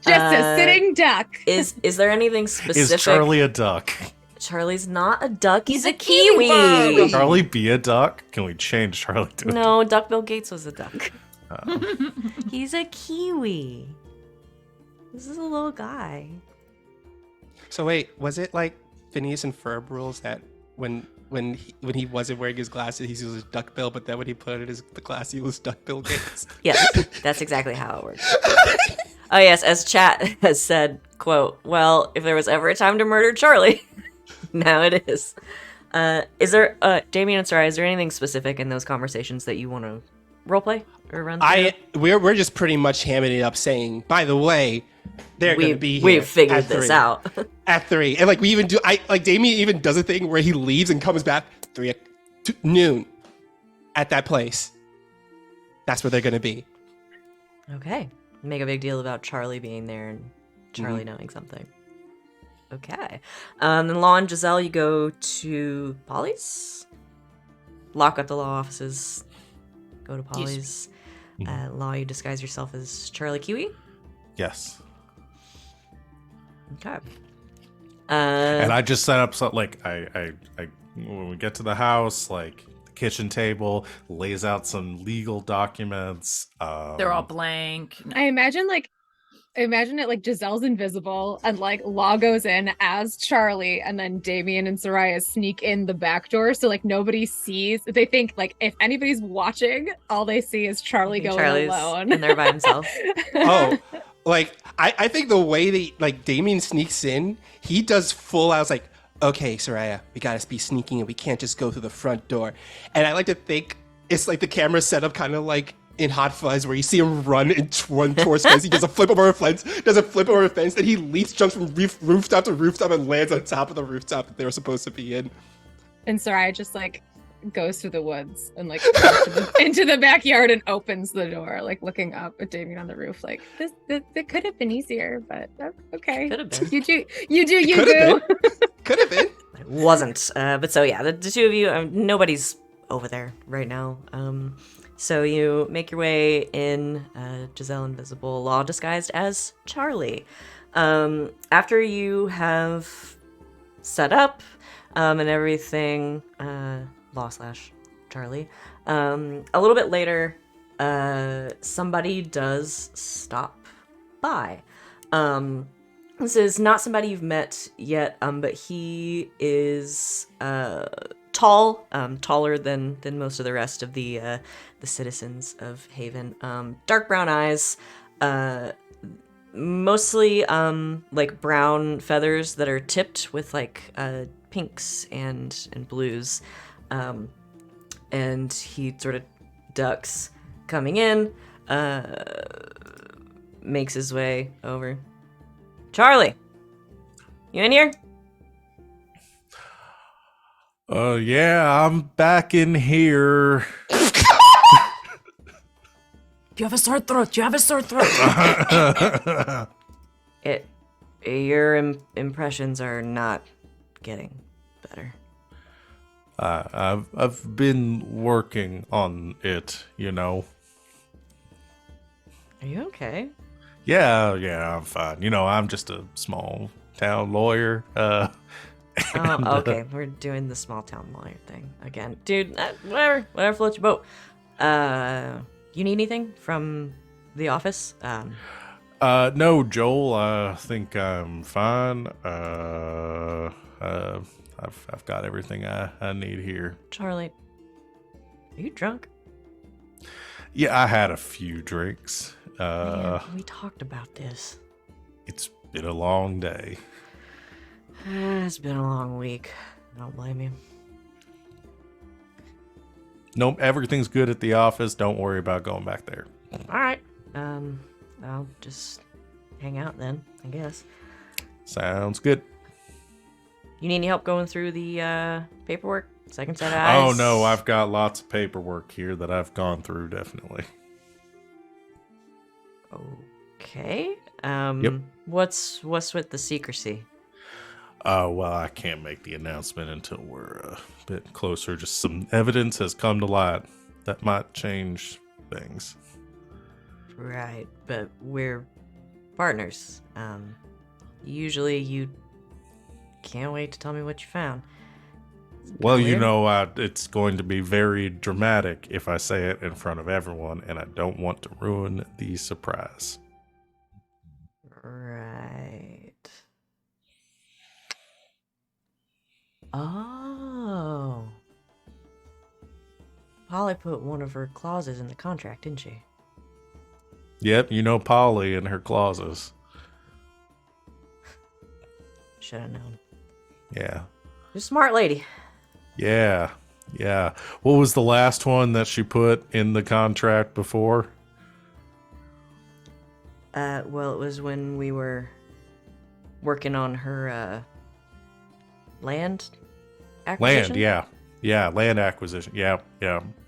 Just a sitting duck. Is there anything specific? Is Charlie a duck? Charlie's not a duck. He's a kiwi kiwi. bug. Charlie be a duck? Can we change Charlie to a duck? No, Duck Bill Gates was a duck. Oh. He's a kiwi. This is a little guy. So wait, was it like Phineas and Ferb rules that when he wasn't wearing his glasses, he used duckbill, but then when he put it the glass, he was duckbill Gates? Yes, that's exactly how it works. Oh yes, as chat has said, quote, well, if there was ever a time to murder Charlie, now it is. Is there, Damian and Sereia, is there anything specific in those conversations that you want to roleplay or run through? We're just pretty much hamming it up, saying, by the way, they're going to be here. We've figured at this 3. out. At 3, and like we even do, Damien even does a thing where he leaves and comes back noon at that place. That's where they're going to be. Okay. Make a big deal about Charlie being there and Charlie knowing something. Okay. Then Law and Giselle, you go to Polly's. Lock up the law offices. Go to Polly's. Law, you disguise yourself as Charlie Kiwi. Yes. Okay. And I just set up so like I when we get to the house, like the kitchen table lays out some legal documents. They're all blank. I imagine it like Giselle's invisible and like Law goes in as Charlie and then Damian and Sereia sneak in the back door so like nobody sees. They think like if anybody's watching, all they see is Charlie going Charlie's alone. in there by himself. Oh, like I think the way that like Damien sneaks in, he does full. I was like, okay, Sereia, we gotta be sneaking and we can't just go through the front door. And I like to think it's like the camera set up kind of like in Hot Fuzz where you see him run towards fence. He does a flip over a fence, then he leaps, jumps from rooftop to rooftop and lands on top of the rooftop that they were supposed to be in. And Sereia just like goes through the woods and like into the backyard and opens the door, like looking up at Damian on the roof, like this it could have been easier, but okay. Could have been. You do Could have been. Could have been. It wasn't. But so yeah, the two of you, nobody's over there right now. So you make your way in, Giselle invisible, law disguised as Charlie. After you have set up and everything, law slash Charlie, a little bit later, somebody does stop by. This is not somebody you've met yet, but he is tall, taller than most of the rest of the citizens of Haven. Dark brown eyes, mostly like brown feathers that are tipped with like pinks and blues. And he sort of ducks coming in, makes his way over. Charlie, you in here? Yeah, I'm back in here. You have a sore throat. You have a sore throat. Your impressions are not getting better. I've been working on it, you know. Are you okay? Yeah, I'm fine. You know, I'm just a small town lawyer. Oh, okay. We're doing the small town lawyer thing again, dude. Whatever floats your boat. You need anything from the office? No, Joel. I think I'm fine. I've got everything I need here. Charlie, are you drunk? Yeah, I had a few drinks. Man, we talked about this. It's been a long day. It's been a long week. I don't blame you. Nope, everything's good at the office. Don't worry about going back there. All right. I'll just hang out then, I guess. Sounds good. You need any help going through the paperwork? Second set of eyes? Oh, no, I've got lots of paperwork here that I've gone through, definitely. Okay. Yep. What's with the secrecy? Well, I can't make the announcement until we're a bit closer. Just some evidence has come to light that might change things. Right, but we're partners. Usually you can't wait to tell me what you found. Well, you Weird. know, it's going to be very dramatic if I say it in front of everyone, and I don't want to ruin the surprise. Right. Oh. Polly put one of her clauses in the contract, didn't she? Yep, you know Polly and her clauses. Should have known. Yeah. You're a smart lady. Yeah. What was the last one that she put in the contract before? Well, it was when we were working on her, land acquisition? Land, yeah, land acquisition, yeah,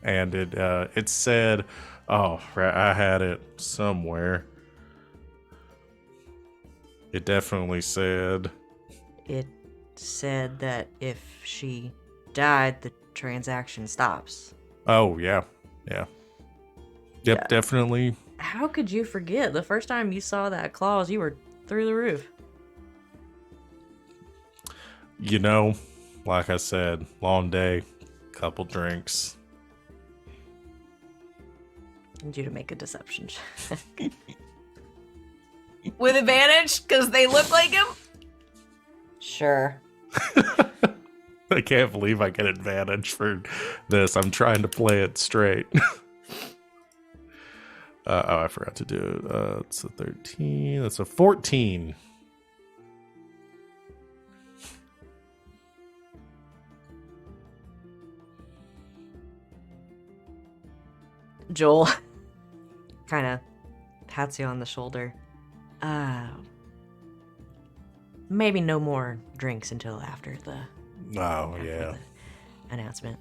and it said, oh, I had it somewhere. It definitely said, It said that if she died, the transaction stops. oh yeah, yep, Yeah. definitely. How could you forget? The first time you saw that clause, you were through the roof. You know, like I said, long day, couple drinks. I need you to make a deception check. With advantage, because they look like him? Sure. I can't believe I get advantage for this. I'm trying to play it straight. Oh, I forgot to do it. It's a 13. That's a 14. Joel kind of pats you on the shoulder. Maybe no more drinks until after the Oh, yeah. announcement.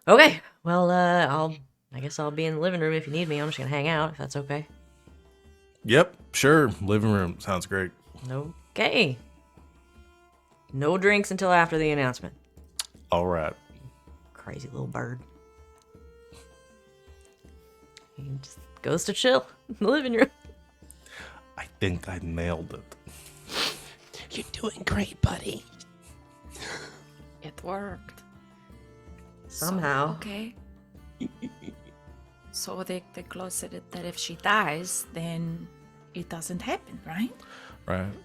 Okay. Well, I guess I'll be in the living room if you need me. I'm just gonna hang out if that's okay. Yep, sure. Living room. Sounds great. Okay. No drinks until after the announcement. All right. crazy little bird. He just goes to chill in the living room. I think I nailed it. You're doing great, buddy. It worked. Somehow. So, okay. So the clause said that if she dies, then it doesn't happen, right? Right.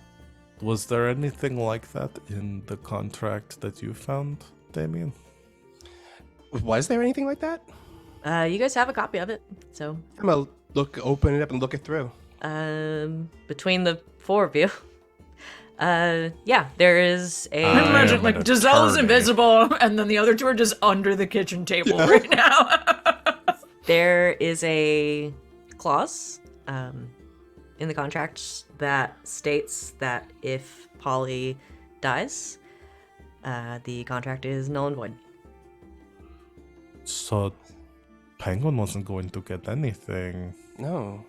Was there anything like that in the contract that you found, Damian? Was there anything like that? You guys have a copy of it, so I'm gonna open it up and look it through. between the four of you, yeah, there is a. I Imagine am like an Giselle's attorney. invisible, and then the other two are just under the kitchen table right now. There is a clause in the contract that states that if Polly dies, the contract is null and void. So, Penguin wasn't going to get anything. No.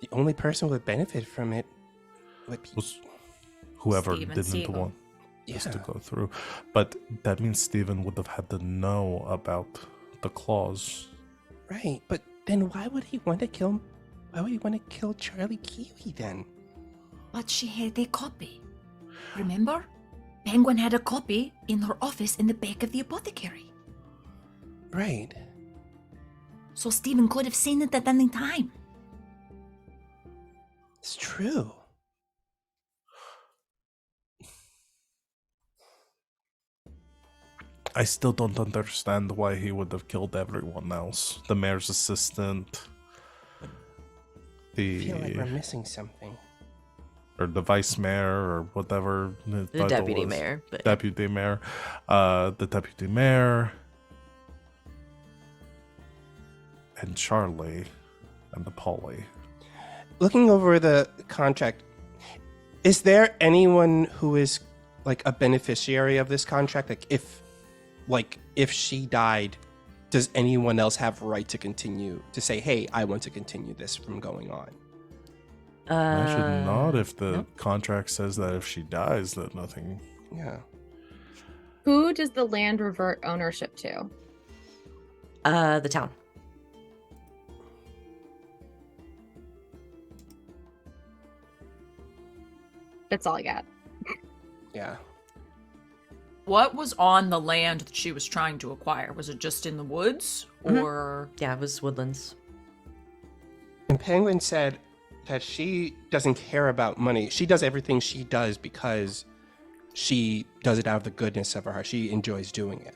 The only person who would benefit from it would be... Was whoever Steven didn't Siegel. want this to Yeah. go through. But that means Steven would have had to know about the clause. Right, but then why would he want to kill... Why would he want to kill Charlie Kiwi then? But she had a copy. Remember? Penguin had a copy in her office in the back of the apothecary. Right. So Stephen could have seen it at any time. It's true. I still don't understand why he would have killed everyone else. The mayor's assistant, I feel like we're missing something. or the vice mayor, or whatever his The title deputy was. mayor, but Deputy mayor, the deputy mayor, and Charlie, and the Polly. Looking over the contract, is there anyone who is like a beneficiary of this contract? Like if she died, does anyone else have right to continue to say, "Hey, I want to continue this from going on"? Actually, not if the no. contract says that if she dies, that nothing. Yeah. Who does the land revert ownership to? the town. That's all I got. Yeah. What was on the land that she was trying to acquire? Was it just in the woods? Mhm. Or Yeah, it was woodlands. And Penguin said that she doesn't care about money. She does everything she does because she does it out of the goodness of her heart. She enjoys doing it.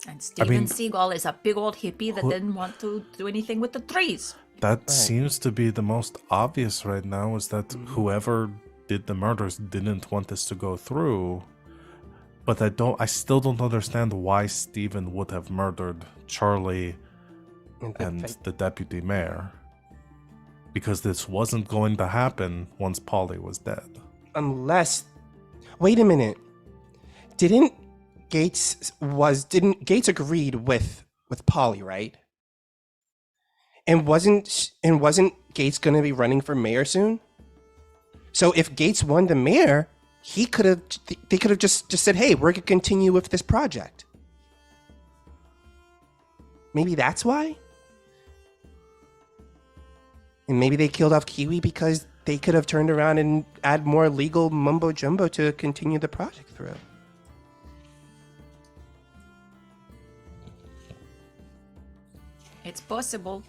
and Steven mean, Seagal is a big old hippie that who- didn't want to do anything with the trees. That Right. seems to be the most obvious right now, is that Mhm. whoever did the murders didn't want this to go through. But I still don't understand why Steven would have murdered Charlie and the deputy mayor. Because this wasn't going to happen once Polly was dead. Unless, wait a minute, didn't Gates agreed with Polly, right? And wasn't Gates going to be running for mayor soon? So if Gates won the mayor, they could have just said, "Hey, we're going to continue with this project." Maybe that's why. And maybe they killed off Kiwi because they could have turned around and add more legal mumbo jumbo to continue the project through. It's possible.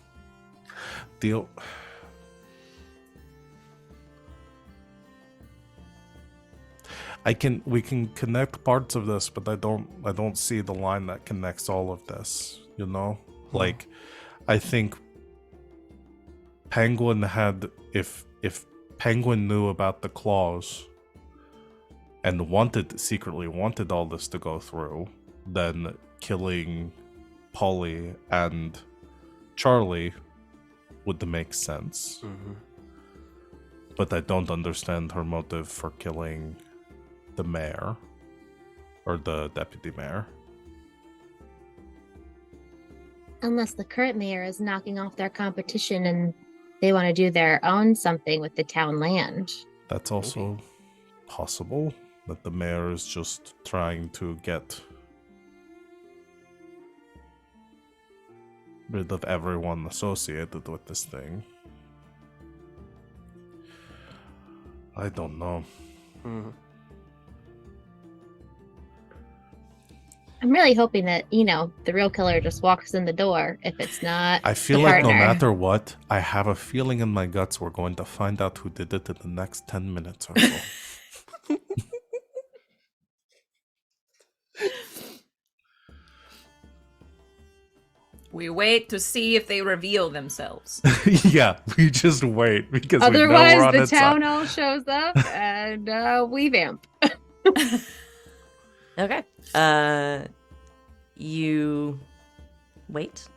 Deal. We can connect parts of this, but I don't see the line that connects all of this, you know? Like, I think Penguin had, if Penguin knew about the clause and secretly wanted all this to go through, then killing Polly and Charlie would make sense. Mm-hmm. But I don't understand her motive for killing the mayor or the deputy mayor. Unless the current mayor is knocking off their competition and they want to do their own something with the town land. That's also possible. that the mayor is just trying to get rid of everyone associated with this thing. I don't know. Mhm. I'm really hoping that, the real killer just walks in the door if it's not I feel the like no partner. matter what, I have a feeling in my guts we're going to find out who did it in the next 10 minutes or so. We wait to see if they reveal themselves. Yeah, we just wait because we know Otherwise, we're on the its town side. hall shows up and we vamp. Okay. You wait.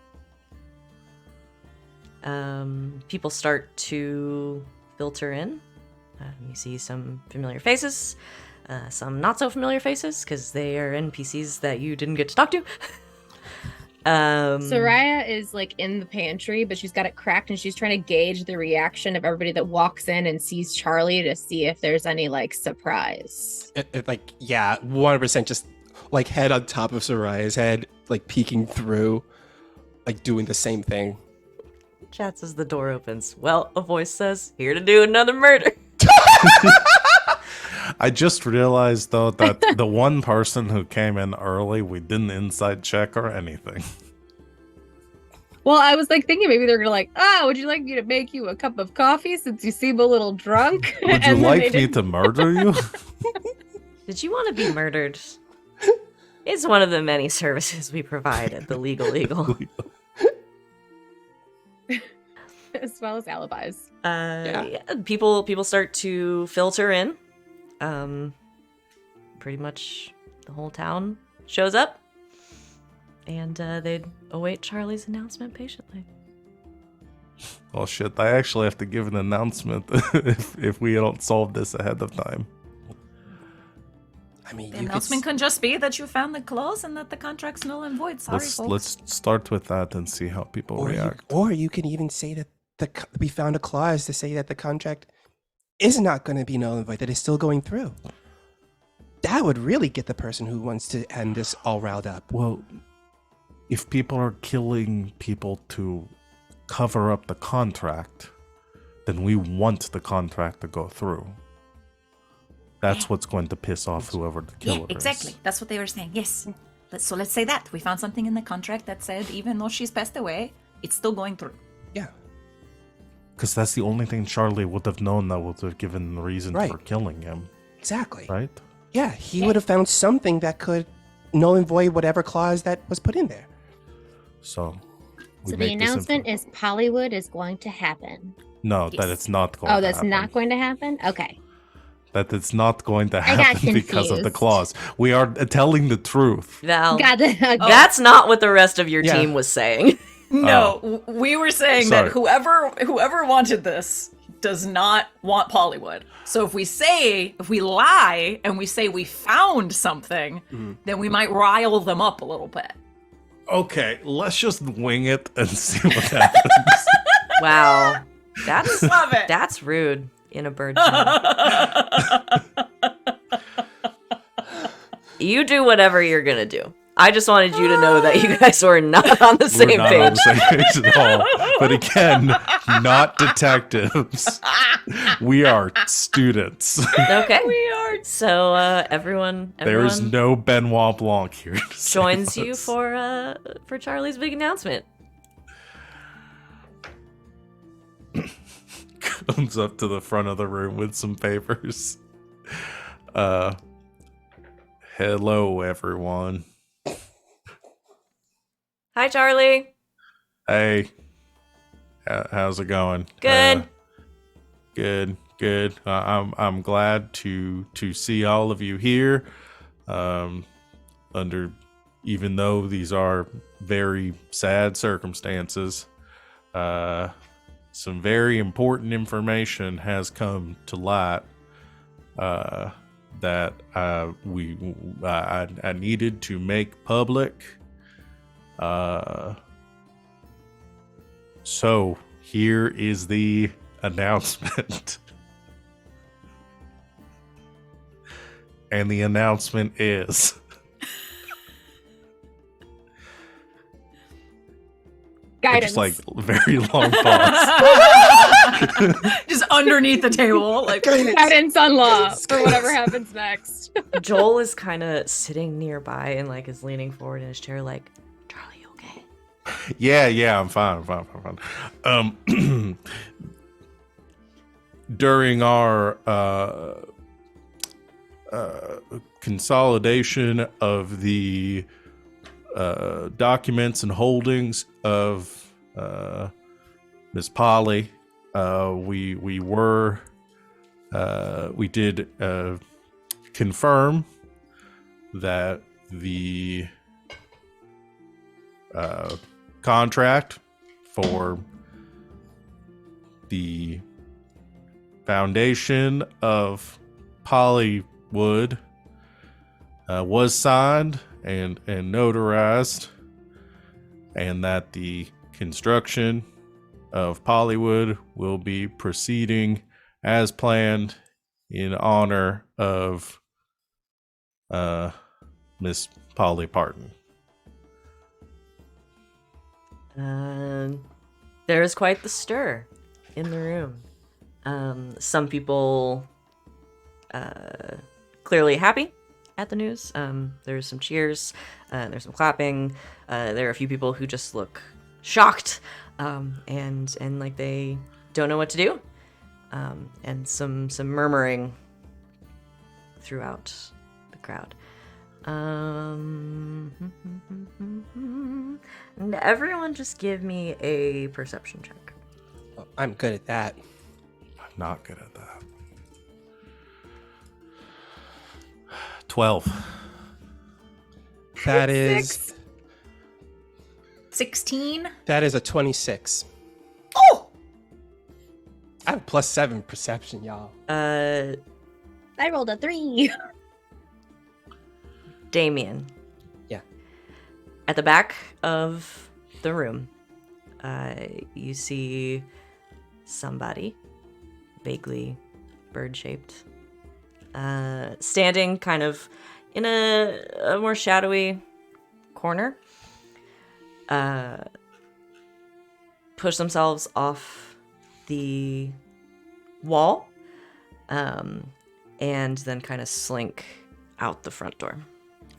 People start to filter in. You see some familiar faces, some not so familiar faces because they are NPCs that you didn't get to talk to. Sereia is like in the pantry, but she's got it cracked and she's trying to gauge the reaction of everybody that walks in and sees Charlie to see if there's any like surprise. Like, yeah, 100% just like head on top of Soraya's head, like peeking through, like doing the same thing. Chats as the door opens. Well, a voice says, "Here to do another murder." I just realized, though, that the one person who came in early, we didn't inside check or anything. Well, I was like thinking maybe they're gonna like, would you like me to make you a cup of coffee since you seem a little drunk? Would you And then they like me didn't- to murder you? Did you want to be murdered? It's one of the many services we provide at the Legal Eagle. as well as alibis. Yeah, people start to filter in. Pretty much the whole town shows up, and they await Charlie's announcement patiently. Oh shit, I actually have to give an announcement if we don't solve this ahead of time. I mean, The you could announcement can just be that you found the clause and that the contract's null and void. Sorry, folks. Let's start with that and see how people react. or you can even say that we found a clause to say that the contract is not going to be null and void, that it's still going through. That would really get the person who wants to end this all riled up. Well, if people are killing people to cover up the contract, then we want the contract to go through. That's what's going to piss off whoever the killer Yeah, exactly. is. That's what they were saying. Yes. So let's say that. We found something in the contract that said even though she's passed away, it's still going through. Yeah. Because that's the only thing Charlie would have known that would have given the reason Right. for killing him, Exactly. right? Yeah, he would have found something that could null and void whatever clause that was put in there. So, we So the make this announcement is Pollywood is going to happen. No, that Yes. it's not going Oh, to that's happen. not going to happen? Okay. That it's not going to I got happen because of the confused. clause. We are telling the truth. Val, Got it. that's not what the rest of your Yeah. team was saying. No, we were saying Sorry. that whoever wanted this does not want Pollywood. So if we lie and we say we found something, then we might rile them up a little bit. Okay, let's just wing it and see what happens. Wow, that's Love it. that's rude in a bird channel. You do whatever you're gonna do. I just wanted you to know that you guys were not on the We're same not page. on the same page at all. But again, not detectives. We are students. Okay. We are. So everyone There is no Benoit Blanc here. to save joins you us. for Charlie's big announcement. Comes up to the front of the room with some papers. Hello, everyone. Hi, Charlie. Hey, how's it going? Good. Good. I'm glad to see all of you here. Under even though these are very sad circumstances, some very important information has come to light that I needed to make public. So here is the announcement. And the announcement is... Guidance. Just like very long pause. Just underneath the table, like Guidance on law for whatever happens next. Joel is kind of sitting nearby and like is leaning forward in his chair, like, Charlie, you okay? Yeah, I'm fine. During our consolidation of the documents and holdings of Miss Polly, we did confirm that the contract for the foundation of Pollywood was signed and notarized, and that the construction of Pollywood will be proceeding as planned in honor of Miss Polly Parton. There is quite the stir in the room. Some people clearly happy at the news. There's some cheers, there's some clapping. There are a few people who just look shocked, and like they don't know what to do, and some murmuring throughout the crowd. And everyone just give me a perception check. Oh, I'm good at that. I'm not good at that. 12. That is 16. that is a 26. Oh, I have +7 perception, y'all. I rolled a 3. Damian. Yeah. At the back of the room, you see somebody, vaguely bird-shaped, standing kind of in a more shadowy corner, push themselves off the wall, and then kind of slink out the front door.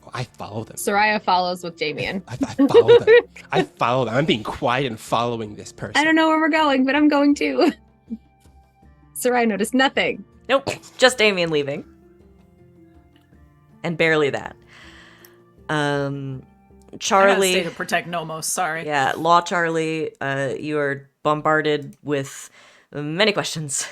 Oh, I follow them. Sereia follows with Damian. I follow them. I follow them. I'm being quiet and following this person. I don't know where we're going, but I'm going too. Sereia noticed nothing. Nope, just Damian leaving. And barely that. I gotta stay Charlie, to protect Nomos. Sorry. yeah, Law Charlie, you are bombarded with many questions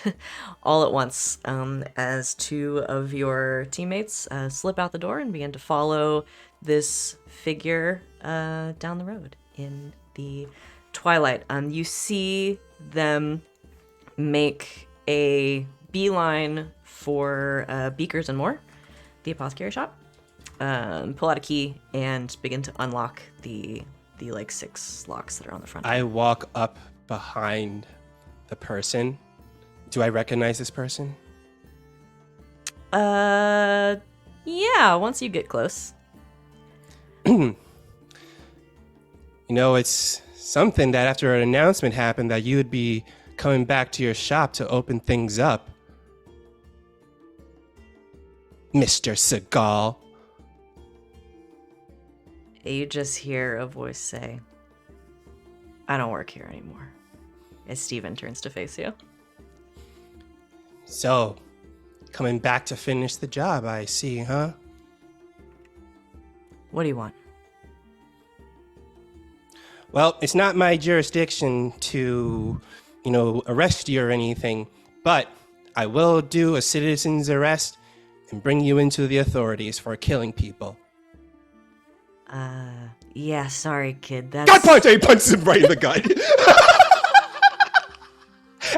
all at once, as two of your teammates slip out the door and begin to follow this figure down the road in the twilight. You see them make a beeline for Beakers and More, the apothecary shop, pull out a key and begin to unlock the like 6 locks that are on the front. I walk up behind the person. Do I recognize this person? Yeah, once you get close. You know, it's something that after an announcement happened that you would be coming back to your shop to open things up. Mr. Seagal. You just hear a voice say, I don't work here anymore, as Steven turns to face you. So, coming back to finish the job, I see, huh? What do you want? Well, it's not my jurisdiction to, arrest you or anything, but I will do a citizen's arrest and bring you into the authorities for killing people. Yeah, sorry, kid. That's... Gut punch! And he punches him right in the gut.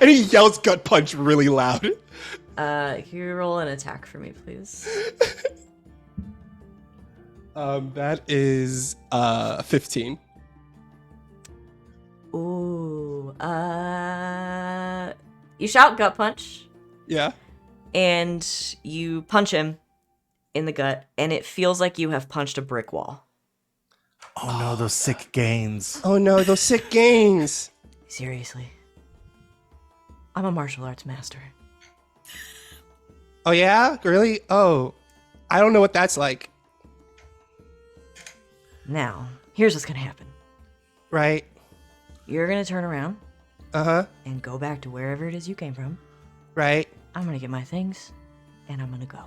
And he yells gut punch really loud. Can you roll an attack for me, please? That is 15. Ooh, you shout gut punch, Yeah. and you punch him, in the gut, and it feels like you have punched a brick wall. Oh no, those sick gains. Oh no, those sick gains. Seriously. I'm a martial arts master. Oh yeah? Really? Oh. I don't know what that's like. Now, here's what's gonna happen. Right? You're gonna turn around Uh-huh. and go back to wherever it is you came from. Right? I'm gonna get my things, and I'm gonna go.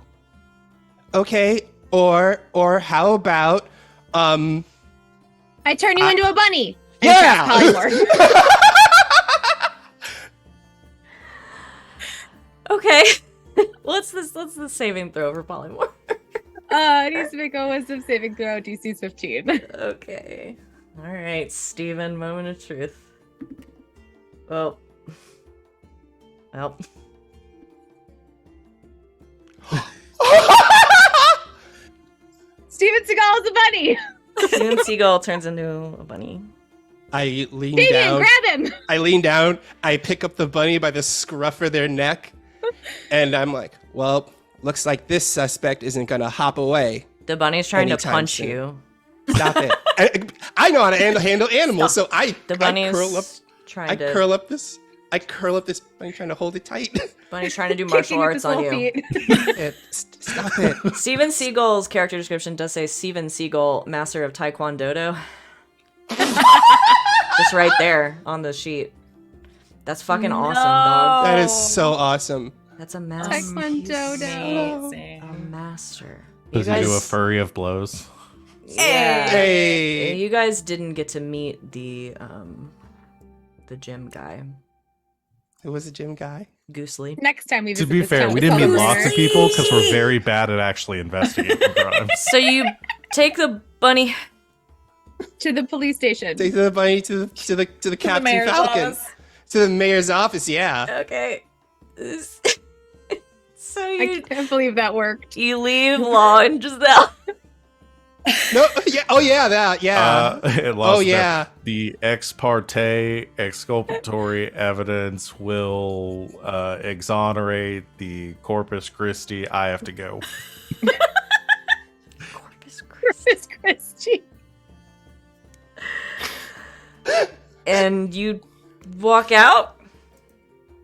Okay. Or how about I turn you into a bunny. Yeah! Polymorph. Okay. What's the saving throw for polymorph? It needs to make a wisdom saving throw. DC's 15. Okay. All right, Steven, moment of truth. Well. Steven Seagal is a bunny. Steven Seagull turns into a bunny. I lean Damian, down. grab him. I lean down. I pick up the bunny by the scruff of their neck. And I'm like, well, looks like this suspect isn't going to hop away. The bunny's trying to Anytime punch soon. you. Stop it. I know how to handle animals, so I The curl up. bunny's trying I to. curl up this bunny, trying to hold it tight. Bunny's trying to do martial Kicking with arts his on little you. feet. Stop it. Steven Seagull's character description does say Steven Seagull, master of Taekwondo. Just right there on the sheet. That's fucking awesome, dog. That is so awesome. That's a master. Taekwondo. Amazing. A master. Does he do a flurry of blows? Yeah. Hey. You guys didn't get to meet the gym guy, Who was the gym guy? Goosely. Next time we To visit be this fair, town, we we'll didn't tell meet the lots of winner. people because we're very bad at actually investigating crimes. So you take the bunny. To the police station. Take the bunny to the Captain mayor's Falcon. office. To the mayor's office, yeah. Okay. So I you can't believe that worked. leave Law and Giselle. No, yeah, oh yeah, that, yeah. It lost Oh, yeah. The ex parte exculpatory evidence will exonerate the Corpus Christi. I have to go. Corpus Christi. Chris Christie. And you walk out.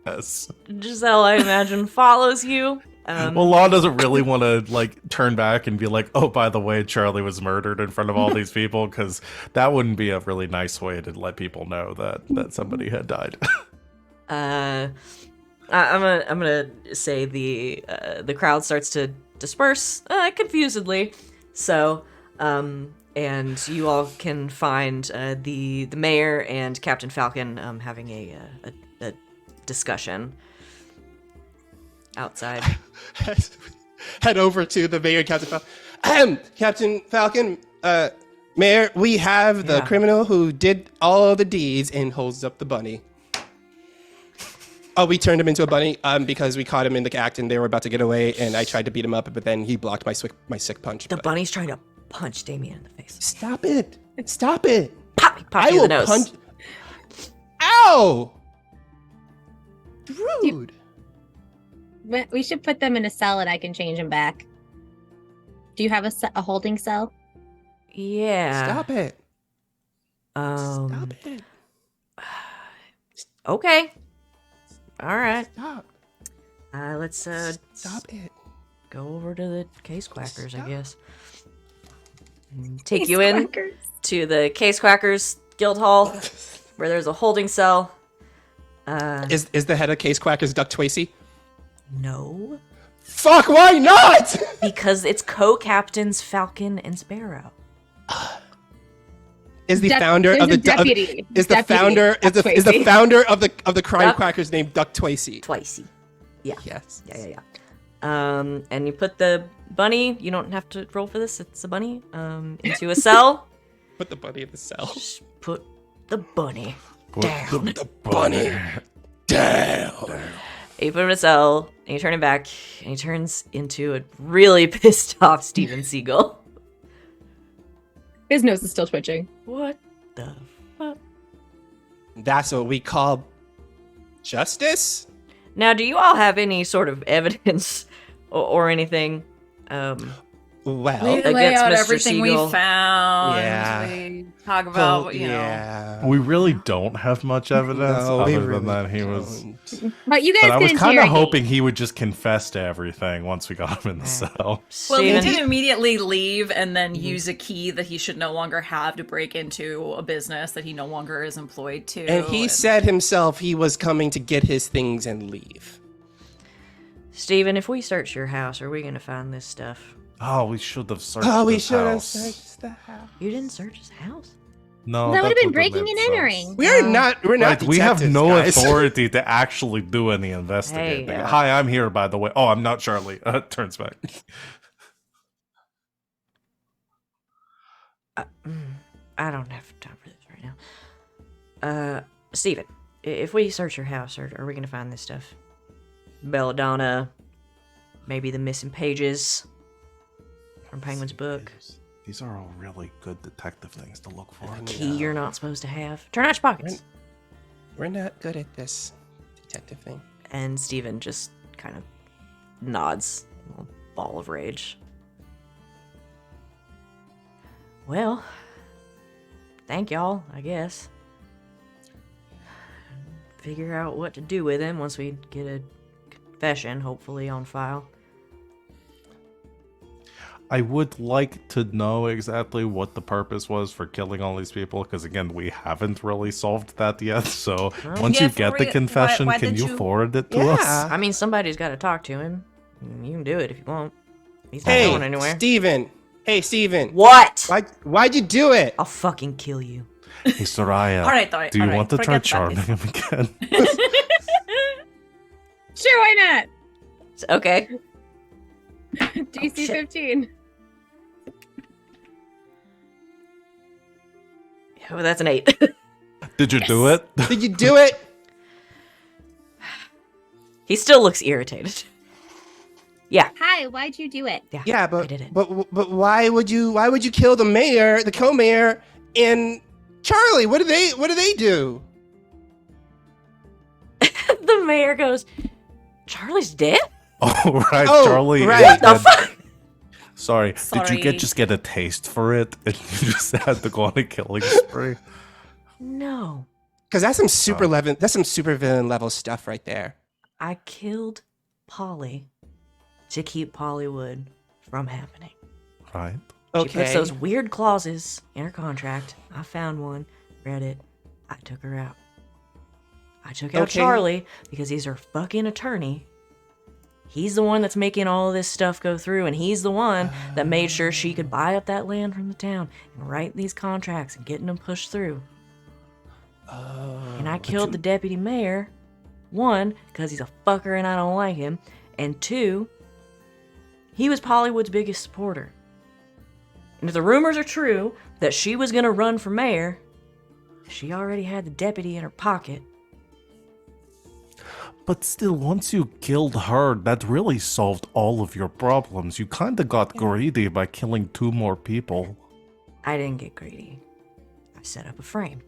Yes. Giselle, I imagine, follows you. Well, Law doesn't really want to like turn back and be like, "Oh, by the way, Charlie was murdered in front of all these people," because that wouldn't be a really nice way to let people know that somebody had died. I'm gonna say the crowd starts to disperse confusedly. So, and you all can find the mayor and Captain Falcon having a discussion outside. Head over to the mayor, Captain Falcon. Captain Falcon, Mayor, we have the Yeah. criminal who did all the deeds and holds up the bunny. Oh, we turned him into a bunny because we caught him in the act and they were about to get away, and I tried to beat him up, but then he blocked my sick punch. The but- bunny's trying to punch Damian in the face. Stop it! Stop it! Pop! He popped I you in will the nose. punch. Ow! Rude. We should put them in a cell and I can change them back. Do you have a holding cell? Yeah. Stop it! Um, Stop it! Okay. All right. Stop! Let's Stop it! go over to the case quackers, I guess. And take you in to the Case Quackers Guild Hall, where there's a holding cell. Is the head of Case Quackers Duck Tracy? No, Fuck! Why not? because it's co-captains Falcon and Sparrow. Is the Dep- founder there's of the a deputy. is the Deputy founder is Duck the Tracy. founder of the crime Duck- quackers named Duck Tracy? Twicey. Yes. Yeah. And you put the bunny. You don't have to roll for this. It's a bunny. Into a cell. Put the bunny in the cell. Just put the bunny Put down. the bunny down. You put him in a cell, and you turn him back, and he turns into a really pissed off Steven Seagull. His nose is still twitching. What the fuck? That's what we call justice. Now, do you all have any sort of evidence or anything? Well, We lay Against out Mr. everything we Oh, Siegel. found. Yeah. We talk about, you know. yeah. We really don't have much evidence No, we other really than that he was. don't. But you But guys I can was kind interrogate. of hoping he would just confess to everything once we got him in the cell. Well, Steven, he did immediately leave and then use a key that he should no longer have to break into a business that he no longer is employed to. And he said himself he was coming to get his things and leave. Steven, if we search your house, are we going to find this stuff? Oh, we should have searched Oh, we his should have house. searced the house. You didn't search his house? No, That would have been would've breaking made and sense. entering. We're not Right, we have detectives, no guys. authority to actually do any investigating. Hey, Hi, I'm here, by the way. Oh, I'm not Charlie. Turns back. I don't have time for this right now. Steven, if we search your house, are we going to find this stuff? Belladonna, maybe the missing pages from Penguin's book. These are all really good detective things to look for. Key you're not supposed to have. Turn out your pockets. We're not good at this detective thing. And Steven just kind of nods, a little ball of rage. Well, thank y'all, I guess. Figure out what to do with him once we get a confession, hopefully, on file. I would like to know exactly what the purpose was for killing all these people, because again, we haven't really solved that yet. So once Yeah, you get for the real, confession, why can did you you- forward it to Yeah. us? I mean, somebody's got to talk to him. You can do it if you want. He's not going Hey, anywhere. Steven. Hey, Steven. What? Why'd you do it? I'll fucking kill you. Hey, Sereia, All right, do you want to try forget charming about him again? Sure, why not? Okay. DC shit. 15. Oh, that's an 8. Did you do it? Did you do it? He still looks irritated. Yeah. Hi, why'd you do it? Yeah, I but did it. but why would you kill the mayor, the co-mayor, and Charlie? What did they do? The mayor goes, Charlie's dead? Oh, right, Oh, Charlie. right. is What the dead. fuck? Sorry, did you Sorry. just get a taste for it and you just had to go on a killing spree? No. Because that's some super villain level stuff right there. I killed Polly to keep Pollywood from happening. Right? She Okay. puts those weird clauses in her contract. I found one, read it, I took her out. I took out Okay. Charlie because he's her fucking attorney. He's the one that's making all of this stuff go through, and he's the one that made sure she could buy up that land from the town and write these contracts and getting them pushed through. And I killed the deputy mayor, one, because he's a fucker and I don't like him, and two, he was Pollywood's biggest supporter. And if the rumors are true that she was going to run for mayor, she already had the deputy in her pocket. But still, once you killed her, that really solved all of your problems. You kinda got greedy by killing 2 more people. I didn't get greedy. I set up a frame.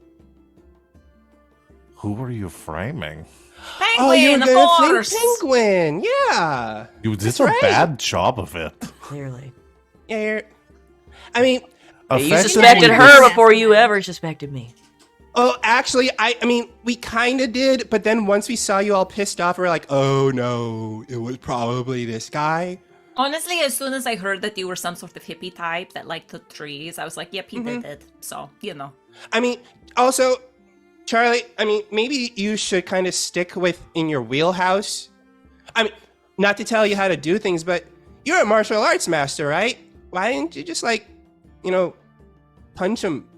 Who were you framing? Oh, you were Penguin, of gonna think course. Penguin. Yeah. You did That's a right. bad job of it. Clearly. Yeah. I mean, You Effectively, suspected her before you ever suspected me. oh, actually, I mean, we kind of did, but then once we saw you all pissed off, we were like, oh no, it was probably this guy. Honestly, as soon as I heard that you were some sort of hippie type that liked the trees, I was like, yep, he Mm-hmm. did it. So, you know. I mean, also, Charlie, I mean, maybe you should kind of stick with in your wheelhouse. I mean, not to tell you how to do things, but you're a martial arts master, right? Why didn't you just, like, punch him?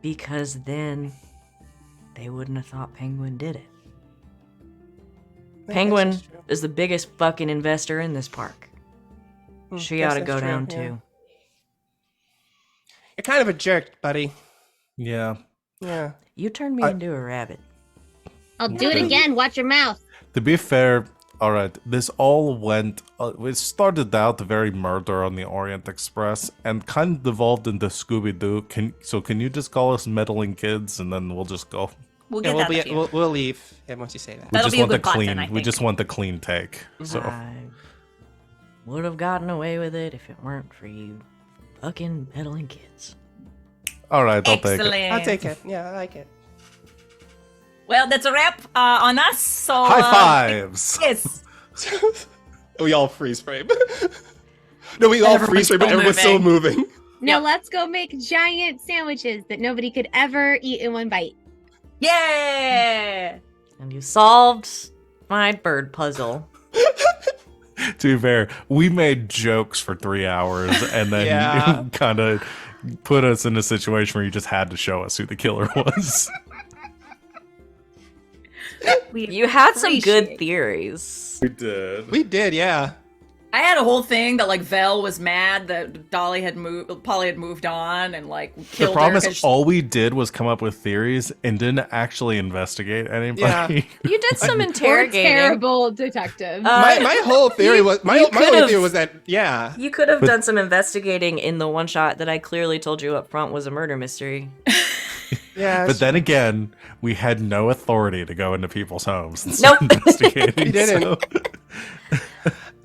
Because then they wouldn't have thought Penguin did it. Penguin That's true. is the biggest fucking investor in this park. She Guess ought to that's go true, down yeah. too. You're kind of a jerk, buddy. Yeah. Yeah. You turned me into a rabbit. I'll do it again. Watch your mouth. To be fair, alright, this all went. It started out very murder on the Orient Express and kind of devolved into Scooby Doo. Can you just call us meddling kids and then we'll just go? We'll Yeah, get we'll, that. be, up here. we'll leave yeah, once you say that. We That'll just be a want the good plot clean. then, I We think. just want the clean take. So I would have gotten away with it if it weren't for you fucking meddling kids. All right, I'll take it. Excellent. I'll take it. Yeah, I like it. Well, that's a wrap on us. So High fives. Yes. We all freeze frame. No, we all freeze frame, but everyone's still moving. Now Yep. let's go make giant sandwiches that nobody could ever eat in one bite. Yeah. And you solved my bird puzzle. To be fair, we made jokes for 3 hours, and then Yeah. you kind of put us in a situation where you just had to show us who the killer was. You had some good Appreciate. theories. We did. We did, yeah. I had a whole thing that like Vel was mad that Polly had moved on and like The killed problem her. is 'cause all we did was come up with theories and didn't actually investigate anybody. You did some We're interrogating. terrible detectives. My whole theory was my you only could've- theory was that You could have done some investigating in the one shot that I clearly told you up front was a murder mystery. yeah. But then again, we had no authority to go into people's homes and Nope. start investigating. We didn't. so-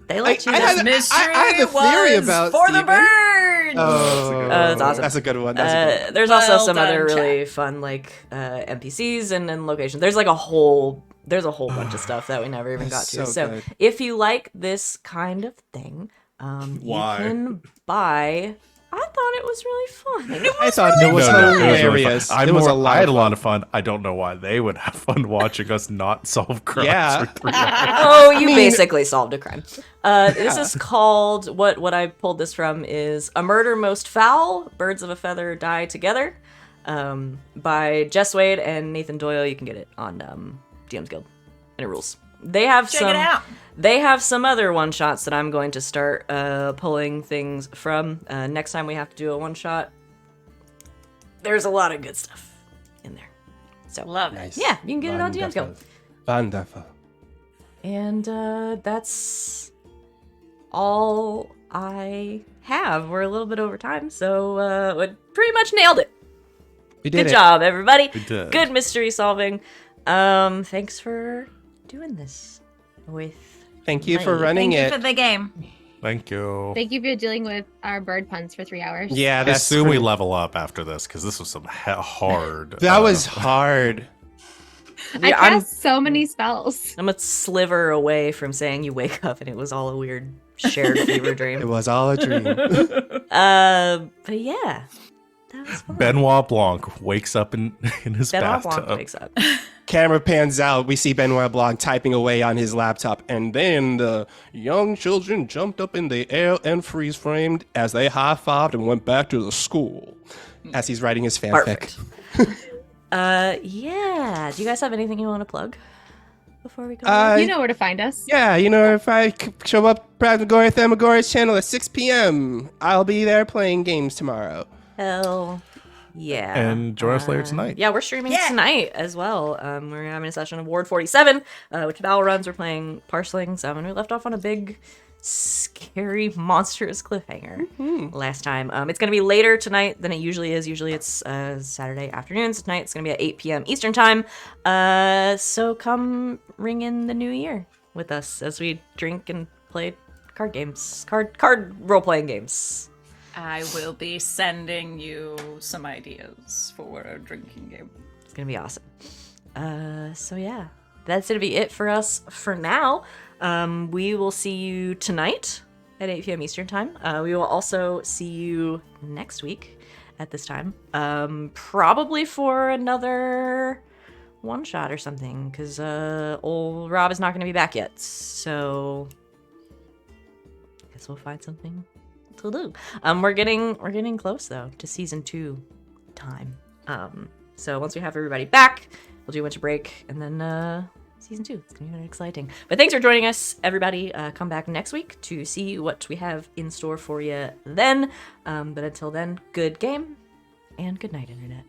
They let you I know. had- mystery I had the theory was about for the Steven. birds. Oh, that's awesome. That's a good one. That's a good one. There's also Well some other done, really fun like NPCs and locations. There's like a whole bunch of stuff that we never even got That's to. so So good. if you like this kind of thing, Why? you can buy. I thought it was really fun. I thought it was No, no, it was really hilarious. fun. It was a lot. I had a of lot of fun. I don't know why they would have fun watching us not solve crimes Yeah. for 3 hours. Oh, you basically solved a crime. This is called what I pulled this from is A Murder Most Fowl, Birds of a Feather Die Together, by Jess Wade and Nathan Doyle. You can get it on DM's Guild, and it rules. They have Check some. it out. They have some other one shots that I'm going to start pulling things from. Next time we have to do a one shot, there's a lot of good stuff in there. So Love it. Nice. yeah, you can get it on DM's Guild. Wonderful. And that's all I have. We're a little bit over time, so we pretty much nailed it. We did Good it. job, everybody. We did. Good mystery solving. Thanks for doing this with. Thank you for Thank running Thank it. you for the game. Thank you. Thank you for dealing with our bird puns for 3 hours. Yeah, I that's assume we pretty- level up after this because this was some hard. That was hard. I Yeah, I'm- cast so many spells. I'm a sliver away from saying you wake up and it was all a weird shared fever It dream. was all a dream. But yeah, that was fun. Benoit Blanc wakes up in his Benoit bathtub. Blanc wakes up. Camera pans out. We see Benoit Blanc typing away on his laptop, and then the young children jumped up in the air and freeze framed as they high-fived and went back to the school. As he's writing his fanfic. Perfect. Yeah. Do you guys have anything you want to plug before we go? You know where to find us. Yeah, you know, if I show up Pragmagoria Themagoria's channel at 6 p.m., I'll be there playing games tomorrow. Hell yeah. And join us later tonight. Yeah, we're streaming Yeah. tonight as well. We're having a session of Ward 47, which Fowl runs. We're playing Parslings, and we left off on a big, scary, monstrous cliffhanger last time. It's going to be later tonight than it usually is. Usually it's Saturday afternoons. Tonight it's going to be at 8 p.m. Eastern time. So come ring in the new year with us as we drink and play card games, card role-playing games. I will be sending you some ideas for a drinking game. It's gonna be awesome. So yeah, that's gonna be it for us for now. We will see you tonight at 8 p.m. Eastern time. We will also see you next week at this time, probably for another one shot or something, because old Rob is not gonna be back yet. So I guess we'll find something to do. We're getting close though to season 2 time. So once we have everybody back, we'll do a bunch of break and then season 2. It's gonna be very exciting. But thanks for joining us, everybody. Come back next week to see what we have in store for you then. But until then, good game and good night, internet.